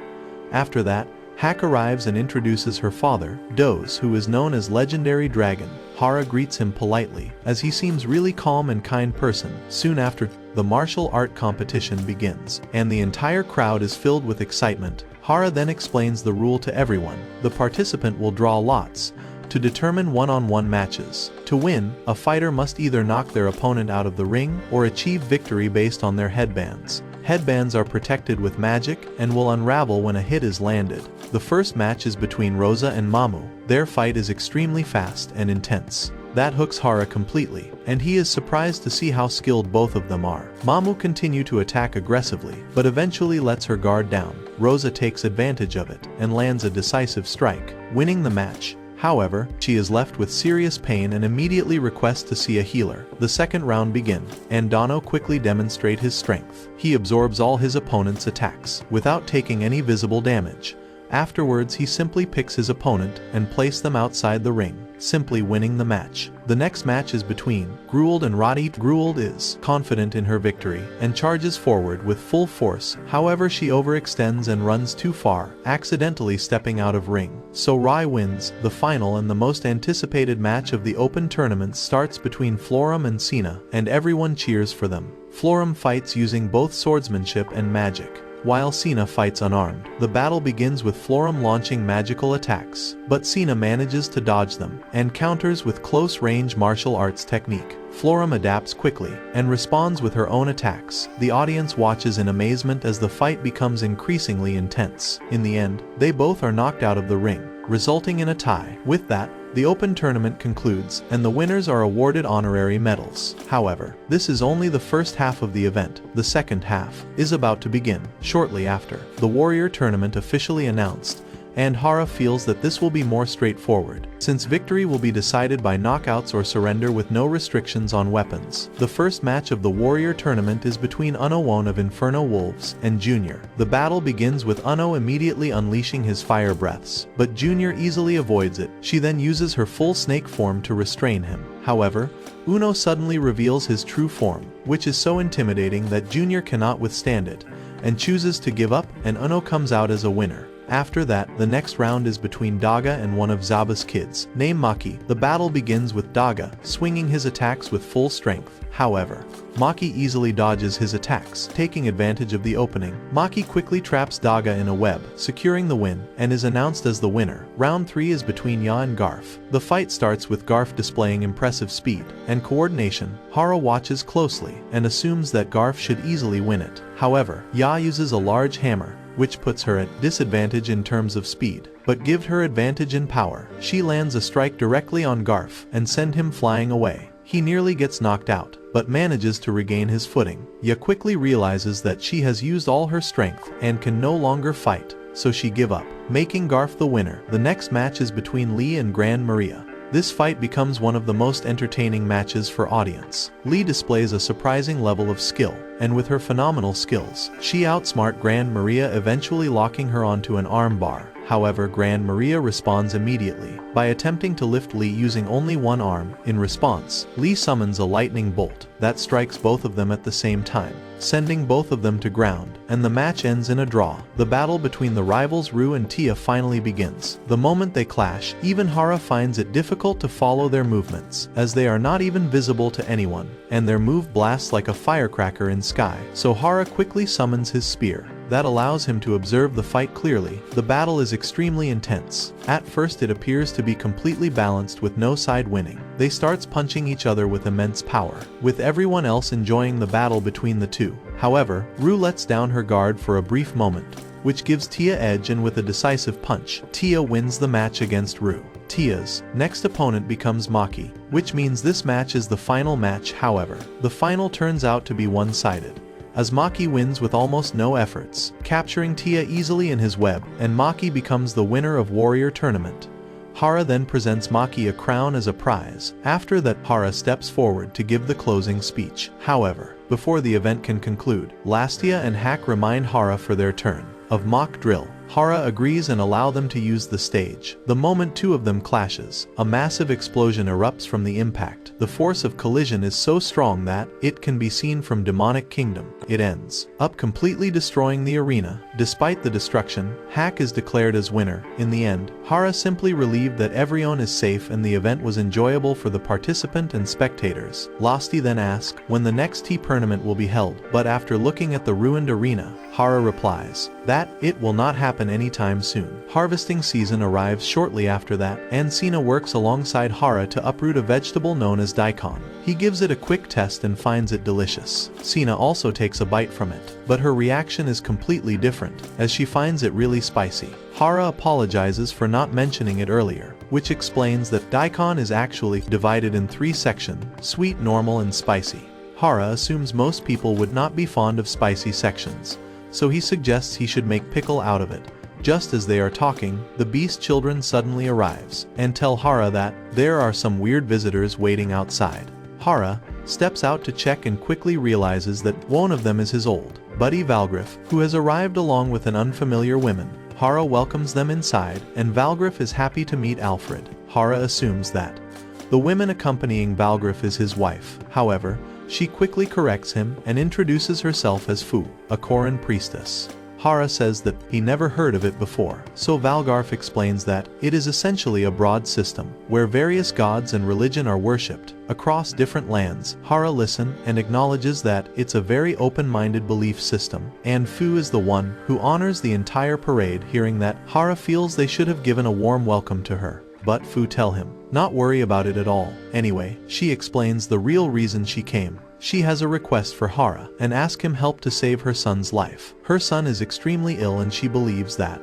After that, Hak arrives and introduces her father, Doze, who is known as Legendary Dragon. Hera greets him politely, as he seems really calm and kind person. Soon after, the martial art competition begins, and the entire crowd is filled with excitement. Hera then explains the rule to everyone. The participant will draw lots to determine one-on-one matches. To win, a fighter must either knock their opponent out of the ring or achieve victory based on their headbands. Headbands are protected with magic and will unravel when a hit is landed. The first match is between Rosa and Mamu. Their fight is extremely fast and intense. That hooks Hera completely, and he is surprised to see how skilled both of them are. Mamu continue to attack aggressively, but eventually lets her guard down. Rosa takes advantage of it and lands a decisive strike, winning the match. However, she is left with serious pain and immediately requests to see a healer. The second round begins, and Dano quickly demonstrates his strength. He absorbs all his opponent's attacks, without taking any visible damage. Afterwards, he simply picks his opponent and places them outside the ring, simply winning the match. The next match is between Grueld and Roddy. Grueld is confident in her victory and charges forward with full force. However, she overextends and runs too far, accidentally stepping out of ring. So Rai wins. The final and the most anticipated match of the open tournament starts between Florum and Cena, and everyone cheers for them. Florum fights using both swordsmanship and magic, while Cena fights unarmed. The battle begins with Florum launching magical attacks, but Cena manages to dodge them and counters with close-range martial arts technique. Florum adapts quickly and responds with her own attacks. The audience watches in amazement as the fight becomes increasingly intense. In the end, they both are knocked out of the ring, resulting in a tie. With that, the open tournament concludes, and the winners are awarded honorary medals. However, this is only the first half of the event. The second half is about to begin. Shortly after, the Warrior Tournament officially announced, and Hera feels that this will be more straightforward, since victory will be decided by knockouts or surrender with no restrictions on weapons. The first match of the Warrior Tournament is between Uno of Inferno Wolves and Junior. The battle begins with Uno immediately unleashing his fire breaths, but Junior easily avoids it. She then uses her full snake form to restrain him. However, Uno suddenly reveals his true form, which is so intimidating that Junior cannot withstand it, and chooses to give up, and Uno comes out as a winner. After that, the next round is between Daga and one of Zaba's kids, named Maki. The battle begins with Daga swinging his attacks with full strength. However, Maki easily dodges his attacks, taking advantage of the opening. Maki quickly traps Daga in a web, securing the win, and is announced as the winner. Round 3 is between Ya and Garf. The fight starts with Garf displaying impressive speed and coordination. Hera watches closely and assumes that Garf should easily win it. However, Ya uses a large hammer, which puts her at disadvantage in terms of speed, but gives her advantage in power. She lands a strike directly on Garf and sends him flying away. He nearly gets knocked out, but manages to regain his footing. Ya quickly realizes that she has used all her strength and can no longer fight, so she gives up, making Garf the winner. The next match is between Lee and Grand Maria. This fight becomes one of the most entertaining matches for audience. Lee displays a surprising level of skill, and with her phenomenal skills, she outsmarts Grand Maria, eventually locking her onto an arm bar. However, Grand Maria responds immediately by attempting to lift Lee using only one arm. In response, Lee summons a lightning bolt that strikes both of them at the same time, sending both of them to ground, and the match ends in a draw. The battle between the rivals Rue and Tia finally begins. The moment they clash, even Hera finds it difficult to follow their movements, as they are not even visible to anyone, and their move blasts like a firecracker in sky. So Hera quickly summons his spear. That allows him to observe the fight clearly. The battle is extremely intense. At first it appears to be completely balanced with no side winning. They starts punching each other with immense power, with everyone else enjoying the battle between the two. However, Rue lets down her guard for a brief moment, which gives Tia edge, and with a decisive punch, Tia wins the match against Rue. Tia's next opponent becomes Maki, which means this match is the final match. However, the final turns out to be one-sided, as Maki wins with almost no efforts, capturing Tia easily in his web, and Maki becomes the winner of Warrior Tournament. Hera then presents Maki a crown as a prize. After that, Hera steps forward to give the closing speech. However, before the event can conclude, Lastia and Hak remind Hera for their turn of mock drill. Hera agrees and allows them to use the stage. The moment two of them clashes, a massive explosion erupts from the impact. The force of collision is so strong that it can be seen from demonic kingdom. It ends up completely destroying the arena. Despite the destruction, Hack is declared as winner. In the end, Hera simply relieved that everyone is safe and the event was enjoyable for the participant and spectators. Losty then asks when the next tea tournament will be held, but after looking at the ruined arena, Hera replies that it will not happen anytime soon. Harvesting season arrives shortly after that, and Cena works alongside Hera to uproot a vegetable known as daikon. He gives it a quick test and finds it delicious. Cena also takes a bite from it, but her reaction is completely different, as she finds it really spicy. Hera apologizes for not mentioning it earlier, which explains that daikon is actually divided in 3 sections: sweet, normal, and spicy. Hera assumes most people would not be fond of spicy sections, so he suggests he should make pickle out of it. Just as they are talking, the Beast Children suddenly arrives and tell Hera that there are some weird visitors waiting outside. Hera steps out to check and quickly realizes that one of them is his old buddy Valgriff, who has arrived along with an unfamiliar woman. Hera welcomes them inside, and Valgriff is happy to meet Alfred. Hera assumes that the woman accompanying Valgriff is his wife. However, she quickly corrects him and introduces herself as Fu, a Koran priestess. Hera says that he never heard of it before, so Valgriff explains that it is essentially a broad system where various gods and religion are worshipped across different lands. Hera listens and acknowledges that it's a very open-minded belief system, and Fu is the one who honors the entire parade. Hearing that, Hera feels they should have given a warm welcome to her, but Fu tell him not worry about it at all. Anyway, she explains the real reason she came. She has a request for Hera and asks him help to save her son's life. Her son is extremely ill and she believes that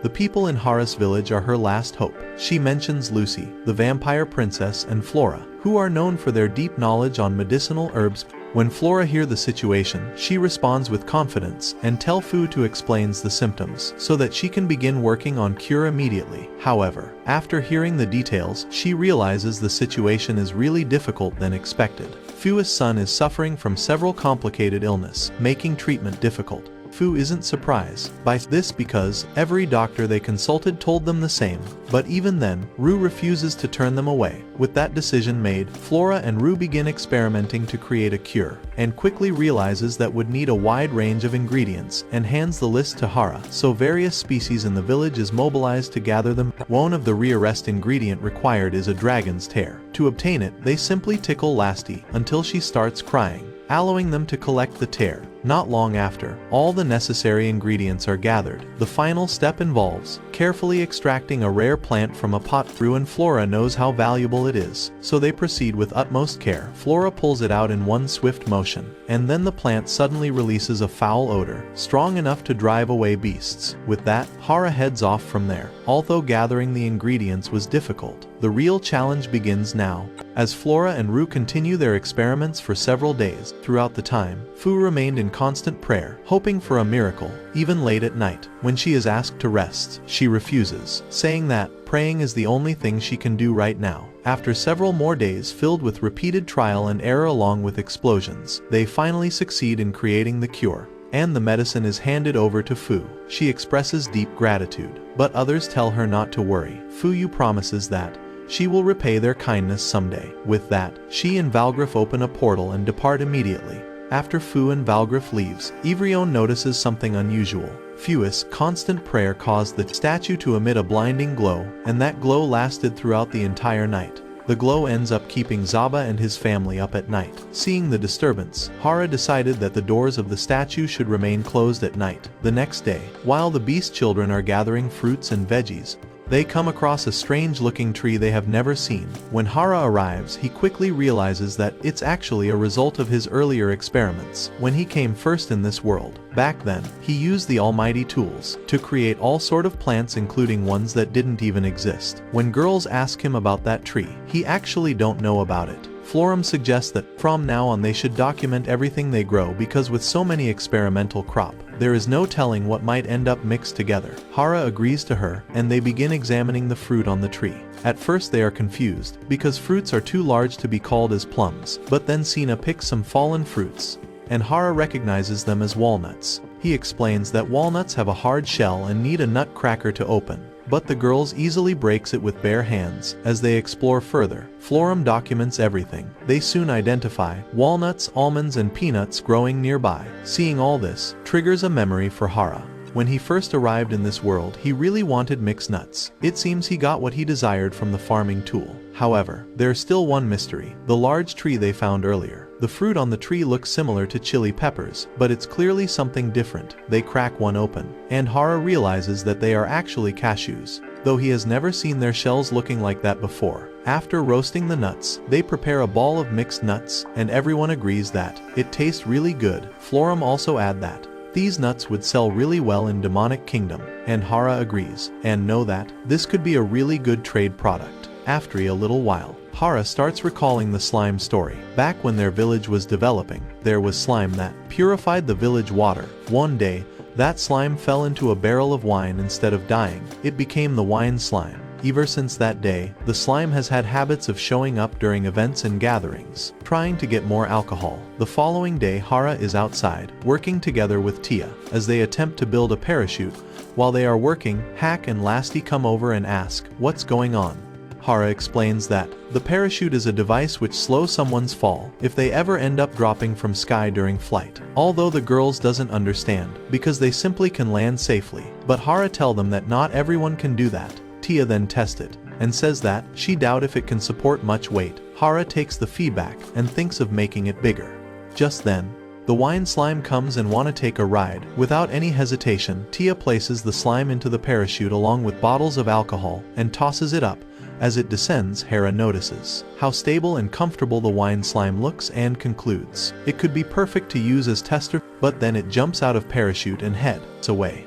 the people in Hera's village are her last hope. She mentions Lucy, the vampire princess, and Flora, who are known for their deep knowledge on medicinal herbs. When Flora hears the situation, she responds with confidence and tells Fu to explain the symptoms so that she can begin working on cure immediately. However, after hearing the details, she realizes the situation is really difficult than expected. Fu's son is suffering from several complicated illness, making treatment difficult. Fu isn't surprised by this because every doctor they consulted told them the same, but even then, Ru refuses to turn them away. With that decision made, Flora and Ru begin experimenting to create a cure, and quickly realizes that would need a wide range of ingredients, and hands the list to Hera, so various species in the village is mobilized to gather them. One of the rarest ingredient required is a dragon's tear. To obtain it, they simply tickle Lasty until she starts crying, allowing them to collect the tear. Not long after, all the necessary ingredients are gathered. The final step involves carefully extracting a rare plant from a pot. Ru and Flora knows how valuable it is, so they proceed with utmost care. Flora pulls it out in one swift motion, and then the plant suddenly releases a foul odor, strong enough to drive away beasts. With that, Hera heads off from there. Although gathering the ingredients was difficult, the real challenge begins now. As Flora and Ru continue their experiments for several days, throughout the time, Fu remained in constant prayer, hoping for a miracle. Even late at night, when she is asked to rest, she refuses, saying that praying is the only thing she can do right now. After several more days filled with repeated trial and error along with explosions, they finally succeed in creating the cure, and the medicine is handed over to Fu. She expresses deep gratitude, but others tell her not to worry. Fu promises that she will repay their kindness someday. With that, she and Valgriff open a portal and depart immediately. After Fu and Valgriff leaves, Ivrion notices something unusual. Fu's constant prayer caused the statue to emit a blinding glow, and that glow lasted throughout the entire night. The glow ends up keeping Zaba and his family up at night. Seeing the disturbance, Hera decided that the doors of the statue should remain closed at night. The next day, while the Beast Children are gathering fruits and veggies, they come across a strange-looking tree they have never seen. When Hera arrives, he quickly realizes that it's actually a result of his earlier experiments when he came first in this world. Back then, he used the almighty tools to create all sort of plants, including ones that didn't even exist. When girls ask him about that tree, he actually don't know about it. Florum suggests that from now on they should document everything they grow because with so many experimental crop, there is no telling what might end up mixed together. Hera agrees to her, and they begin examining the fruit on the tree. At first they are confused, because fruits are too large to be called as plums, but then Cena picks some fallen fruits, and Hera recognizes them as walnuts. He explains that walnuts have a hard shell and need a nutcracker to open, but the girls easily breaks it with bare hands. As they explore further, Florum documents everything. They soon identify walnuts, almonds, and peanuts growing nearby. Seeing all this triggers a memory for Hera. When he first arrived in this world, he really wanted mixed nuts. It seems he got what he desired from the farming tool. However, there's still one mystery: the large tree they found earlier. The fruit on the tree looks similar to chili peppers, but it's clearly something different. They crack one open, and Hera realizes that they are actually cashews, though he has never seen their shells looking like that before. After roasting the nuts, they prepare a ball of mixed nuts, and everyone agrees that it tastes really good. Florum also add that these nuts would sell really well in Demonic Kingdom, and Hera agrees, and know that this could be a really good trade product. After a little while, Hera starts recalling the slime story. Back when their village was developing, there was slime that purified the village water. One day, that slime fell into a barrel of wine. Instead of dying, it became the wine slime. Ever since that day, the slime has had habits of showing up during events and gatherings, trying to get more alcohol. The following day, Hera is outside, working together with Tia, as they attempt to build a parachute. While they are working, Hack and Lasty come over and ask, "What's going on?" Hera explains that the parachute is a device which slows someone's fall if they ever end up dropping from sky during flight. Although the girls doesn't understand, because they simply can land safely. But Hera tell them that not everyone can do that. Tia then tests it, and says that she doubt if it can support much weight. Hera takes the feedback and thinks of making it bigger. Just then, the wine slime comes and wanna take a ride. Without any hesitation, Tia places the slime into the parachute along with bottles of alcohol and tosses it up. As it descends, Hera notices how stable and comfortable the wine slime looks and concludes it could be perfect to use as tester, but then it jumps out of parachute and heads away.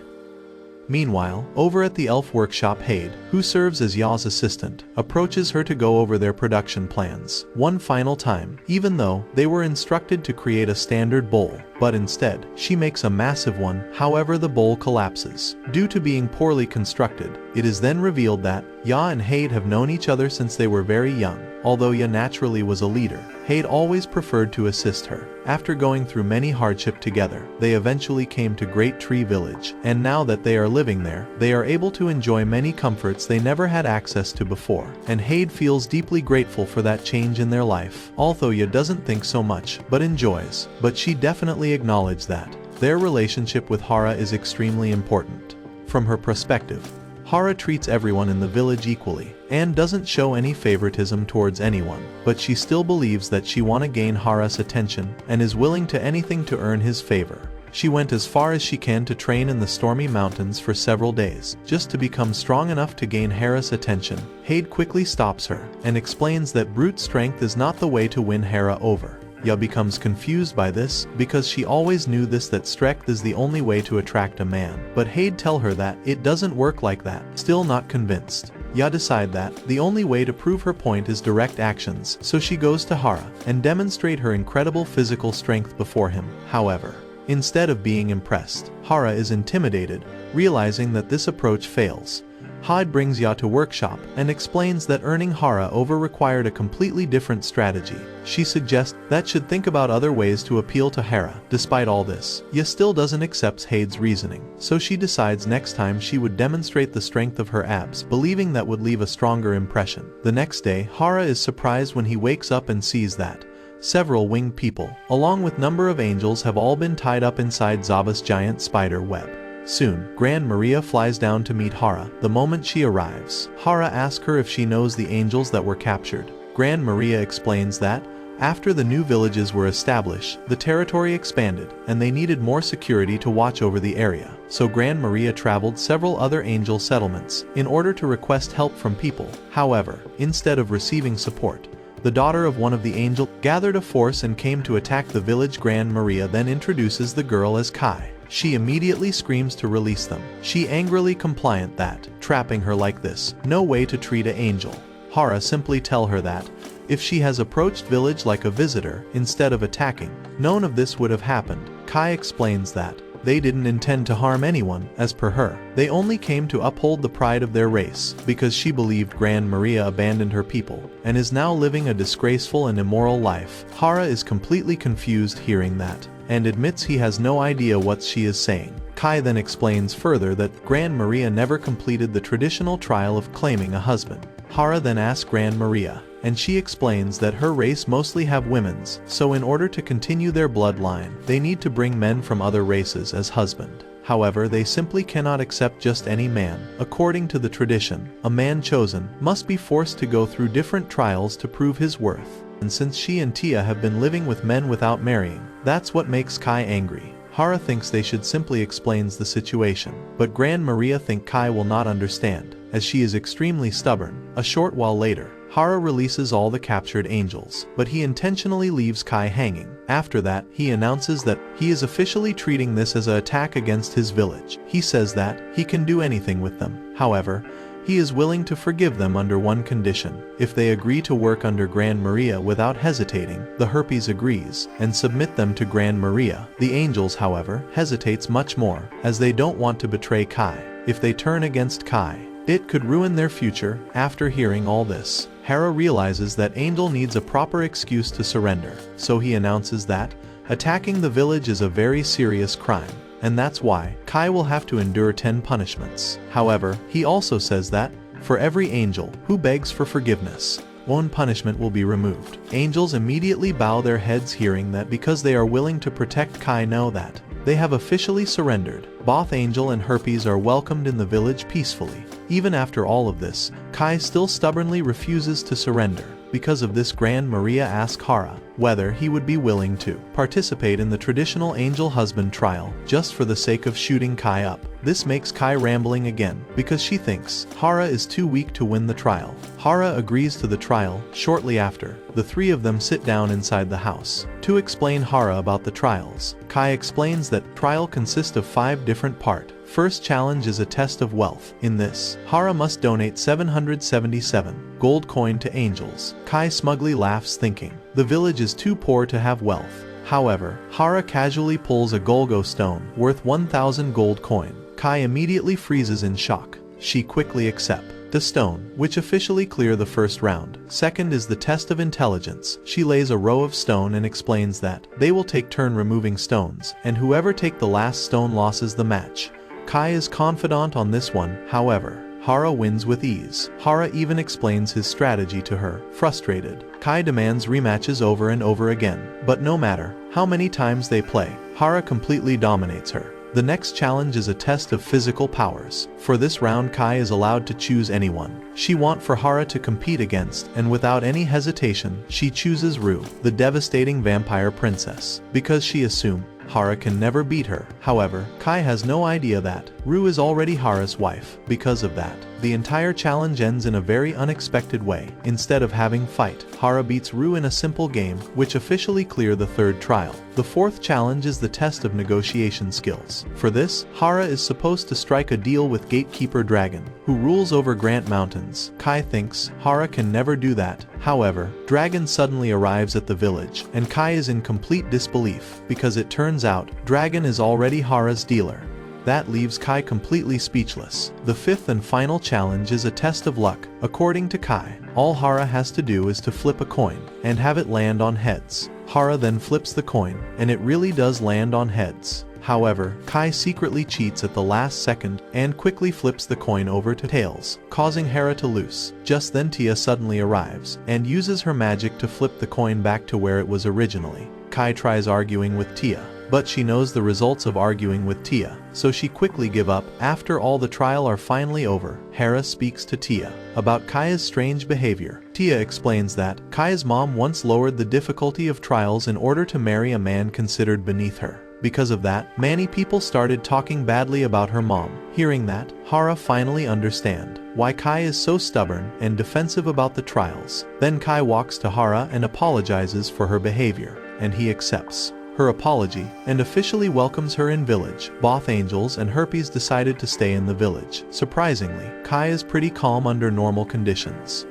Meanwhile, over at the elf workshop, Hade, who serves as Ya's assistant, approaches her to go over their production plans one final time, even though they were instructed to create a standard bowl. But instead, she makes a massive one. However, the bowl collapses due to being poorly constructed. It is then revealed that Ya and Hade have known each other since they were very young. Although Ya naturally was a leader, Hade always preferred to assist her. After going through many hardship together, they eventually came to Great Tree Village, and now that they are living there, they are able to enjoy many comforts they never had access to before. And Hade feels deeply grateful for that change in their life. Although Ya doesn't think so much, but enjoys. But she definitely acknowledged that their relationship with Hera is extremely important. From her perspective, Hera treats everyone in the village equally, and doesn't show any favoritism towards anyone, but she still believes that she wanna gain Hera's attention, and is willing to anything to earn his favor. She went as far as she can to train in the stormy mountains for several days, just to become strong enough to gain Hera's attention. Hade quickly stops her, and explains that brute strength is not the way to win Hera over. Ya becomes confused by this, because she always knew this, that strength is the only way to attract a man. But Hade tell her that it doesn't work like that. Still not convinced, Ya decide that the only way to prove her point is direct actions, so she goes to Hera and demonstrate her incredible physical strength before him. However, instead of being impressed, Hera is intimidated, realizing that this approach fails. Hade brings Ya to workshop and explains that earning Hera over required a completely different strategy. She suggests that should think about other ways to appeal to Hera. Despite all this, Ya still doesn't accept Hade's reasoning, so she decides next time she would demonstrate the strength of her abs, believing that would leave a stronger impression. The next day, Hera is surprised when he wakes up and sees that several winged people, along with number of angels, have all been tied up inside Zaba's giant spider web. Soon, Grand Maria flies down to meet Hera. The moment she arrives, Hera asks her if she knows the angels that were captured. Grand Maria explains that after the new villages were established, the territory expanded, and they needed more security to watch over the area. So Grand Maria traveled several other angel settlements in order to request help from people. However, instead of receiving support, the daughter of one of the angels gathered a force and came to attack the village. Grand Maria then introduces the girl as Kai. She immediately screams to release them. She angrily compliant that, trapping her like this, no way to treat an angel. Hera simply tell her that, if she has approached village like a visitor, instead of attacking, none of this would have happened. Kai explains that, They didn't intend to harm anyone, as per her. They only came to uphold the pride of their race, because she believed Grand Maria abandoned her people, and is now living a disgraceful and immoral life. Hera is completely confused hearing that, and admits he has no idea what she is saying. Kai then explains further that Grand Maria never completed the traditional trial of claiming a husband. Hera then asks Grand Maria, and she explains that her race mostly have women's, so in order to continue their bloodline, they need to bring men from other races as husband. However, they simply cannot accept just any man. According to the tradition, a man chosen must be forced to go through different trials to prove his worth. And since she and Tia have been living with men without marrying, that's what makes Kai angry. Hera thinks they should simply explain the situation, but Grand Maria thinks Kai will not understand, as she is extremely stubborn. A short while later, Hera releases all the captured angels, but he intentionally leaves Kai hanging. After that, he announces that he is officially treating this as an attack against his village. He says that he can do anything with them. However, he is willing to forgive them under one condition. If they agree to work under Grand Maria without hesitating, the Herpes agrees and submit them to Grand Maria. The angels, however, hesitates much more, as they don't want to betray Kai. If they turn against Kai, it could ruin their future. After hearing all this, Hera realizes that Angel needs a proper excuse to surrender, so he announces that attacking the village is a very serious crime, and that's why Kai will have to endure 10 punishments. However, he also says that for every angel who begs for forgiveness, one punishment will be removed. Angels immediately bow their heads hearing that, because they are willing to protect Kai, know that they have officially surrendered. Both Angel and Herpes are welcomed in the village peacefully. Even after all of this, Kai still stubbornly refuses to surrender. Because of this, Grand Maria asks Hera whether he would be willing to participate in the traditional angel husband trial just for the sake of shooting Kai up. This makes Kai rambling again, because she thinks Hera is too weak to win the trial. Hera agrees to the trial. Shortly after, the three of them sit down inside the house to explain Hera about the trials. Kai explains that trial consists of 5 different parts. First challenge is a test of wealth. In this, Hera must donate 777 gold coin to angels. Kai smugly laughs thinking the village is too poor to have wealth. However, Hera casually pulls a Golgo stone worth 1,000 gold coin. Kai immediately freezes in shock. She quickly accepts the stone, which officially clear the first round. Second is the test of intelligence. She lays a row of stone and explains that they will take turn removing stones, and whoever take the last stone loses the match. Kai is confident on this one. However, Hera wins with ease. Hera even explains his strategy to her. Frustrated, Kai demands rematches over and over again, but no matter how many times they play, Hera completely dominates her. The next challenge is a test of physical powers. For this round, Kai is allowed to choose anyone she wants for Hera to compete against, and without any hesitation, she chooses Rue, the devastating vampire princess, because she assumes Hera can never beat her. However, Kai has no idea that Rue is already Hera's wife. Because of that, the entire challenge ends in a very unexpected way. Instead of having fight, Hera beats Rue in a simple game, which officially clear the third trial. The fourth challenge is the test of negotiation skills. For this, Hera is supposed to strike a deal with Gatekeeper Dragon, who rules over Grant Mountains. Kai thinks Hera can never do that. However, Dragon suddenly arrives at the village, and Kai is in complete disbelief, because it turns out Dragon is already Hera's dealer. That leaves Kai completely speechless. The fifth and final challenge is a test of luck. According to Kai, all Hera has to do is to flip a coin and have it land on heads. Hera then flips the coin, and it really does land on heads. However, Kai secretly cheats at the last second and quickly flips the coin over to tails, causing Hera to lose. Just then Tia suddenly arrives and uses her magic to flip the coin back to where it was originally. Kai tries arguing with Tia, but she knows the results of arguing with Tia, so she quickly gives up. After all the trial are finally over, Hera speaks to Tia about Kai's strange behavior. Tia explains that Kai's mom once lowered the difficulty of trials in order to marry a man considered beneath her. Because of that, many people started talking badly about her mom. Hearing that, Hera finally understands why Kai is so stubborn and defensive about the trials. Then Kai walks to Hera and apologizes for her behavior, and he accepts her apology and officially welcomes her in village. Both Angels and Herpes decided to stay in the village. Surprisingly, Kai is pretty calm under normal conditions.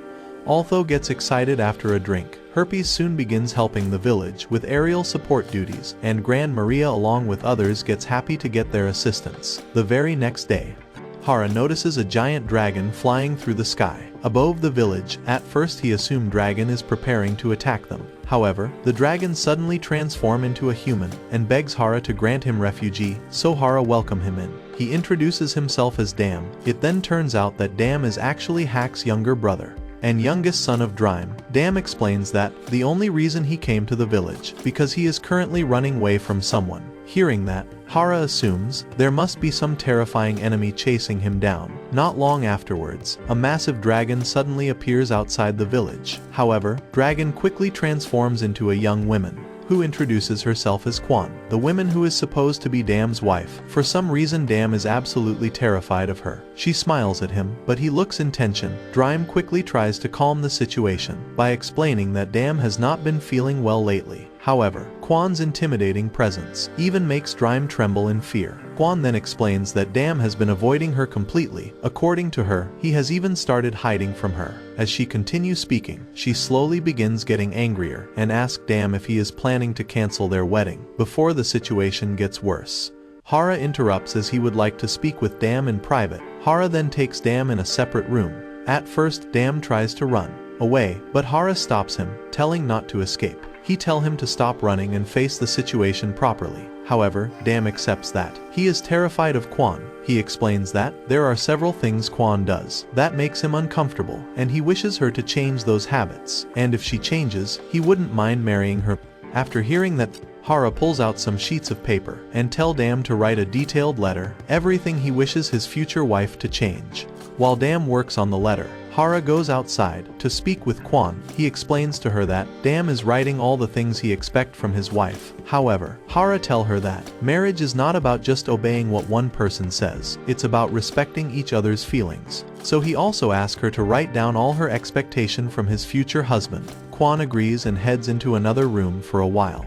Altho gets excited after a drink. Herpes soon begins helping the village with aerial support duties, and Gran Maria along with others gets happy to get their assistance. The very next day, Hera notices a giant dragon flying through the sky above the village. At first he assumed dragon is preparing to attack them. However, the dragon suddenly transforms into a human and begs Hera to grant him refuge, so Hera welcomes him in. He introduces himself as Dam. It then turns out that Dam is actually Hak's younger brother and youngest son of Drime. Dam explains that the only reason he came to the village because he is currently running away from someone. Hearing that, Hera assumes there must be some terrifying enemy chasing him down. Not long afterwards, a massive dragon suddenly appears outside the village. However, dragon quickly transforms into a young woman, who introduces herself as Quan, the woman who is supposed to be Dam's wife. For some reason Dam is absolutely terrified of her. She smiles at him, but he looks in tension. Drime quickly tries to calm the situation by explaining that Dam has not been feeling well lately. However, Quan's intimidating presence even makes Drime tremble in fear. Quan then explains that Dam has been avoiding her completely. According to her, he has even started hiding from her. As she continues speaking, she slowly begins getting angrier and asks Dam if he is planning to cancel their wedding before the situation gets worse. Hera interrupts as he would like to speak with Dam in private. Hera then takes Dam in a separate room. At first, Dam tries to run away, but Hera stops him, telling not to escape. He tells him to stop running and face the situation properly. However, Dam accepts that. He is terrified of Quan. He explains that there are several things Quan does that makes him uncomfortable, and he wishes her to change those habits. And if she changes, he wouldn't mind marrying her. After hearing that, Hera pulls out some sheets of paper and tells Dam to write a detailed letter, everything he wishes his future wife to change. While Dam works on the letter, Hera goes outside to speak with Quan. He explains to her that Dam is writing all the things he expects from his wife. However, Hera tells her that marriage is not about just obeying what one person says, it's about respecting each other's feelings. So he also asks her to write down all her expectation from his future husband. Quan agrees and heads into another room for a while.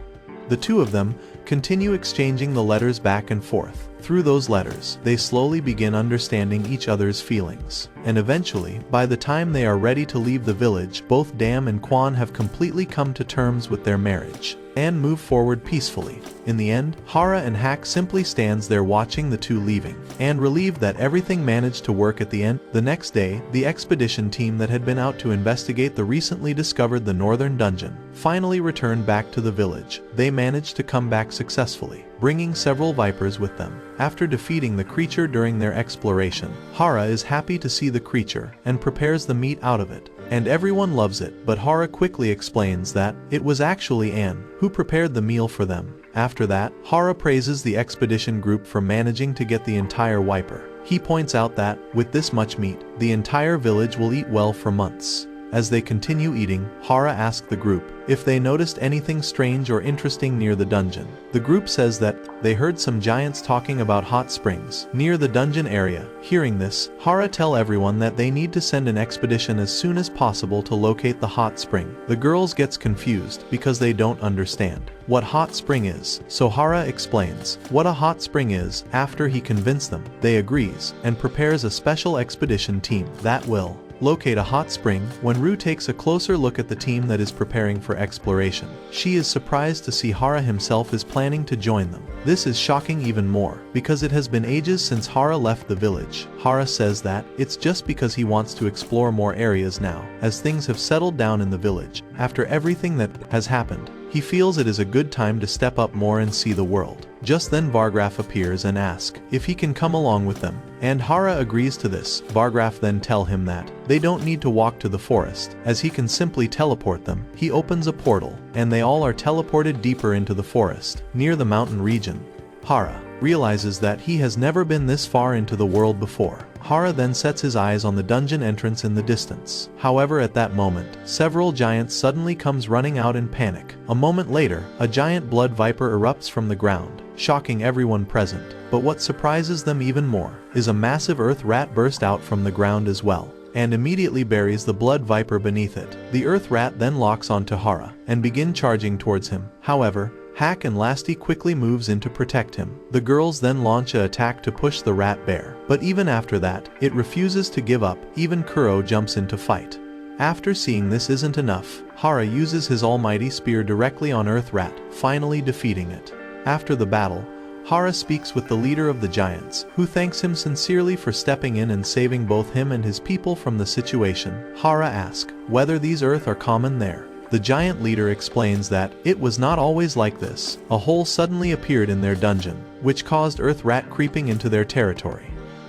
The two of them continue exchanging the letters back and forth. Through those letters, they slowly begin understanding each other's feelings. And eventually, by the time they are ready to leave the village, both Dam and Quan have completely come to terms with their marriage and move forward peacefully. In the end, Hera and Hak simply stands there watching the two leaving, and relieved that everything managed to work at the end. The next day, the expedition team that had been out to investigate the recently discovered the northern dungeon finally returned back to the village. They managed to come back successfully, bringing several vipers with them. After defeating the creature during their exploration, Hera is happy to see the creature and prepares the meat out of it. And everyone loves it, but Hera quickly explains that it was actually Anne who prepared the meal for them. After that, Hera praises the expedition group for managing to get the entire viper. He points out that, with this much meat, the entire village will eat well for months. As they continue eating, Hera asks the group if they noticed anything strange or interesting near the dungeon. The group says that they heard some giants talking about hot springs near the dungeon area. Hearing this, Hera tells everyone that they need to send an expedition as soon as possible to locate the hot spring. The girls gets confused because they don't understand what hot spring is, so Hera explains what a hot spring is. After he convinces them, they agrees and prepares a special expedition team that will locate a hot spring. When Rue takes a closer look at the team that is preparing for exploration, she is surprised to see Hera himself is planning to join them. This is shocking even more, because it has been ages since Hera left the village. Hera says that it's just because he wants to explore more areas now, as things have settled down in the village. After everything that has happened, he feels it is a good time to step up more and see the world. Just then Vargraf appears and asks if he can come along with them, and Hera agrees to this. Vargraf then tells him that they don't need to walk to the forest, as he can simply teleport them. He opens a portal, and they all are teleported deeper into the forest, near the mountain region. Hera realizes that he has never been this far into the world before. Hera then sets his eyes on the dungeon entrance in the distance. However, at that moment, several giants suddenly comes running out in panic. A moment later, a giant blood viper erupts from the ground, shocking everyone present. But what surprises them even more is a massive earth rat burst out from the ground as well, and immediately buries the blood viper beneath it. The earth rat then locks onto Hera and begin charging towards him. However, Hak and Lasti quickly moves in to protect him. The girls then launch an attack to push the rat bear, but even after that, it refuses to give up. Even Kuro jumps in to fight. After seeing this isn't enough, Hera uses his almighty spear directly on Earth Rat, finally defeating it. After the battle, Hera speaks with the leader of the giants, who thanks him sincerely for stepping in and saving both him and his people from the situation. Hera asks whether these Earth are common there. The giant leader explains that it was not always like this. A hole suddenly appeared in their dungeon, which caused Earth Rat creeping into their territory.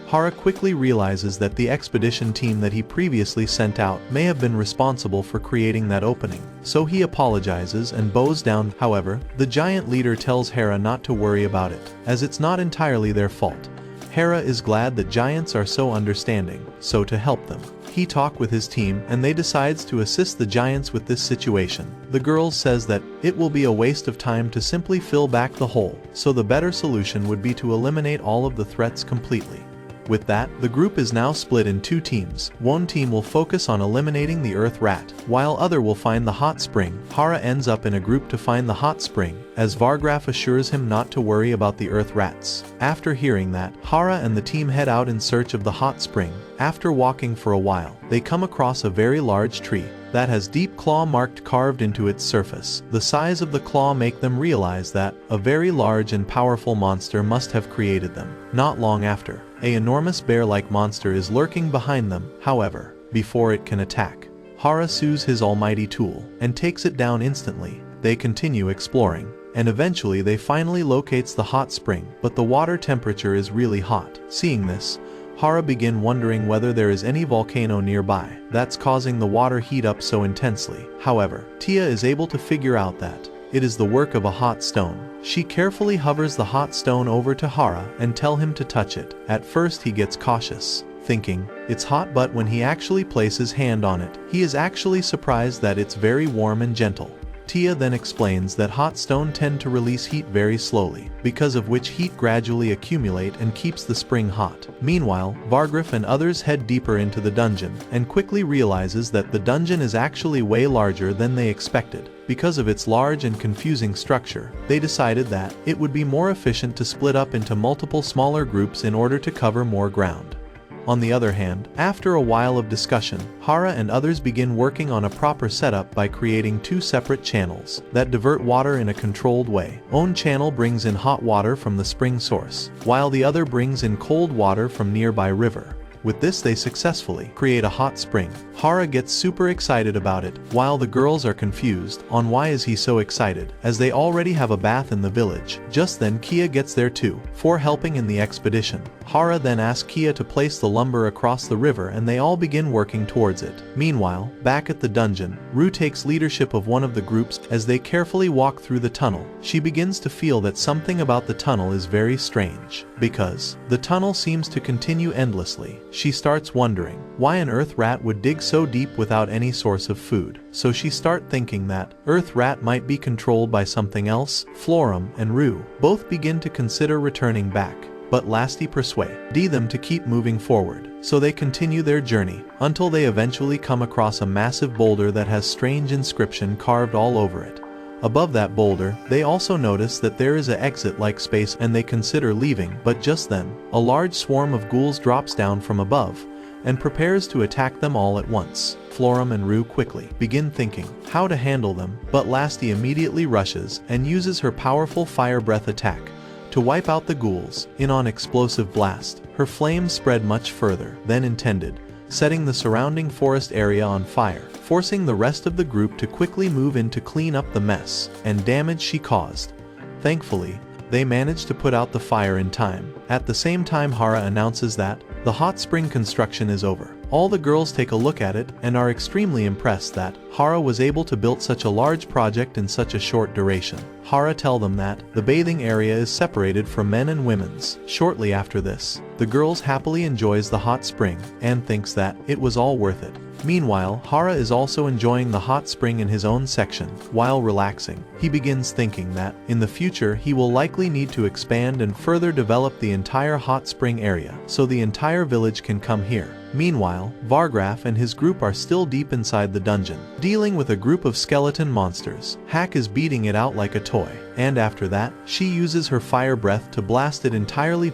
Hera quickly realizes that the expedition team that he previously sent out may have been responsible for creating that opening, so he apologizes and bows down. However, the giant leader tells Hera not to worry about it, as it's not entirely their fault. Hera is glad that giants are so understanding, so to help them, he talks with his team and they decides to assist the giants with this situation. The girl says that it will be a waste of time to simply fill back the hole, so the better solution would be to eliminate all of the threats completely. With that, the group is now split in two teams. One team will focus on eliminating the Earth Rat, while other will find the hot spring. Hera ends up in a group to find the hot spring, as Vargraf assures him not to worry about the Earth Rats. After hearing that, Hera and the team head out in search of the hot spring. After walking for a while, they come across a very large tree that has deep claw marks carved into its surface. The size of the claw make them realize that a very large and powerful monster must have created them. Not long after, an enormous bear-like monster is lurking behind them. However, before it can attack, Hera sues his almighty tool and takes it down instantly. They continue exploring, and eventually they finally locates the hot spring, but the water temperature is really hot. Seeing this, Hera begin wondering whether there is any volcano nearby that's causing the water heat up so intensely. However, Tia is able to figure out that it is the work of a hot stone. She carefully hovers the hot stone over to Hera and tell him to touch it. At first he gets cautious, thinking it's hot, but when he actually places hand on it, he is actually surprised that it's very warm and gentle. Tia then explains that hot stone tend to release heat very slowly, because of which heat gradually accumulate and keeps the spring hot. Meanwhile, Vargraf and others head deeper into the dungeon, and quickly realizes that the dungeon is actually way larger than they expected. Because of its large and confusing structure, they decided that it would be more efficient to split up into multiple smaller groups in order to cover more ground. On the other hand, after a while of discussion, Hera and others begin working on a proper setup by creating two separate channels that divert water in a controlled way. One channel brings in hot water from the spring source, while the other brings in cold water from nearby river. With this they successfully create a hot spring. Hera gets super excited about it, while the girls are confused on why is he so excited, as they already have a bath in the village. Just then Kia gets there too, for helping in the expedition. Hera then asks Kia to place the lumber across the river and they all begin working towards it. Meanwhile, back at the dungeon, Rue takes leadership of one of the groups. As they carefully walk through the tunnel, she begins to feel that something about the tunnel is very strange, because the tunnel seems to continue endlessly. She starts wondering why an Earth Rat would dig so deep without any source of food. So she starts thinking that Earth Rat might be controlled by something else. Florum and Rue both begin to consider returning back, but Lasti persuades them to keep moving forward. So they continue their journey until they eventually come across a massive boulder that has strange inscription carved all over it. Above that boulder, they also notice that there is an exit-like space and they consider leaving, but just then, a large swarm of ghouls drops down from above and prepares to attack them all at once. Florum and Rue quickly begin thinking how to handle them, but Lasti immediately rushes and uses her powerful fire breath attack to wipe out the ghouls. In an explosive blast, her flames spread much further than intended, setting the surrounding forest area on fire, forcing the rest of the group to quickly move in to clean up the mess and damage she caused. Thankfully, they managed to put out the fire in time. At the same time, Hera announces that the hot spring construction is over. All the girls take a look at it and are extremely impressed that Hera was able to build such a large project in such a short duration. Hera tells them that the bathing area is separated from men and women's. Shortly after this, the girls happily enjoys the hot spring and thinks that it was all worth it. Meanwhile, Hera is also enjoying the hot spring in his own section. While relaxing, he begins thinking that in the future he will likely need to expand and further develop the entire hot spring area so the entire village can come here. Meanwhile, Vargraf and his group are still deep inside the dungeon, dealing with a group of skeleton monsters. Hack is beating it out like a toy, and after that, she uses her fire breath to blast it entirely.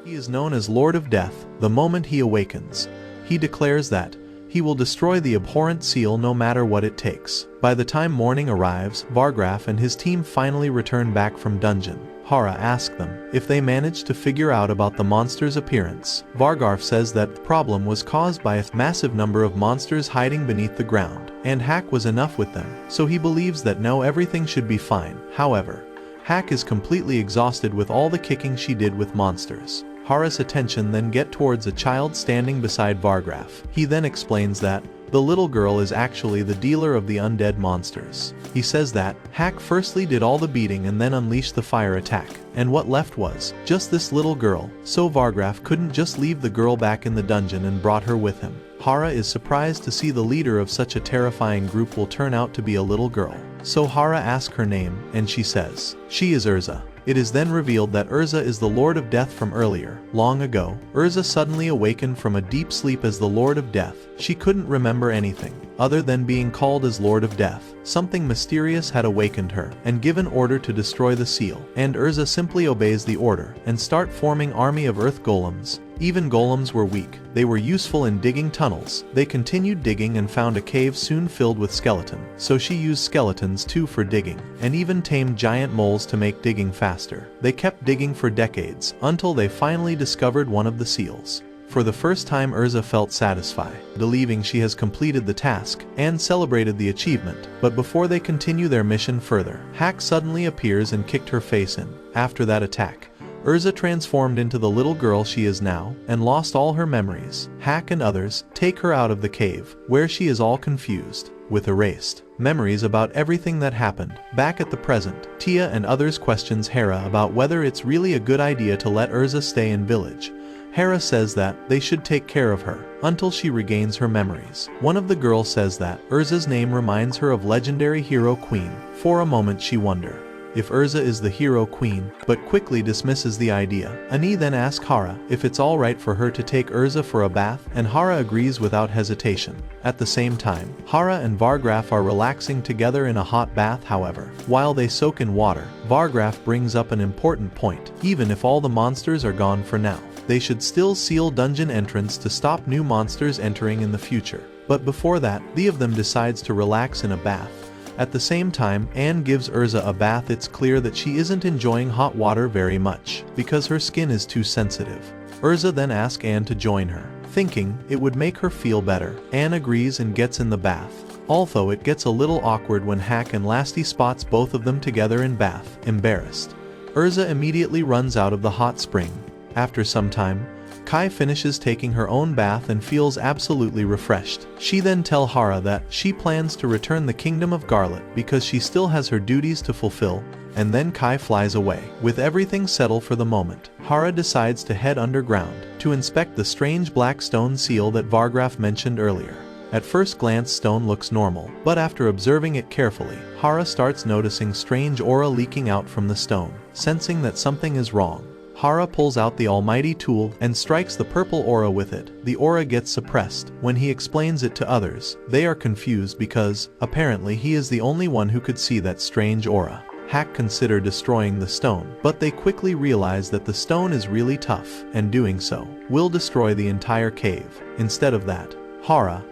He is known as Lord of Death. The moment he awakens, he declares that He will destroy the abhorrent seal no matter what it takes. By the time morning arrives, Vargraf and his team finally return back from dungeon. Hera asks them if they managed to figure out about the monster's appearance. Vargraf says that the problem was caused by a massive number of monsters hiding beneath the ground, and Hack was enough with them, so he believes that no, everything should be fine. However, Hack is completely exhausted with all the kicking she did with monsters. Hera's attention then get towards a child standing beside Vargraf. He then explains that the little girl is actually the dealer of the undead monsters. He says that Hack firstly did all the beating and then unleashed the fire attack, and what left was just this little girl, so Vargraf couldn't just leave the girl back in the dungeon and brought her with him. Hera is surprised to see the leader of such a terrifying group will turn out to be a little girl. So Hera asks her name, and she says she is Urza. It is then revealed that Urza is the Lord of Death from earlier. Long ago, Urza suddenly awakened from a deep sleep as the Lord of Death. She couldn't remember anything other than being called as Lord of Death. Something mysterious had awakened her and given order to destroy the seal, and Urza simply obeys the order and start forming army of earth golems. Even golems were weak. They were useful in digging tunnels. They continued digging and found a cave soon filled with skeleton. So she used skeletons too for digging, and even tamed giant moles to make digging faster. They kept digging for decades, until they finally discovered one of the seals. For the first time, Urza felt satisfied, believing she has completed the task, and celebrated the achievement. But before they continue their mission further, Hack suddenly appears and kicked her face in. After that attack, Urza transformed into the little girl she is now, and lost all her memories. Hack and others take her out of the cave, where she is all confused, with erased memories about everything that happened. Back at the present, Tia and others questions Hera about whether it's really a good idea to let Urza stay in village. Hera says that they should take care of her until she regains her memories. One of the girls says that Urza's name reminds her of legendary hero Queen. For a moment she wonders if Urza is the hero queen, but quickly dismisses the idea. Ani then asks Hera if it's alright for her to take Urza for a bath, and Hera agrees without hesitation. At the same time, Hera and Vargraf are relaxing together in a hot bath. However, while they soak in water, Vargraf brings up an important point. Even if all the monsters are gone for now, they should still seal dungeon entrance to stop new monsters entering in the future. But before that, the of them decides to relax in a bath. At the same time, Anne gives Urza a bath. It's clear that she isn't enjoying hot water very much, because her skin is too sensitive. Urza then asks Anne to join her, thinking it would make her feel better. Anne agrees and gets in the bath. Although it gets a little awkward when Hack and Lasty spots both of them together in bath. Embarrassed, Urza immediately runs out of the hot spring. After some time, Kai finishes taking her own bath and feels absolutely refreshed. She then tells Hera that she plans to return the kingdom of Garlet because she still has her duties to fulfill, and then Kai flies away. With everything settled for the moment, Hera decides to head underground to inspect the strange black stone seal that Vargraf mentioned earlier. At first glance, stone looks normal, but after observing it carefully, Hera starts noticing strange aura leaking out from the stone. Sensing that something is wrong, Hera pulls out the almighty tool and strikes the purple aura with it. The aura gets suppressed. When he explains it to others, they are confused because, apparently, he is the only one who could see that strange aura. Hack consider destroying the stone, but they quickly realize that the stone is really tough, and doing so will destroy the entire cave. Instead of that, Hera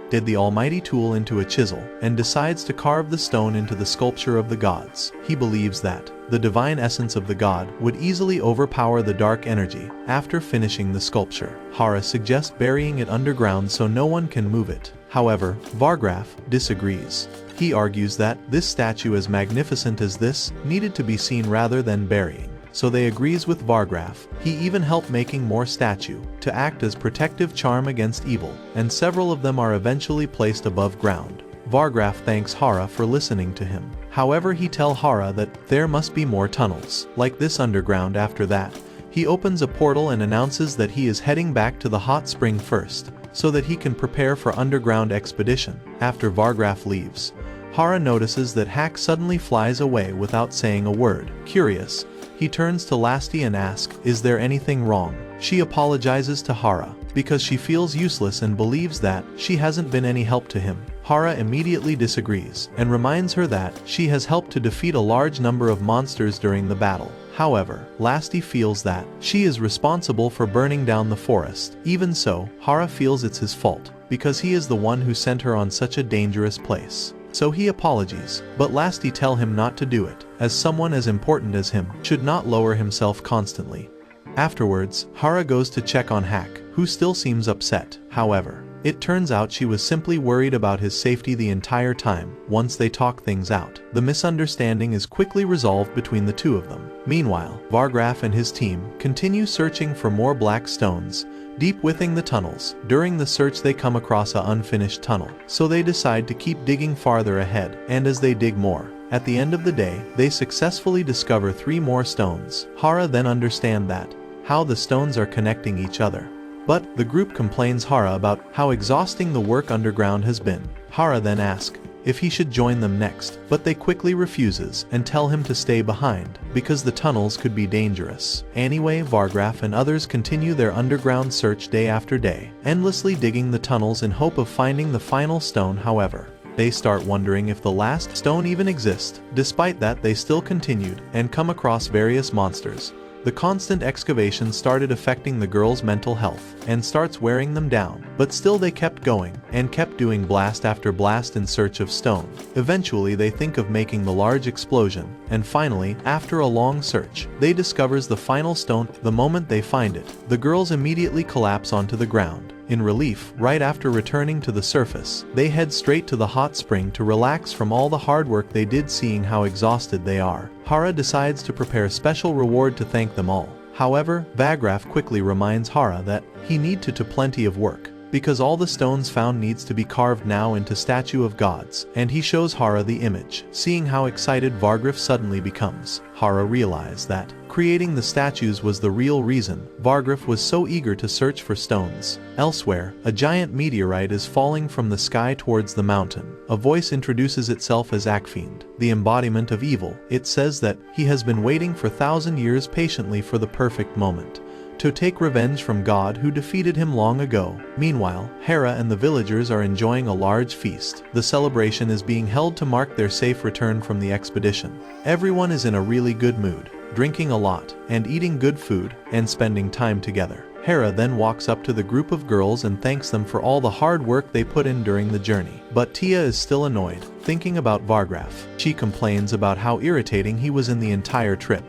did the almighty tool into a chisel, and decides to carve the stone into the sculpture of the gods. He believes that the divine essence of the god would easily overpower the dark energy. After finishing the sculpture, Hera suggests burying it underground so no one can move it. However, Vargraf disagrees. He argues that this statue, as magnificent as this, needed to be seen rather than burying. So they agrees with Vargraf. He even helped making more statue to act as protective charm against evil, and several of them are eventually placed above ground. Vargraf thanks Hera for listening to him. However, he tells Hera that there must be more tunnels like this underground. After that, he opens a portal and announces that he is heading back to the hot spring first, so that he can prepare for underground expedition. After Vargraf leaves, Hera notices that Hack suddenly flies away without saying a word. Curious, he turns to Lasty and asks, "Is there anything wrong?" She apologizes to Hera because she feels useless and believes that she hasn't been any help to him. Hera immediately disagrees and reminds her that she has helped to defeat a large number of monsters during the battle. However, Lasti feels that she is responsible for burning down the forest. Even so, Hera feels it's his fault, because he is the one who sent her on such a dangerous place. So he apologizes, but Lasti tell him not to do it, as someone as important as him should not lower himself constantly. Afterwards, Hera goes to check on Hack, who still seems upset. However, it turns out she was simply worried about his safety the entire time. Once they talk things out, the misunderstanding is quickly resolved between the two of them. Meanwhile, Vargraf and his team continue searching for more black stones, deep within the tunnels. During the search they come across an unfinished tunnel, so they decide to keep digging farther ahead, and as they dig more, at the end of the day, they successfully discover 3 more stones. Hera then understands that, how the stones are connecting each other. But the group complains Hera about how exhausting the work underground has been. Hera then asks if he should join them next, but they quickly refuses and tell him to stay behind, because the tunnels could be dangerous. Anyway, Vargraf and others continue their underground search day after day, endlessly digging the tunnels in hope of finding the final stone. However, they start wondering if the last stone even exists. Despite that, they still continued and come across various monsters. The constant excavation started affecting the girls' mental health and starts wearing them down, but still they kept going and kept doing blast after blast in search of stone. Eventually they think of making the large explosion, and finally, after a long search, they discovers the final stone. The moment they find it, the girls immediately collapse onto the ground. In relief, right after returning to the surface, they head straight to the hot spring to relax from all the hard work they did. Seeing how exhausted they are, Hera decides to prepare a special reward to thank them all. However, Vargraf quickly reminds Hera that he need to do plenty of work, because all the stones found needs to be carved now into statue of gods, and he shows Hera the image. Seeing how excited Vargraf suddenly becomes, Hera realizes that creating the statues was the real reason Vargraf was so eager to search for stones. Elsewhere, a giant meteorite is falling from the sky towards the mountain. A voice introduces itself as Akfiend, the embodiment of evil. It says that he has been waiting for 1,000 years patiently for the perfect moment to take revenge from God who defeated him long ago. Meanwhile, Hera and the villagers are enjoying a large feast. The celebration is being held to mark their safe return from the expedition. Everyone is in a really good mood, drinking a lot, and eating good food, and spending time together. Hera then walks up to the group of girls and thanks them for all the hard work they put in during the journey. But Tia is still annoyed, thinking about Vargraf. She complains about how irritating he was in the entire trip.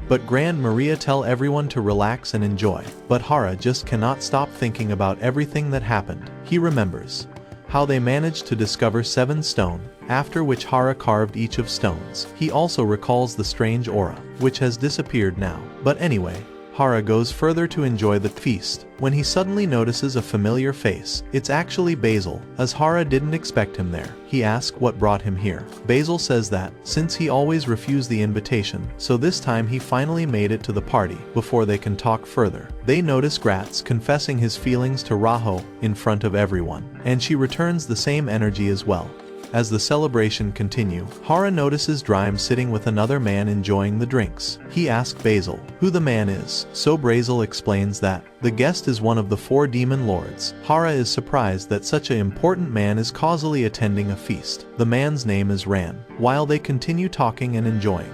But Grand Maria tell everyone to relax and enjoy. But Hera just cannot stop thinking about everything that happened. He remembers how they managed to discover 7 stone, after which Hera carved each of stones. He also recalls the strange aura, which has disappeared now. But anyway, Hera goes further to enjoy the feast, when he suddenly notices a familiar face. It's actually Basil, as Hera didn't expect him there. He asks what brought him here. Basil says that, since he always refused the invitation, so this time he finally made it to the party. Before they can talk further, they notice Gratz confessing his feelings to Raho in front of everyone, and she returns the same energy as well. As the celebration continue, Hera notices Drime sitting with another man enjoying the drinks. He asks Basil who the man is, so Basil explains that the guest is one of the 4 demon lords. Hera is surprised that such an important man is causally attending a feast. The man's name is Ran. While they continue talking and enjoying,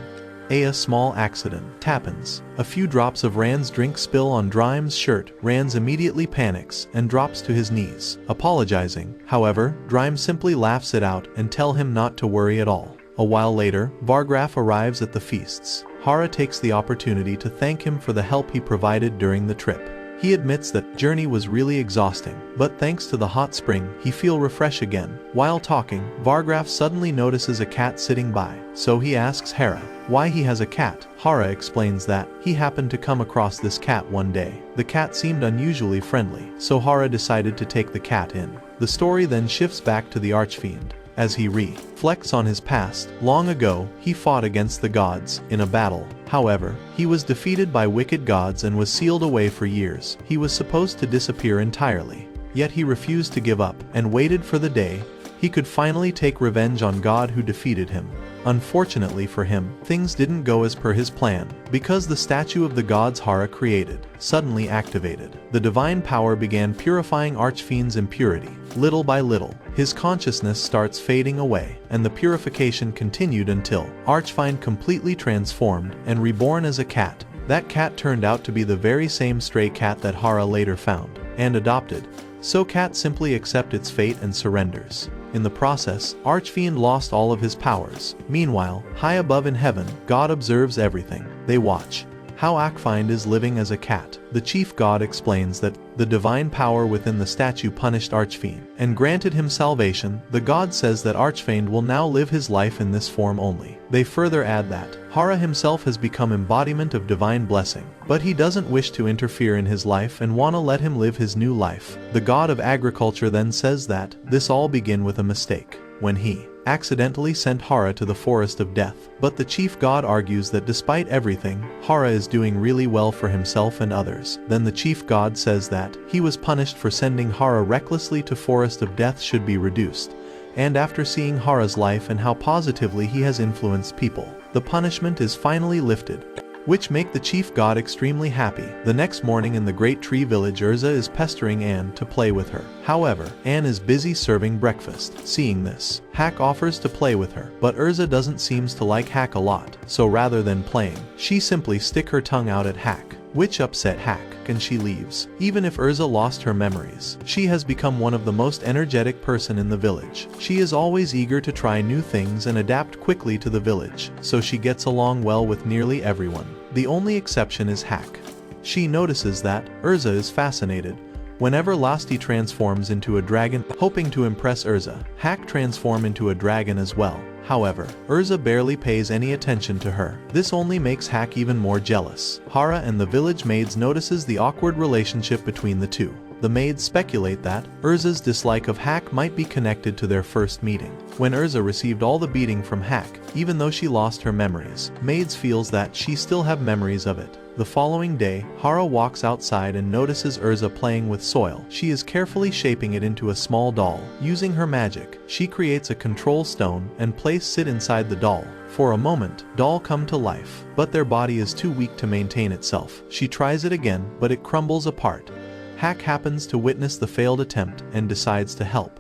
a small accident happens. A few drops of Rand's drink spill on Drime's shirt. Rand immediately panics and drops to his knees, apologizing. However, Drime simply laughs it out and tell him not to worry at all. A while later, Vargraf arrives at the feasts. Hera takes the opportunity to thank him for the help he provided during the trip. He admits that journey was really exhausting, but thanks to the hot spring, he feels refreshed again. While talking, Vargraf suddenly notices a cat sitting by, so he asks Hera why he has a cat. Hera explains that he happened to come across this cat one day. The cat seemed unusually friendly, so Hera decided to take the cat in. The story then shifts back to the Archfiend. As he reflects on his past, long ago, he fought against the gods in a battle. However, he was defeated by wicked gods and was sealed away for years. He was supposed to disappear entirely, yet he refused to give up and waited for the day He could finally take revenge on God who defeated him. Unfortunately for him, things didn't go as per his plan, because the statue of the gods Hera created suddenly activated. The divine power began purifying Archfiend's impurity. Little by little, his consciousness starts fading away, and the purification continued until Archfiend completely transformed and reborn as a cat. That cat turned out to be the very same stray cat that Hera later found and adopted, so cat simply accepts its fate and surrenders. In the process, Archfiend lost all of his powers. Meanwhile, high above in heaven, God observes everything. They watch how Archfiend is living as a cat. The chief god explains that the divine power within the statue punished Archfiend and granted him salvation. The god says that Archfiend will now live his life in this form only. They further add that Hera himself has become embodiment of divine blessing, but he doesn't wish to interfere in his life and wanna let him live his new life. The god of agriculture then says that this all began with a mistake, when he accidentally sent Hera to the forest of death. But the chief god argues that despite everything, Hera is doing really well for himself and others. Then the chief god says that he was punished for sending Hera recklessly to forest of death should be reduced. And after seeing Hera's life and how positively he has influenced people, the punishment is finally lifted, which make the chief god extremely happy. The next morning in the Great Tree Village, Urza is pestering Anne to play with her. However, Anne is busy serving breakfast. Seeing this, Hak offers to play with her, but Urza doesn't seems to like Hak a lot, so rather than playing, she simply stick her tongue out at Hak, which upset Hak, and she leaves. Even if Urza lost her memories, she has become one of the most energetic person in the village. She is always eager to try new things and adapt quickly to the village, so she gets along well with nearly everyone. The only exception is Hak. She notices that Urza is fascinated whenever Lasti transforms into a dragon. Hoping to impress Urza, Hak transforms into a dragon as well. However, Urza barely pays any attention to her. This only makes Hak even more jealous. Hera and the village maids notices the awkward relationship between the two. The maids speculate that Urza's dislike of Hak might be connected to their first meeting. When Urza received all the beating from Hak, even though she lost her memories, maids feels that she still have memories of it. The following day, Hera walks outside and notices Urza playing with soil. She is carefully shaping it into a small doll. Using her magic, she creates a control stone and places it inside the doll. For a moment, doll come to life, but their body is too weak to maintain itself. She tries it again, but it crumbles apart. Hak happens to witness the failed attempt and decides to help.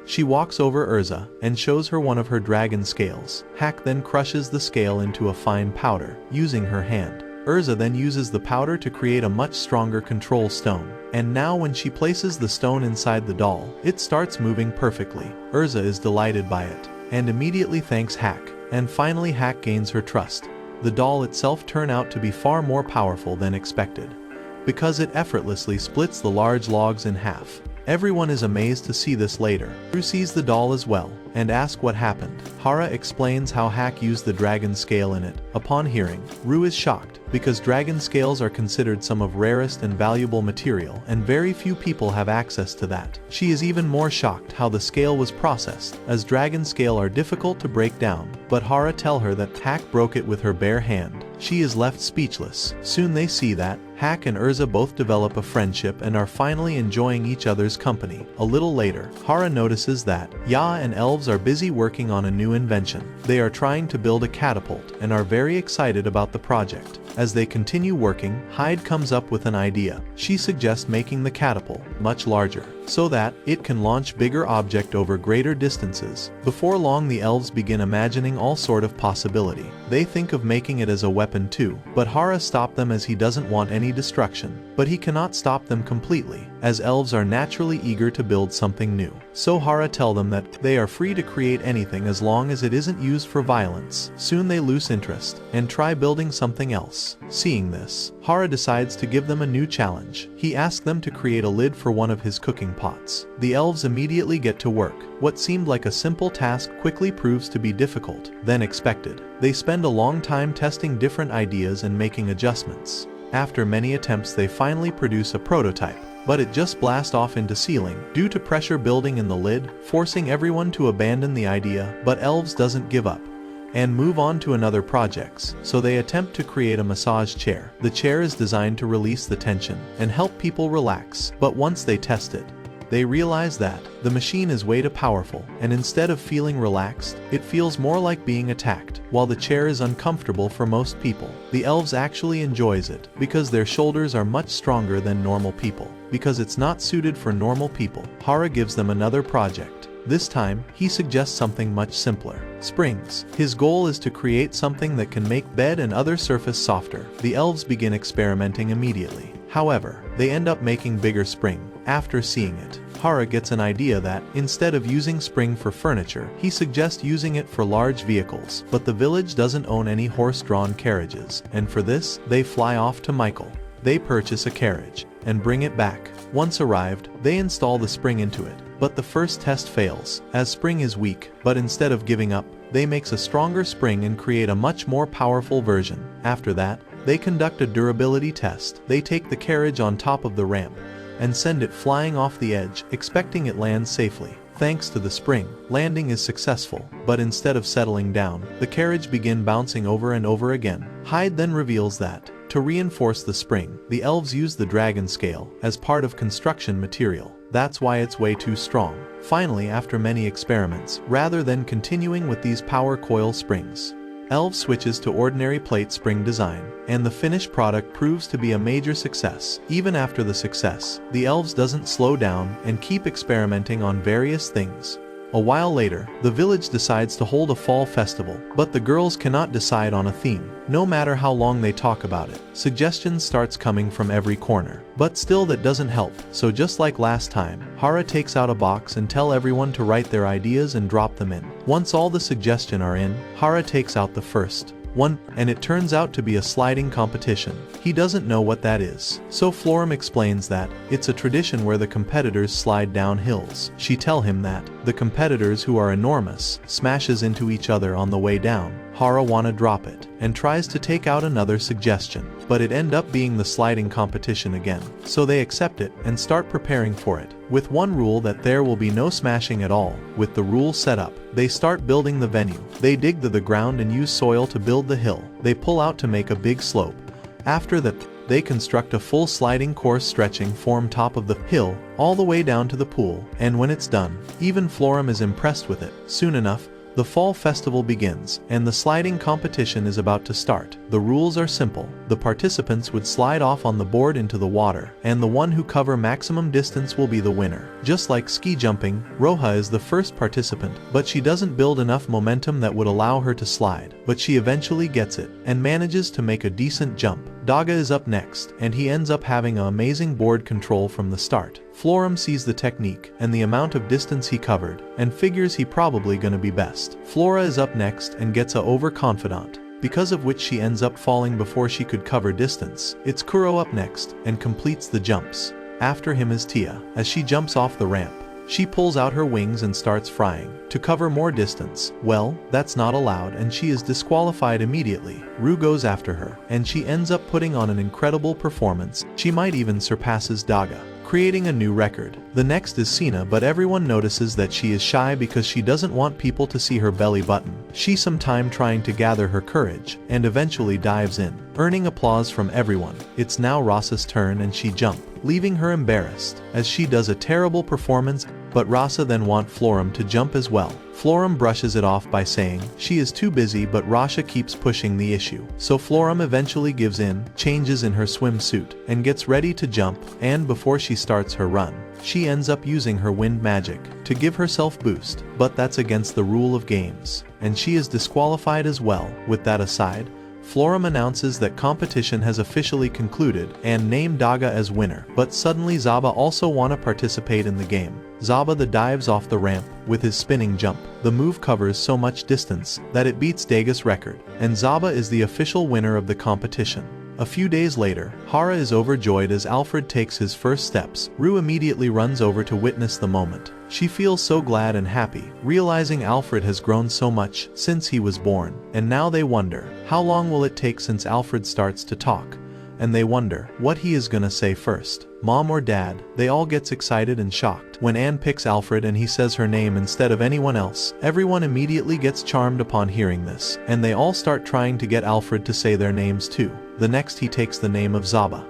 She walks over Urza and shows her one of her dragon scales. Hak then crushes the scale into a fine powder, using her hand. Urza then uses the powder to create a much stronger control stone. And now when she places the stone inside the doll, it starts moving perfectly. Urza is delighted by it, and immediately thanks Hak. And finally Hak gains her trust. The doll itself turned out to be far more powerful than expected, because it effortlessly splits the large logs in half. Everyone is amazed to see this later. Ru sees the doll as well, and asks what happened. Hera explains how Hak used the dragon scale in it. Upon hearing, Ru is shocked, because dragon scales are considered some of rarest and valuable material, and very few people have access to that. She is even more shocked how the scale was processed, as dragon scale are difficult to break down, but Hera tell her that Hak broke it with her bare hand. She is left speechless. Soon they see that Hak and Urza both develop a friendship and are finally enjoying each other's company. A little later, Hera notices that Ya and elves are busy working on a new invention. They are trying to build a catapult and are very excited about the project. As they continue working, Hyde comes up with an idea. She suggests making the catapult much larger, so that it can launch bigger object over greater distances. Before long the elves begin imagining all sort of possibility. They think of making it as a weapon too, but Hera stops them as he doesn't want any destruction. But he cannot stop them completely, as elves are naturally eager to build something new. So Hera tell them that they are free to create anything as long as it isn't used for violence. Soon they lose interest and try building something else. Seeing this, Hera decides to give them a new challenge. He asks them to create a lid for one of his cooking pots. The elves immediately get to work. What seemed like a simple task quickly proves to be difficult than expected. They spend a long time testing different ideas and making adjustments. After many attempts they finally produce a prototype, but it just blasts off into ceiling due to pressure building in the lid, forcing everyone to abandon the idea. But elves doesn't give up and move on to another projects, so they attempt to create a massage chair. The chair is designed to release the tension and help people relax, but once they test it, they realize that the machine is way too powerful, and instead of feeling relaxed, it feels more like being attacked. While the chair is uncomfortable for most people, the elves actually enjoys it because their shoulders are much stronger than normal people. Because it's not suited for normal people, Hera gives them another project. This time, he suggests something much simpler. Springs. His goal is to create something that can make bed and other surface softer. The elves begin experimenting immediately. However, they end up making bigger spring. After seeing it, Hera gets an idea that, instead of using spring for furniture, he suggests using it for large vehicles. But the village doesn't own any horse-drawn carriages, and for this, they fly off to Michael. They purchase a carriage and bring it back. Once arrived, they install the spring into it. But the first test fails, as spring is weak, but instead of giving up, they makes a stronger spring and create a much more powerful version. After that, they conduct a durability test. They take the carriage on top of the ramp and send it flying off the edge, expecting it lands safely. Thanks to the spring, landing is successful, but instead of settling down, the carriage begin bouncing over and over again. Hyde then reveals that, to reinforce the spring, the elves use the dragon scale as part of construction material. That's why it's way too strong. Finally, after many experiments, rather than continuing with these power coil springs, Elves switches to ordinary plate spring design, and the finished product proves to be a major success. Even after the success, the elves doesn't slow down and keep experimenting on various things. A while later, the village decides to hold a fall festival, but the girls cannot decide on a theme. No matter how long they talk about it, suggestions starts coming from every corner. But still that doesn't help, so just like last time, Hera takes out a box and tell everyone to write their ideas and drop them in. Once all the suggestions are in, Hera takes out the first one, and it turns out to be a sliding competition. He doesn't know what that is. So Florim explains that it's a tradition where the competitors slide down hills. She tell him that the competitors, who are enormous, smashes into each other on the way down. Hera wanna drop it, and tries to take out another suggestion, but it end up being the sliding competition again. So they accept it, and start preparing for it, with one rule that there will be no smashing at all. With the rule set up, they start building the venue. They dig the ground and use soil to build the hill. They pull out to make a big slope. After that, they construct a full sliding course stretching from top of the hill, all the way down to the pool, and when it's done, even Florim is impressed with it. Soon enough, the fall festival begins, and the sliding competition is about to start. The rules are simple. The participants would slide off on the board into the water, and the one who cover maximum distance will be the winner. Just like ski jumping, Roja is the first participant, but she doesn't build enough momentum that would allow her to slide. But she eventually gets it, and manages to make a decent jump. Daga is up next, and he ends up having an amazing board control from the start. Florim sees the technique and the amount of distance he covered, and figures he probably gonna be best. Flora is up next and gets a overconfident, because of which she ends up falling before she could cover distance. It's Kuro up next, and completes the jumps. After him is Tia, as she jumps off the ramp. She pulls out her wings and starts flying, to cover more distance. Well, that's not allowed and she is disqualified immediately. Rue goes after her, and she ends up putting on an incredible performance. She might even surpasses Daga, creating a new record. The next is Sina, but everyone notices that she is shy because she doesn't want people to see her belly button. She some time trying to gather her courage, and eventually dives in, earning applause from everyone. It's now Rasa's turn and she jumps, leaving her embarrassed, as she does a terrible performance, but Rasa then wants Florim to jump as well. Florim brushes it off by saying she is too busy, but Rasa keeps pushing the issue. So Florim eventually gives in, changes in her swimsuit, and gets ready to jump, and before she starts her run, she ends up using her wind magic to give herself boost, but that's against the rule of games, and she is disqualified as well. With that aside, Florim announces that competition has officially concluded and named Daga as winner, but suddenly Zaba also wanna participate in the game. Zaba dives off the ramp with his spinning jump. The move covers so much distance that it beats Daga's record, and Zaba is the official winner of the competition. A few days later, Hera is overjoyed as Alfred takes his first steps. Rue immediately runs over to witness the moment. She feels so glad and happy, realizing Alfred has grown so much since he was born, and now they wonder, how long will it take since Alfred starts to talk? And they wonder what he is gonna say first, mom or dad. They all gets excited and shocked when Anne picks Alfred and he says her name instead of anyone else. Everyone immediately gets charmed upon hearing this, and they all start trying to get Alfred to say their names too. The next he takes the name of Zaba.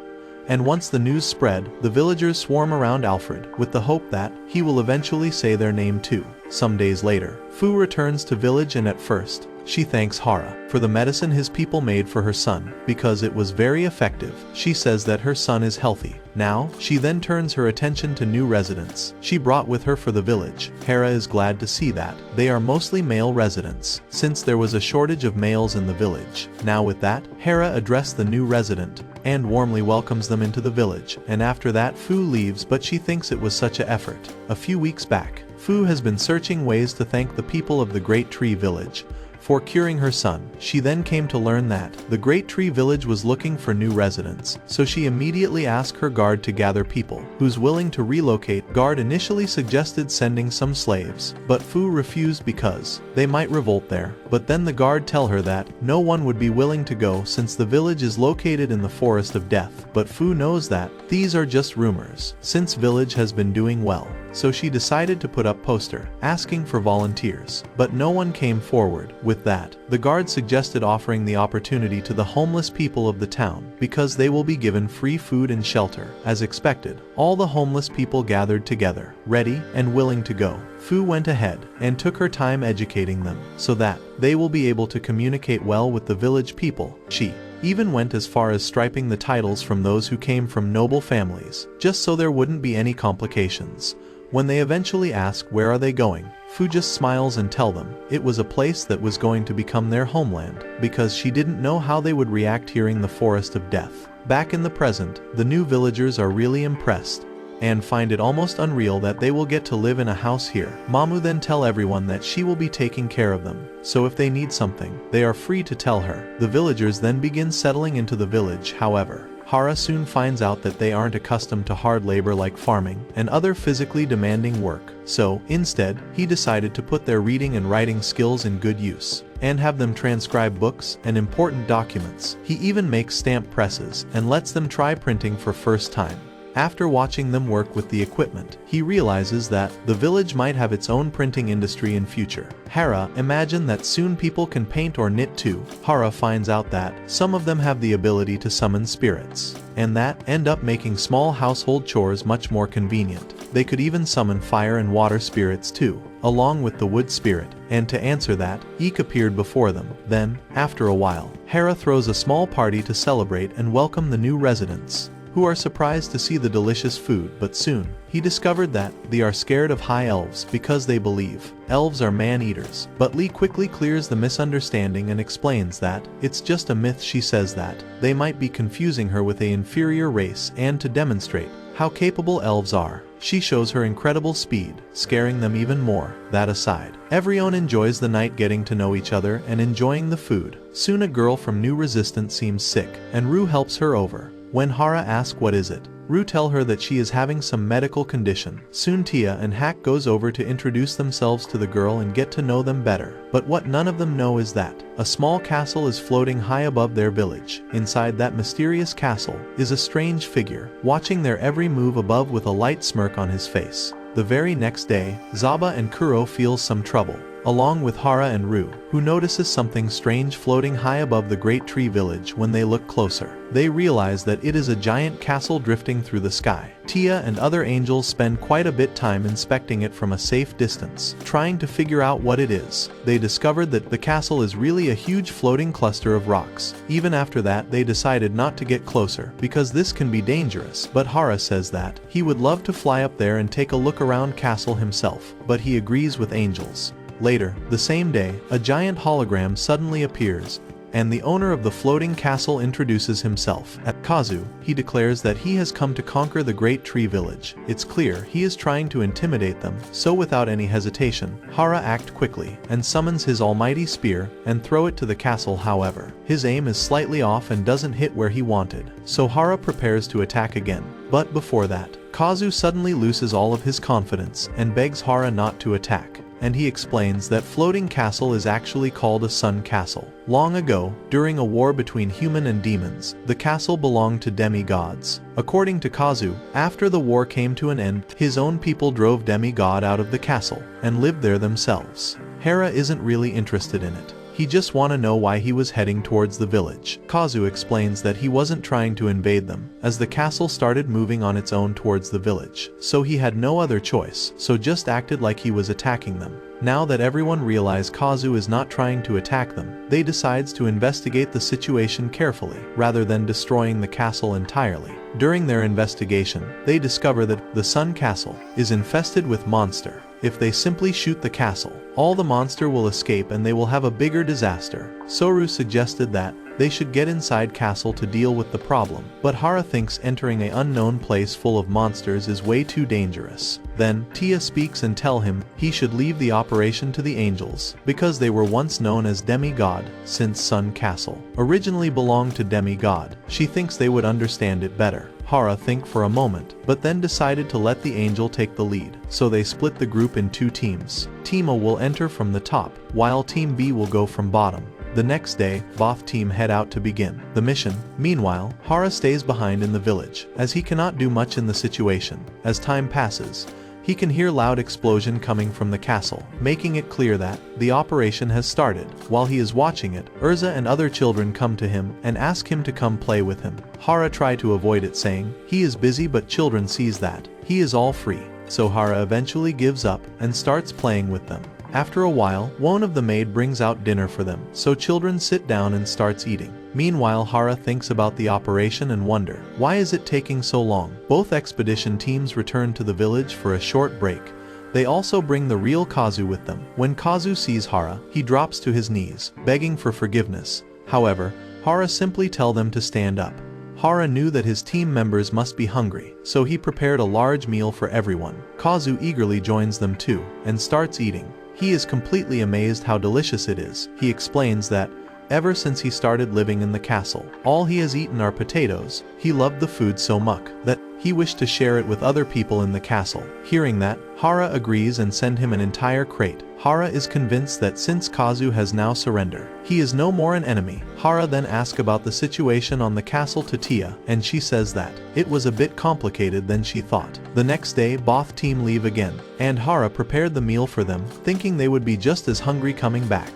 And once the news spread, the villagers swarm around Alfred, with the hope that he will eventually say their name too. Some days later, Fu returns to village and at first, she thanks Hera for the medicine his people made for her son, because it was very effective. She says that her son is healthy. Now, she then turns her attention to new residents she brought with her for the village. Hera is glad to see that they are mostly male residents, since there was a shortage of males in the village. Now with that, Hera addressed the new resident and warmly welcomes them into the village, and after that Fu leaves, but she thinks it was such an effort. A few weeks back, Fu has been searching ways to thank the people of the Great Tree Village for curing her son. She then came to learn that the Great Tree Village was looking for new residents, so she immediately asked her guard to gather people who's willing to relocate. Guard initially suggested sending some slaves, but Fu refused because they might revolt there. But then the guard tell her that no one would be willing to go since the village is located in the Forest of Death. But Fu knows that these are just rumors, since village has been doing well. So she decided to put up poster asking for volunteers, but no one came forward. With that, the guard suggested offering the opportunity to the homeless people of the town, because they will be given free food and shelter. As expected, all the homeless people gathered together, ready and willing to go. Fu went ahead and took her time educating them, so that they will be able to communicate well with the village people. She even went as far as striping the titles from those who came from noble families, just so there wouldn't be any complications. When they eventually ask where are they going, Fu just smiles and tell them it was a place that was going to become their homeland, because she didn't know how they would react hearing the Forest of Death. Back in the present, the new villagers are really impressed and find it almost unreal that they will get to live in a house here. Mamu then tell everyone that she will be taking care of them, so if they need something, they are free to tell her. The villagers then begin settling into the village. However, Hera soon finds out that they aren't accustomed to hard labor like farming and other physically demanding work, so instead, he decided to put their reading and writing skills in good use and have them transcribe books and important documents. He even makes stamp presses and lets them try printing for first time. After watching them work with the equipment, he realizes that the village might have its own printing industry in future. Hera imagined that soon people can paint or knit too. Hera finds out that some of them have the ability to summon spirits, and that end up making small household chores much more convenient. They could even summon fire and water spirits too, along with the wood spirit, and to answer that, Eek appeared before them. Then, after a while, Hera throws a small party to celebrate and welcome the new residents, who are surprised to see the delicious food, but soon, he discovered that they are scared of high elves because they believe elves are man-eaters. But Lee quickly clears the misunderstanding and explains that it's just a myth. She says that they might be confusing her with an inferior race, and to demonstrate how capable elves are, she shows her incredible speed, scaring them even more. That aside, everyone enjoys the night getting to know each other and enjoying the food. Soon a girl from New Resistance seems sick, and Rue helps her over. When Hera asks what is it, Rue tell her that she is having some medical condition. Soon Tia and Hack goes over to introduce themselves to the girl and get to know them better. But what none of them know is that a small castle is floating high above their village. Inside that mysterious castle is a strange figure, watching their every move above with a light smirk on his face. The very next day, Zaba and Kuro feel some trouble, along with Hera and Rue, who notices something strange floating high above the Great Tree Village. When they look closer, they realize that it is a giant castle drifting through the sky. Tia and other angels spend quite a bit time inspecting it from a safe distance, trying to figure out what it is. They discovered that the castle is really a huge floating cluster of rocks. Even after that, they decided not to get closer, because this can be dangerous. But Hera says that he would love to fly up there and take a look around castle himself, but he agrees with angels. Later, the same day, a giant hologram suddenly appears, and the owner of the floating castle introduces himself. At Kazu, he declares that he has come to conquer the Great Tree Village. It's clear he is trying to intimidate them, so without any hesitation, Hera acts quickly and summons his almighty spear and throw it to the castle. However, his aim is slightly off and doesn't hit where he wanted, so Hera prepares to attack again. But before that, Kazu suddenly loses all of his confidence and begs Hera not to attack. And he explains that floating castle is actually called a sun castle. Long ago, during a war between human and demons, the castle belonged to demigods. According to Kazu, after the war came to an end, his own people drove demigod out of the castle and lived there themselves. Hera isn't really interested in it. he just wanna know why he was heading towards the village. Kazu explains that he wasn't trying to invade them, as the castle started moving on its own towards the village, so he had no other choice, so just acted like he was attacking them. Now that everyone realized Kazu is not trying to attack them, they decides to investigate the situation carefully, rather than destroying the castle entirely. During their investigation, they discover that the Sun Castle is infested with monster. If they simply shoot the castle, all the monster will escape and they will have a bigger disaster. Soru suggested that they should get inside castle to deal with the problem, but Hera thinks entering an unknown place full of monsters is way too dangerous. Then, Tia speaks and tell him he should leave the operation to the angels, because they were once known as demigod, since Sun Castle originally belonged to demigod. She thinks they would understand it better. Hera think for a moment, but then decided to let the angel take the lead, so they split the group in 2 teams. Team A will enter from the top, while Team B will go from bottom. The next day, both team head out to begin the mission. Meanwhile, Hera stays behind in the village, as he cannot do much in the situation. As time passes, he can hear loud explosion coming from the castle, making it clear that the operation has started. While he is watching it, Urza and other children come to him and ask him to come play with him. Hera try to avoid it, saying he is busy, but children sees that he is all free. So Hera eventually gives up and starts playing with them. After a while, one of the maid brings out dinner for them, so children sit down and starts eating. Meanwhile, Hera thinks about the operation and wonder, why is it taking so long? Both expedition teams return to the village for a short break. They also bring the real Kazu with them. When Kazu sees Hera, he drops to his knees, begging for forgiveness. However, Hera simply tells them to stand up. Hera knew that his team members must be hungry, so he prepared a large meal for everyone. Kazu eagerly joins them too, and starts eating. He is completely amazed how delicious it is. He explains that ever since he started living in the castle, all he has eaten are potatoes. He loved the food so much that he wished to share it with other people in the castle. Hearing that, Hera agrees and send him an entire crate. Hera is convinced that since Kazu has now surrendered, he is no more an enemy. Hera then asks about the situation on the castle to Tia, and she says that it was a bit complicated than she thought. The next day, both team leave again, and Hera prepared the meal for them, thinking they would be just as hungry coming back.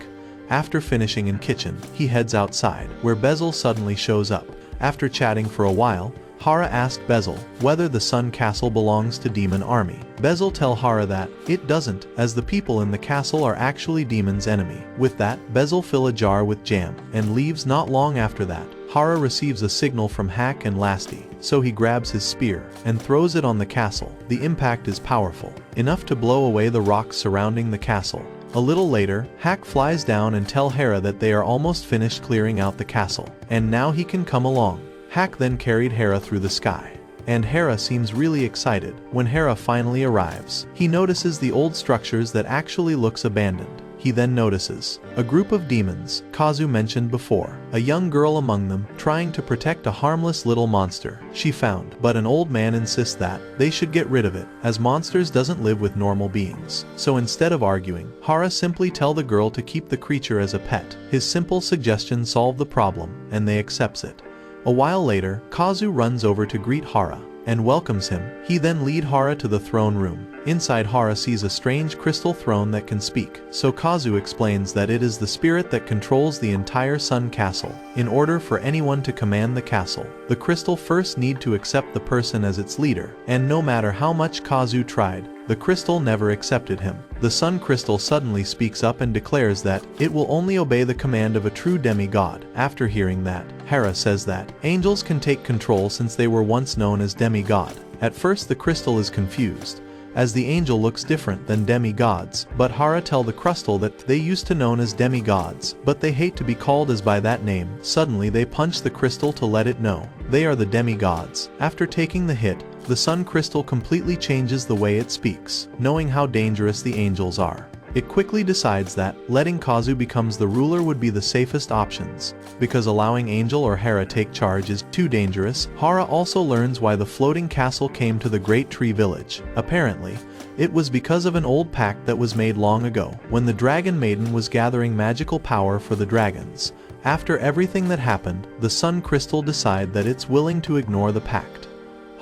After finishing in kitchen, he heads outside, where Bezel suddenly shows up. After chatting for a while, Hera asked Bezel whether the Sun Castle belongs to Demon Army. Bezel tells Hera that it doesn't, as the people in the castle are actually Demon's enemy. With that, Bezel fill a jar with jam and leaves. Not long after that, Hera receives a signal from Hack and Lasty, so he grabs his spear and throws it on the castle. The impact is powerful, enough to blow away the rocks surrounding the castle. A little later, Hack flies down and tells Hera that they are almost finished clearing out the castle, and now he can come along. Hack then carried Hera through the sky, and Hera seems really excited. When Hera finally arrives, he notices the old structures that actually looks abandoned. He then notices a group of demons Kazu mentioned before, a young girl among them trying to protect a harmless little monster she found, but an old man insists that they should get rid of it, as monsters doesn't live with normal beings. So instead of arguing, Hera simply tell the girl to keep the creature as a pet. His simple suggestion solved the problem, and they accepts it. A while later, Kazu runs over to greet Hera and welcomes him. He then lead Hera to the throne room. Inside, Hera sees a strange crystal throne that can speak, so Kazu explains that it is the spirit that controls the entire Sun Castle. In order for anyone to command the castle, the crystal first need to accept the person as its leader, and no matter how much Kazu tried, the crystal never accepted him. The Sun Crystal suddenly speaks up and declares that it will only obey the command of a true demigod. After hearing that, Hera says that angels can take control since they were once known as demigod. At first, the crystal is confused, as the angel looks different than demigods, but Hera tell the crystal that they used to known as demigods, but they hate to be called as by that name. Suddenly they punch the crystal to let it know they are the demigods. After taking the hit, the Sun Crystal completely changes the way it speaks, knowing how dangerous the angels are. It quickly decides that letting Kazu becomes the ruler would be the safest options, because allowing Angel or Hera take charge is too dangerous. Hera also learns why the floating castle came to the Great Tree Village. Apparently, it was because of an old pact that was made long ago, when the Dragon Maiden was gathering magical power for the dragons. After everything that happened, the Sun Crystal decide that it's willing to ignore the pact.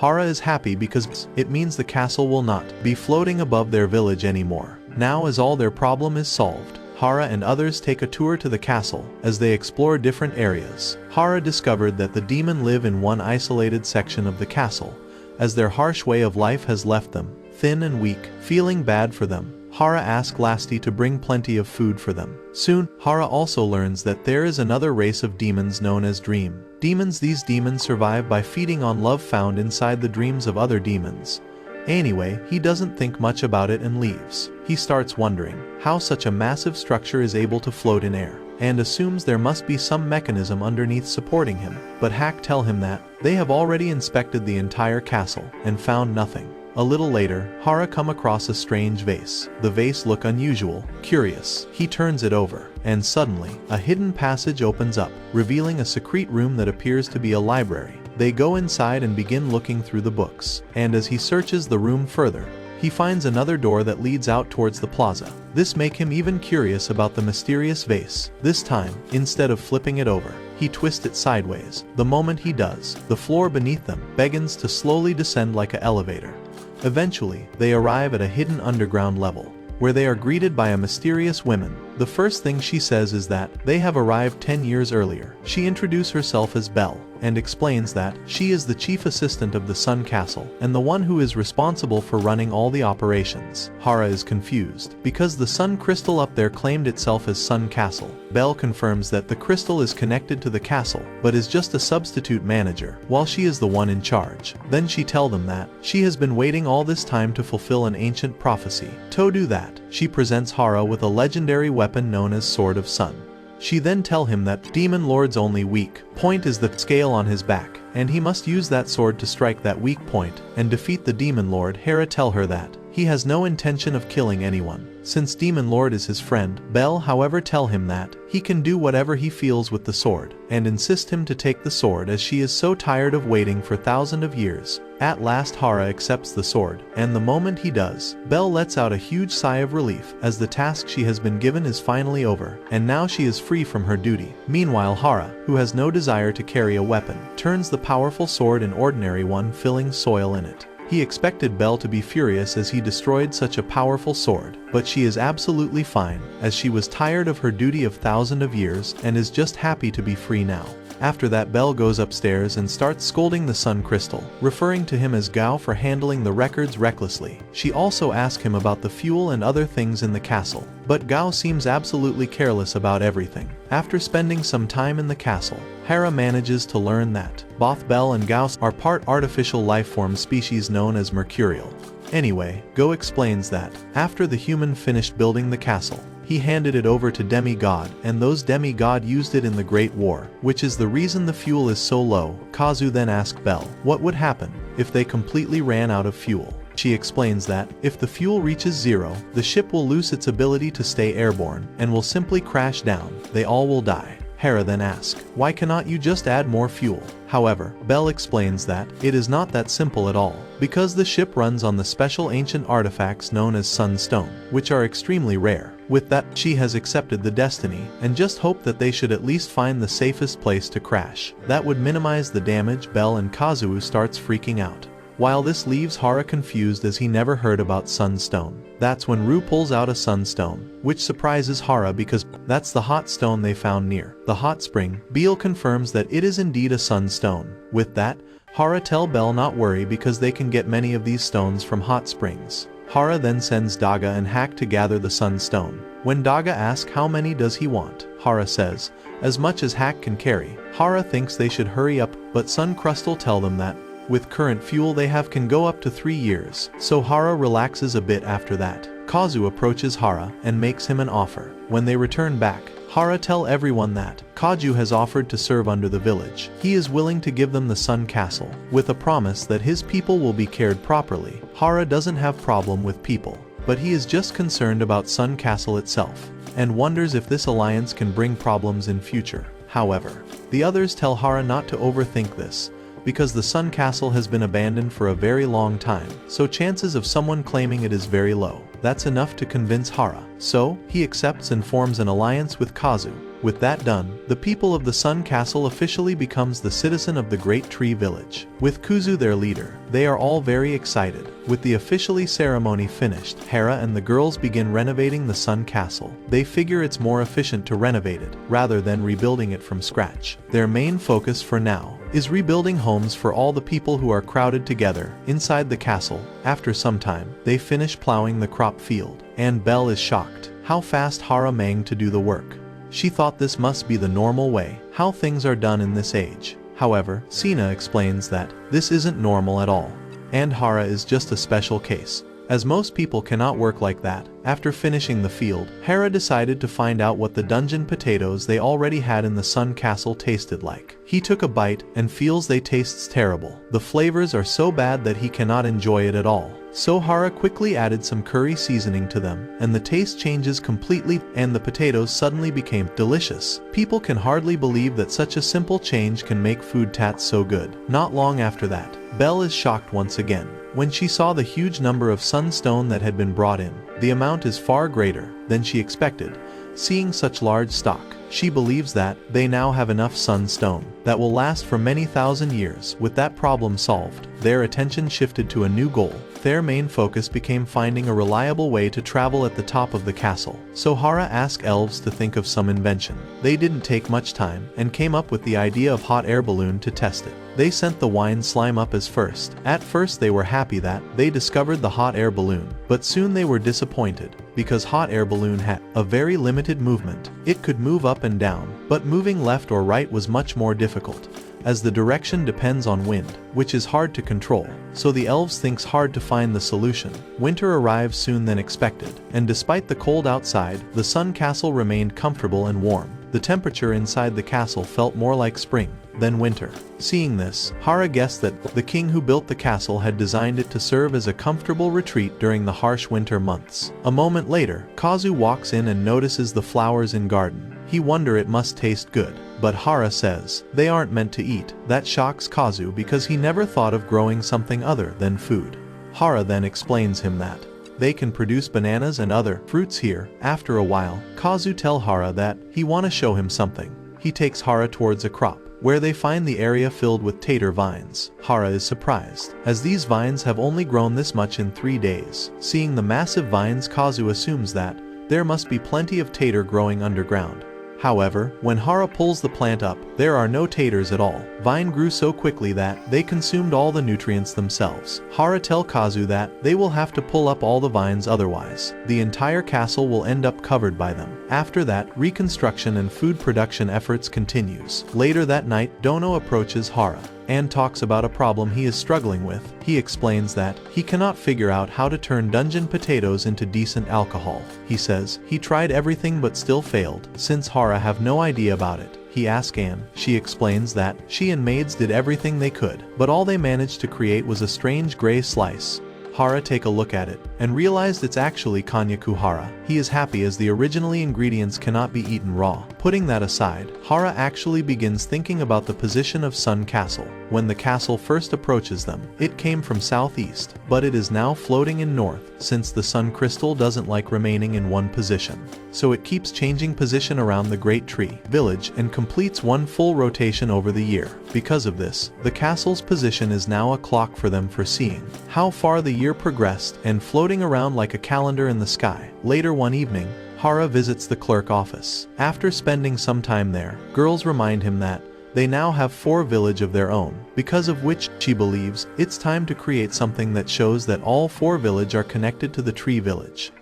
Hera is happy because it means the castle will not be floating above their village anymore. Now, as all their problem is solved, Hera and others take a tour to the castle. As they explore different areas, Hera discovered that the demon live in one isolated section of the castle, as their harsh way of life has left them thin and weak. Feeling bad for them, Hera asks Lasti to bring plenty of food for them. Soon, Hera also learns that there is another race of demons known as dream demons. These demons survive by feeding on love found inside the dreams of other demons. Anyway, he doesn't think much about it and leaves. He starts wondering how such a massive structure is able to float in air, and assumes there must be some mechanism underneath supporting him. But Hack tell him that they have already inspected the entire castle and found nothing. A little later, Hera come across a strange vase. The vase look unusual. Curious, he turns it over, and suddenly, a hidden passage opens up, revealing a secret room that appears to be a library. They go inside and begin looking through the books, and as he searches the room further, he finds another door that leads out towards the plaza. This makes him even curious about the mysterious vase. This time, instead of flipping it over, he twists it sideways. The moment he does, the floor beneath them begins to slowly descend like an elevator. Eventually, they arrive at a hidden underground level, where they are greeted by a mysterious woman. The first thing she says is that they have arrived 10 years earlier. She introduces herself as Belle, and explains that she is the chief assistant of the Sun Castle, and the one who is responsible for running all the operations. Hera is confused, because the Sun Crystal up there claimed itself as Sun Castle. Belle confirms that the crystal is connected to the castle, but is just a substitute manager, while she is the one in charge. Then she tells them that she has been waiting all this time to fulfill an ancient prophecy. To do that, she presents Hera with a legendary weapon known as Sword of Sun. She then tells him that Demon Lord's only weak point is the scale on his back, and he must use that sword to strike that weak point and defeat the Demon Lord. Hera tells her that he has no intention of killing anyone, since Demon Lord is his friend. Belle, however, tells him that he can do whatever he feels with the sword, and insists him to take the sword as she is so tired of waiting for thousands of years. At last, Hera accepts the sword, and the moment he does, Belle lets out a huge sigh of relief, as the task she has been given is finally over, and now she is free from her duty. Meanwhile, Hera, who has no desire to carry a weapon, turns the powerful sword an ordinary one, filling soil in it. He expected Belle to be furious as he destroyed such a powerful sword, but she is absolutely fine, as she was tired of her duty of thousands of years and is just happy to be free now. After that, Belle goes upstairs and starts scolding the Sun Crystal, referring to him as Gao for handling the records recklessly. She also asks him about the fuel and other things in the castle, but Gao seems absolutely careless about everything. After spending some time in the castle, Hera manages to learn that both Belle and Gao are part artificial lifeform species known as Mercurial. Anyway, Go explains that after the human finished building the castle, he handed it over to demigod, and those demigod used it in the Great War, which is the reason the fuel is so low. Kazu then asks Belle what would happen if they completely ran out of fuel. She explains that if the fuel reaches zero, the ship will lose its ability to stay airborne and will simply crash down. They all will die. Hera then asks, why cannot you just add more fuel? However, Belle explains that it is not that simple at all, because the ship runs on the special ancient artifacts known as Sunstone, which are extremely rare. With that, she has accepted the destiny, and just hoped that they should at least find the safest place to crash. That would minimize the damage. Belle and Kazuo starts freaking out, while this leaves Hera confused as he never heard about Sunstone. That's when Rue pulls out a Sunstone, which surprises Hera because that's the hot stone they found near the hot spring. Beale confirms that it is indeed a Sunstone. With that, Hera tells Belle not worry because they can get many of these stones from hot springs. Hera then sends Daga and Hack to gather the Sunstone. When Daga asks how many does he want, Hera says, as much as Hack can carry. Hera thinks they should hurry up, but Sun Crystal tell them that with current fuel they have can go up to 3 years, so Hera relaxes a bit after that. Kazu approaches Hera and makes him an offer. When they return back, Hera tell everyone that Kazu has offered to serve under the village. He is willing to give them the Sun Castle, with a promise that his people will be cared properly. Hera doesn't have problem with people, but he is just concerned about Sun Castle itself, and wonders if this alliance can bring problems in future. However, the others tell Hera not to overthink this, because the Sun Castle has been abandoned for a very long time, so chances of someone claiming it is very low. That's enough to convince Hera, so he accepts and forms an alliance with Kazu. With that done, the people of the Sun Castle officially becomes the citizen of the Great Tree Village. With Kuzu their leader, they are all very excited. With the officially ceremony finished, Hera and the girls begin renovating the Sun Castle. They figure it's more efficient to renovate it, rather than rebuilding it from scratch. Their main focus for now is rebuilding homes for all the people who are crowded together inside the castle. After some time, they finish plowing the crop field, and Belle is shocked how fast Hera managed to do the work. She thought this must be the normal way, how things are done in this age. However, Sina explains that this isn't normal at all, and Hera is just a special case, as most people cannot work like that. After finishing the field, Hera decided to find out what the dungeon potatoes they already had in the Sun Castle tasted like. He took a bite and feels they tastes terrible. The flavors are so bad that he cannot enjoy it at all. So Hera quickly added some curry seasoning to them, and the taste changes completely, and the potatoes suddenly became delicious. People can hardly believe that such a simple change can make food taste so good. Not long after that, Belle is shocked once again when she saw the huge number of sunstone that had been brought in. The amount is far greater than she expected. Seeing such large stock, she believes that they now have enough sunstone that will last for many thousand years. With that problem solved, their attention shifted to a new goal. Their main focus became finding a reliable way to travel at the top of the castle. So Hera asked elves to think of some invention. They didn't take much time and came up with the idea of hot air balloon to test it. They sent the wine slime up as first. At first they were happy that they discovered the hot air balloon, but soon they were disappointed because hot air balloon had a very limited movement. It could move up and down, but moving left or right was much more difficult, as the direction depends on wind, which is hard to control. So the elves thinks hard to find the solution. Winter arrives soon than expected, and despite the cold outside, the Sun Castle remained comfortable and warm. The temperature inside the castle felt more like spring than winter. Seeing this, Hera guessed that the king who built the castle had designed it to serve as a comfortable retreat during the harsh winter months. A moment later, Kazu walks in and notices the flowers in garden. He wonders it must taste good, but Hera says they aren't meant to eat. That shocks Kazu because he never thought of growing something other than food. Hera then explains him that they can produce bananas and other fruits here. After a while, Kazu tells Hera that he want to show him something. He takes Hera towards a crop, where they find the area filled with tater vines. Hera is surprised, as these vines have only grown this much in 3 days. Seeing the massive vines, Kazu assumes that there must be plenty of tater growing underground. However, when Hera pulls the plant up, there are no taters at all. Vine grew so quickly that they consumed all the nutrients themselves. Hera tells Kazu that they will have to pull up all the vines, otherwise the entire castle will end up covered by them. After that, reconstruction and food production efforts continues. Later that night, Dono approaches Hera and talks about a problem he is struggling with. He explains that he cannot figure out how to turn dungeon potatoes into decent alcohol. He says he tried everything but still failed. Since Hera have no idea about it, he asks Anne. She explains that she and maids did everything they could, but all they managed to create was a strange gray slice. Hera take a look at it and realized it's actually konyaku Hera. He is happy as the originally ingredients cannot be eaten raw. Putting that aside, Hera actually begins thinking about the position of Sun Castle. When the castle first approaches them, it came from southeast, but it is now floating in north, since the sun crystal doesn't like remaining in one position. So it keeps changing position around the Great Tree Village and completes one full rotation over the year. Because of this, the castle's position is now a clock for them for seeing how far the year progressed and floating around like a calendar in the sky. Later one evening, Hera visits the clerk office. After spending some time there, girls remind him that they now have 4 villages of their own, because of which she believes it's time to create something that shows that all 4 villages are connected to the tree village.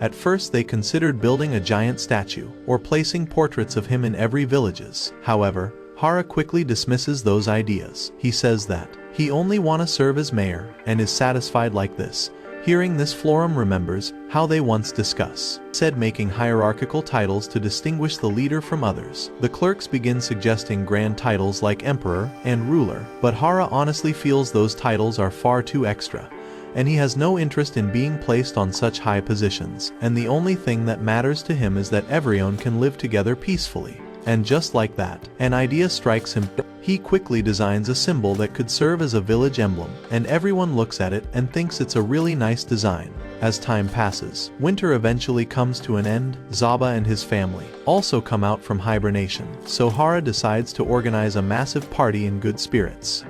At first they considered building a giant statue or placing portraits of him in every villages. However, Hera quickly dismisses those ideas. He says that he only want to serve as mayor and is satisfied like this. Hearing this, Florum remembers how they once said making hierarchical titles to distinguish the leader from others. The clerks begin suggesting grand titles like emperor and ruler, but Hera honestly feels those titles are far too extra, and he has no interest in being placed on such high positions, and the only thing that matters to him is that everyone can live together peacefully. And just like that, an idea strikes him. He quickly designs a symbol that could serve as a village emblem, and everyone looks at it and thinks it's a really nice design. As time passes, winter eventually comes to an end. Zaba and his family also come out from hibernation, so Hera decides to organize a massive party in good spirits.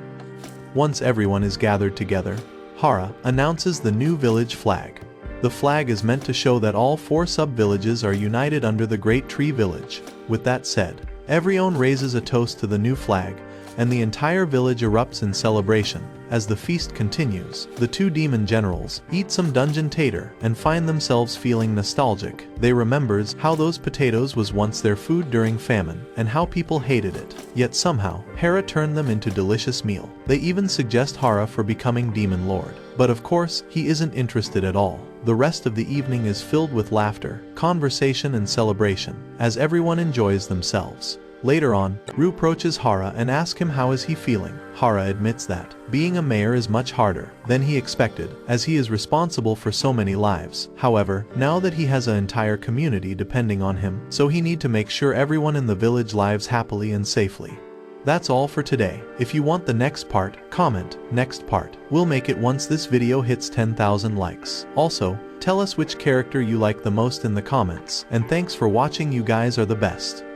Once everyone is gathered together, Hera announces the new village flag. The flag is meant to show that all 4 sub-villages are united under the Great Tree Village. With that said, everyone raises a toast to the new flag, and the entire village erupts in celebration. As the feast continues, the 2 demon generals eat some dungeon tater and find themselves feeling nostalgic. They remembers how those potatoes was once their food during famine, and how people hated it. Yet somehow, Hera turned them into delicious meal. They even suggest Hera for becoming demon lord. But of course, he isn't interested at all. The rest of the evening is filled with laughter, conversation and celebration, as everyone enjoys themselves. Later on, Ru approaches Hera and asks him how is he feeling. Hera admits that being a mayor is much harder than he expected, as he is responsible for so many lives. However, now that he has an entire community depending on him, so he need to make sure everyone in the village lives happily and safely. That's all for today. If you want the next part, comment next part. We'll make it once this video hits 10,000 likes. Also, tell us which character you like the most in the comments. And thanks for watching, you guys are the best.